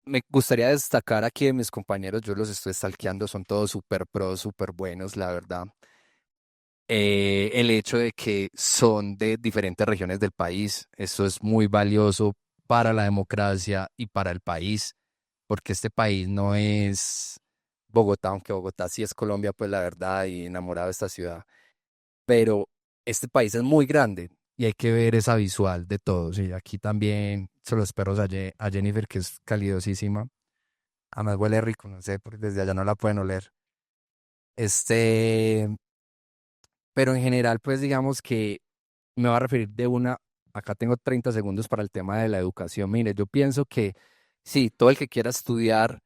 Me gustaría destacar aquí de mis compañeros, yo los estoy stalkeando, son todos súper pros, súper buenos, la verdad. El hecho de que son de diferentes regiones del país, eso es muy valioso para la democracia y para el país, porque este país no es Bogotá, aunque Bogotá sí es Colombia, pues la verdad, y enamorado de esta ciudad, pero este país es muy grande y hay que ver esa visual de todos. Y aquí también son los perros a Jennifer, que es calidosísima. Además huele rico, no sé, porque desde allá no la pueden oler. Pero en general, pues digamos que me voy a referir de una, acá tengo 30 segundos para el tema de la educación. Mire, yo pienso que sí, todo el que quiera estudiar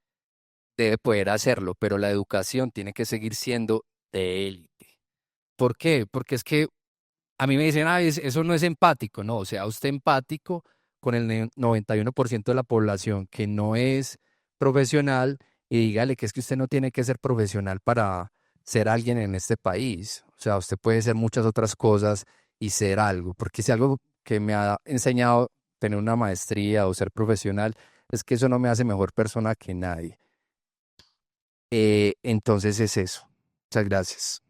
debe poder hacerlo, pero la educación tiene que seguir siendo de élite. ¿Por qué? Porque es que a mí me dicen, eso no es empático. No, o sea, usted empático con el 91% de la población que no es profesional y dígale que es que usted no tiene que ser profesional para ser alguien en este país. O sea, usted puede ser muchas otras cosas y ser algo, porque si algo que me ha enseñado tener una maestría o ser profesional es que eso no me hace mejor persona que nadie. Entonces es eso. Muchas gracias.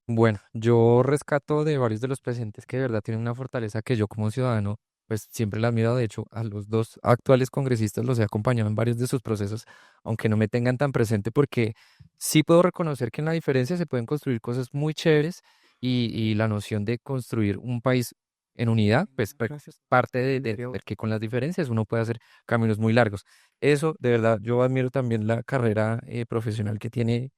Bueno, yo rescato de varios de los presentes que de verdad tienen una fortaleza que yo como ciudadano, pues siempre la he admirado. De hecho, a los dos actuales congresistas los he acompañado en varios de sus procesos, aunque no me tengan tan presente, porque sí puedo reconocer que en la diferencia se pueden construir cosas muy chéveres y la noción de construir un país en unidad, pues Gracias. parte de ver que con las diferencias uno puede hacer caminos muy largos. Eso, de verdad, yo admiro también la carrera profesional que tiene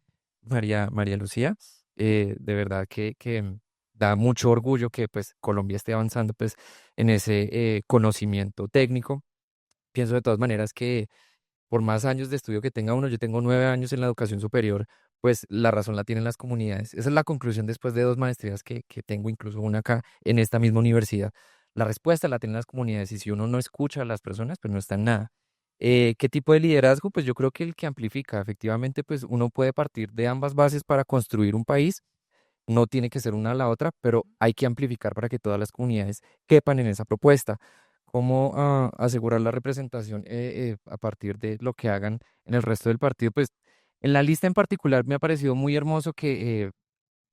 María Lucía. De verdad que da mucho orgullo que pues Colombia esté avanzando pues en ese conocimiento técnico. Pienso de todas maneras que por más años de estudio que tenga uno, yo tengo 9 años en la educación superior, pues la razón la tienen las comunidades. Esa es la conclusión después de 2 maestrías que tengo, incluso una acá en esta misma universidad. La respuesta la tienen las comunidades y si uno no escucha a las personas, pues no está en nada. ¿Qué tipo de liderazgo? Pues yo creo que el que amplifica. Efectivamente, pues uno puede partir de ambas bases para construir un país. No tiene que ser una a la otra, pero hay que amplificar para que todas las comunidades quepan en esa propuesta. ¿Cómo asegurar la representación a partir de lo que hagan en el resto del partido? Pues en la lista en particular me ha parecido muy hermoso que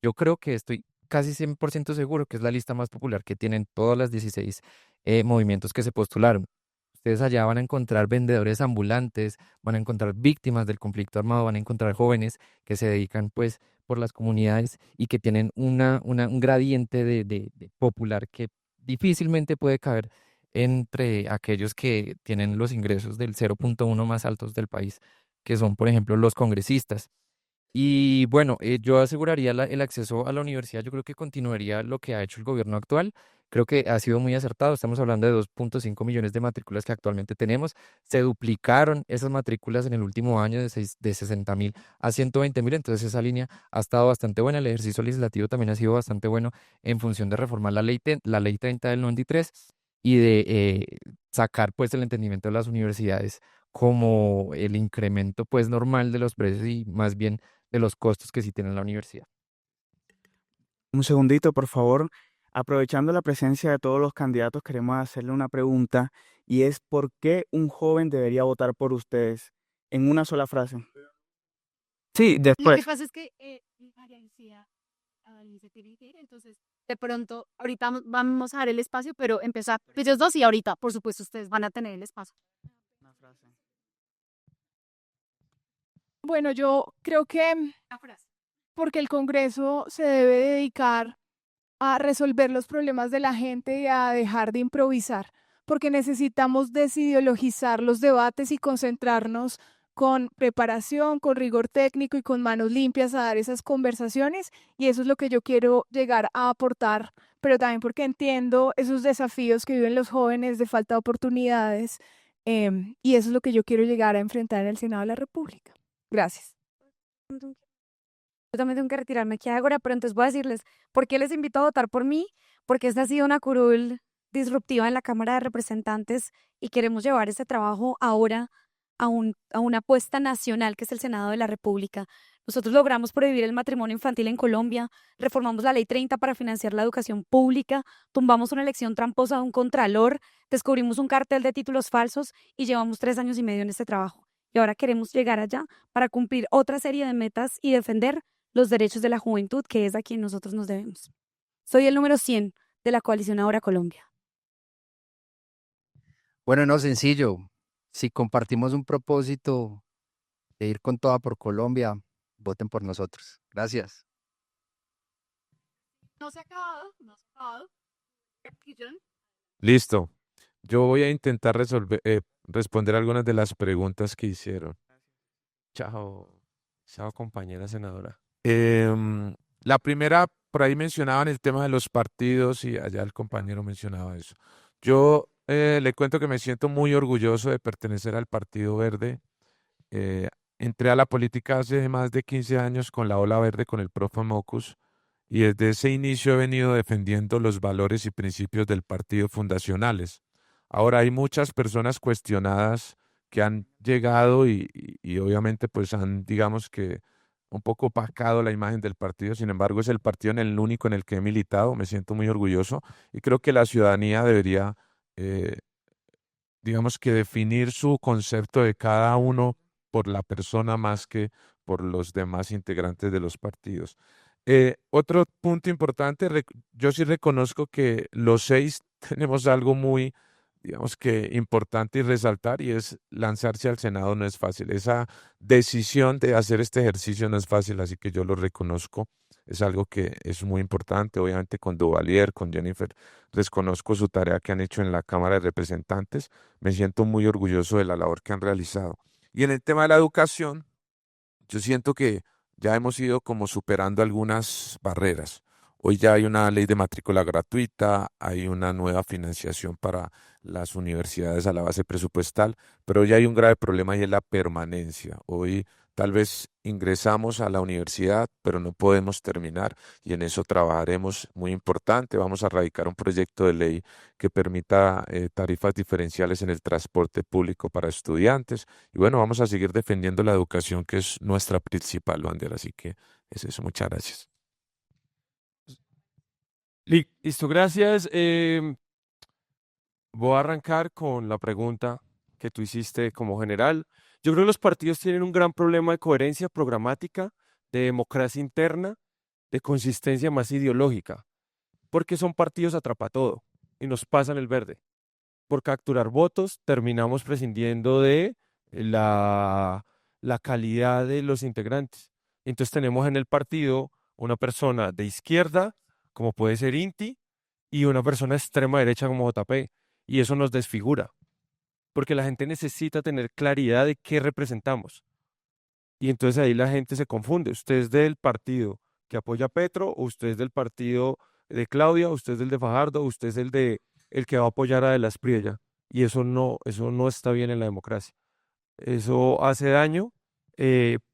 yo creo que estoy casi 100% seguro que es la lista más popular que tienen todas las 16 movimientos que se postularon. Ustedes allá van a encontrar vendedores ambulantes, van a encontrar víctimas del conflicto armado, van a encontrar jóvenes que se dedican pues por las comunidades y que tienen un gradiente de popular que difícilmente puede caber entre aquellos que tienen los ingresos del 0,1 más altos del país, que son, por ejemplo, los congresistas. Y bueno, yo aseguraría el acceso a la universidad. Yo creo que continuaría lo que ha hecho el gobierno actual. Creo que ha sido muy acertado. Estamos hablando de 2,5 millones de matrículas que actualmente tenemos. Se duplicaron esas matrículas en el último año de 60.000 a 120.000. Entonces esa línea ha estado bastante buena. El ejercicio legislativo también ha sido bastante bueno en función de reformar la ley 30 del 93 y de sacar pues el entendimiento de las universidades como el incremento pues normal de los precios y más bien de los costos que sí tiene la universidad. Un segundito, por favor. Aprovechando la presencia de todos los candidatos, queremos hacerle una pregunta y es ¿por qué un joven debería votar por ustedes? En una sola frase. Sí, Lo que después. pasa es que María Lucía se tiene que ir, entonces de pronto ahorita vamos a dar el espacio, pero empezar ellos dos y ahorita, por supuesto, ustedes van a tener el espacio. Bueno, yo creo que Una frase. porque el Congreso se debe dedicar a resolver los problemas de la gente y a dejar de improvisar, porque necesitamos desideologizar los debates y concentrarnos con preparación, con rigor técnico y con manos limpias a dar esas conversaciones, y eso es lo que yo quiero llegar a aportar, pero también porque entiendo esos desafíos que viven los jóvenes de falta de oportunidades, y eso es lo que yo quiero llegar a enfrentar en el Senado de la República. Gracias. Yo también tengo que retirarme aquí ahora, pero entonces voy a decirles por qué les invito a votar por mí, porque esta ha sido una curul disruptiva en la Cámara de Representantes y queremos llevar este trabajo ahora a una apuesta nacional que es el Senado de la República. Nosotros logramos prohibir el matrimonio infantil en Colombia, reformamos la Ley 30 para financiar la educación pública, tumbamos una elección tramposa de un contralor, descubrimos un cartel de títulos falsos y llevamos 3 años y medio en este trabajo. Y ahora queremos llegar allá para cumplir otra serie de metas y defender los derechos de la juventud, que es a quien nosotros nos debemos. Soy el número 100 de la coalición Ahora Colombia. Bueno, no, sencillo. Si compartimos un propósito de ir con toda por Colombia, voten por nosotros. Gracias. No se ha acabado, no se ha acabado. John. Listo. Yo voy a intentar responder algunas de las preguntas que hicieron. Chao, chao compañera senadora. La primera, por ahí mencionaban el tema de los partidos y allá el compañero mencionaba eso. Yo le cuento que me siento muy orgulloso de pertenecer al Partido Verde. Entré a la política hace más de 15 años con la Ola Verde, con el profe Mocus, y desde ese inicio he venido defendiendo los valores y principios del partido fundacionales. Ahora hay muchas personas cuestionadas que han llegado y obviamente pues han, digamos que, un poco opacado la imagen del partido. Sin embargo, es el partido en el único en el que he militado. Me siento muy orgulloso y creo que la ciudadanía debería digamos que definir su concepto de cada uno por la persona más que por los demás integrantes de los partidos. Otro punto importante, yo sí reconozco que los seis tenemos algo muy, digamos que importante y resaltar, y es lanzarse al Senado no es fácil. Esa decisión de hacer este ejercicio no es fácil, así que yo lo reconozco. Es algo que es muy importante. Obviamente con Duvalier, con Jennifer, desconozco su tarea que han hecho en la Cámara de Representantes. Me siento muy orgulloso de la labor que han realizado. Y en el tema de la educación, yo siento que ya hemos ido como superando algunas barreras. Hoy ya hay una ley de matrícula gratuita, hay una nueva financiación para las universidades a la base presupuestal, pero hoy hay un grave problema y es la permanencia. Hoy tal vez ingresamos a la universidad, pero no podemos terminar y en eso trabajaremos muy importante. Vamos a radicar un proyecto de ley que permita tarifas diferenciales en el transporte público para estudiantes. Y bueno, vamos a seguir defendiendo la educación, que es nuestra principal bandera. Así que es eso. Muchas gracias. Listo, gracias. Voy a arrancar con la pregunta que tú hiciste como general. Yo creo que los partidos tienen un gran problema de coherencia programática, de democracia interna, de consistencia más ideológica, porque son partidos atrapatodo y nos pasan el verde. Por capturar votos terminamos prescindiendo de la calidad de los integrantes. Entonces tenemos en el partido una persona de izquierda, como puede ser Inti, y una persona de extrema derecha como JP, y eso nos desfigura, porque la gente necesita tener claridad de qué representamos. Y entonces ahí la gente se confunde. ¿Usted es del partido que apoya a Petro, o usted es del partido de Claudia, o usted es del de Fajardo, o usted es el que va a apoyar a De la Espriella? Y eso no está bien en la democracia. Eso hace daño,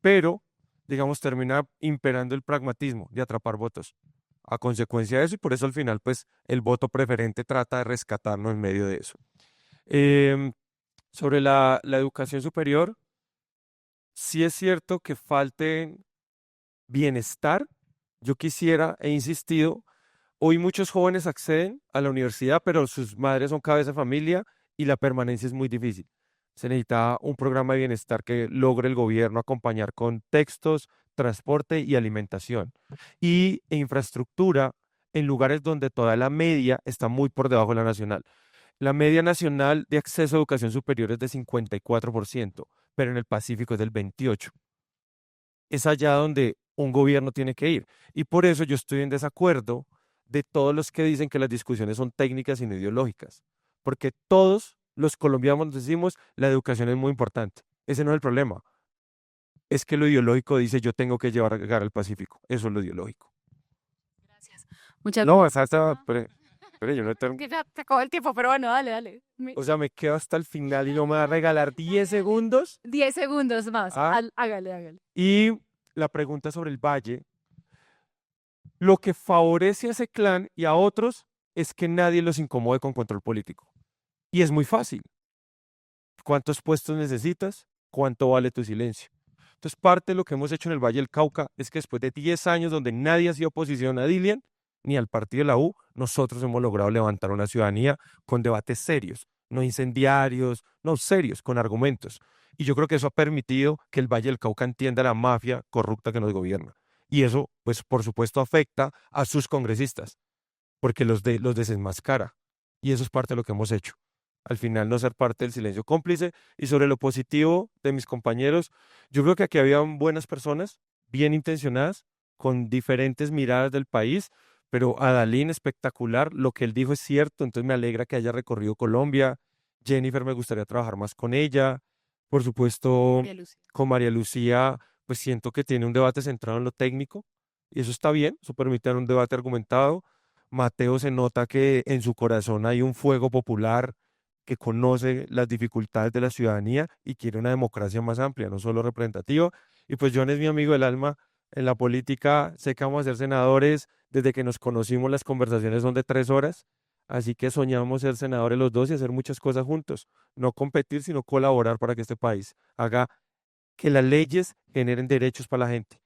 pero, digamos, termina imperando el pragmatismo de atrapar votos a consecuencia de eso, y por eso al final, pues, el voto preferente trata de rescatarnos en medio de eso. Sobre la educación superior, sí es cierto que falte bienestar. Yo quisiera, he insistido, hoy muchos jóvenes acceden a la universidad, pero sus madres son cabeza de familia y la permanencia es muy difícil. Se necesita un programa de bienestar que logre el gobierno acompañar con textos, transporte y alimentación. E infraestructura en lugares donde toda la media está muy por debajo de la nacional. La media nacional de acceso a educación superior es de 54%, pero en el Pacífico es del 28%. Es allá donde un gobierno tiene que ir. Y por eso yo estoy en desacuerdo de todos los que dicen que las discusiones son técnicas y no ideológicas. Porque todos los colombianos decimos la educación es muy importante. Ese no es el problema. Es que lo ideológico dice yo tengo que llegar al Pacífico. Eso es lo ideológico. Muchas No, pero yo no tengo... Que ya se acabó el tiempo, pero bueno, dale. O sea, me quedo hasta el final y no me va a regalar 10 segundos. 10 segundos más. Ah. Hágale. Y la pregunta sobre el Valle. Lo que favorece a ese clan y a otros es que nadie los incomode con control político. Y es muy fácil. ¿Cuántos puestos necesitas? ¿Cuánto vale tu silencio? Entonces, parte de lo que hemos hecho en el Valle del Cauca es que después de 10 años donde nadie ha sido oposición a Dilian ni al partido de la U, nosotros hemos logrado levantar una ciudadanía con debates serios, no incendiarios, no serios, con argumentos. Y yo creo que eso ha permitido que el Valle del Cauca entienda la mafia corrupta que nos gobierna. Y eso, pues, por supuesto, afecta a sus congresistas, porque los desenmascara. Y eso es parte de lo que hemos hecho. Al final, no ser parte del silencio cómplice. Y sobre lo positivo de mis compañeros, yo creo que aquí había buenas personas, bien intencionadas, con diferentes miradas del país, pero Adalín espectacular, lo que él dijo es cierto, entonces me alegra que haya recorrido Colombia. Jennifer, me gustaría trabajar más con ella. Por supuesto, con María Lucía, pues siento que tiene un debate centrado en lo técnico, y eso está bien, eso permite dar un debate argumentado. Mateo se nota que en su corazón hay un fuego popular, que conoce las dificultades de la ciudadanía y quiere una democracia más amplia, no solo representativa. Y pues John es mi amigo del alma en la política, sé que vamos a ser senadores, desde que nos conocimos las conversaciones son de 3 horas, así que soñamos ser senadores los dos y hacer muchas cosas juntos, no competir, sino colaborar para que este país haga que las leyes generen derechos para la gente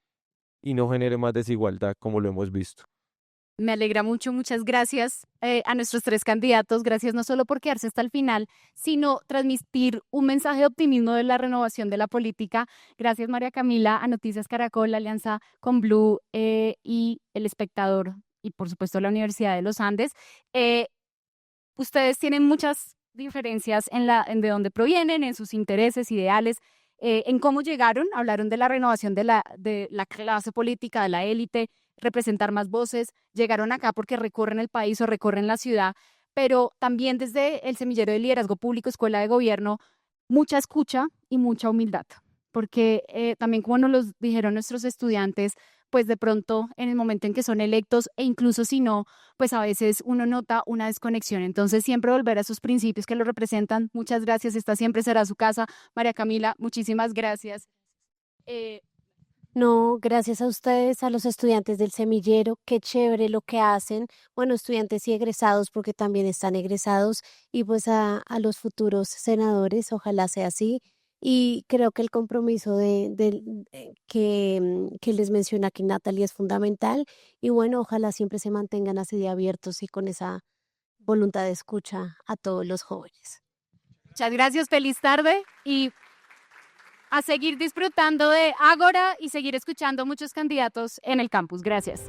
y no genere más desigualdad como lo hemos visto. Me alegra mucho, muchas gracias a nuestros 3 candidatos. Gracias no solo por quedarse hasta el final, sino transmitir un mensaje de optimismo de la renovación de la política. Gracias, María Camila, a Noticias Caracol, la alianza con Blue y El Espectador y, por supuesto, la Universidad de los Andes. Ustedes tienen muchas diferencias en de dónde provienen, en sus intereses, ideales, en cómo llegaron. Hablaron de la renovación de la clase política, de la élite, representar más voces. Llegaron acá porque recorren el país o recorren la ciudad, pero también desde el Semillero de Liderazgo Público, Escuela de Gobierno, mucha escucha y mucha humildad, porque también como nos lo dijeron nuestros estudiantes, pues de pronto en el momento en que son electos e incluso si no, pues a veces uno nota una desconexión. Entonces siempre volver a esos principios que lo representan. Muchas gracias, esta siempre será su casa. María Camila, muchísimas gracias. No, gracias a ustedes, a los estudiantes del semillero, qué chévere lo que hacen. Bueno, estudiantes y egresados, porque también están egresados, y pues a los futuros senadores, ojalá sea así. Y creo que el compromiso que les menciona aquí Natalie es fundamental. Y bueno, ojalá siempre se mantengan así de abiertos y con esa voluntad de escucha a todos los jóvenes. Muchas gracias, feliz tarde y a seguir disfrutando de Ágora y seguir escuchando muchos candidatos en el campus. Gracias.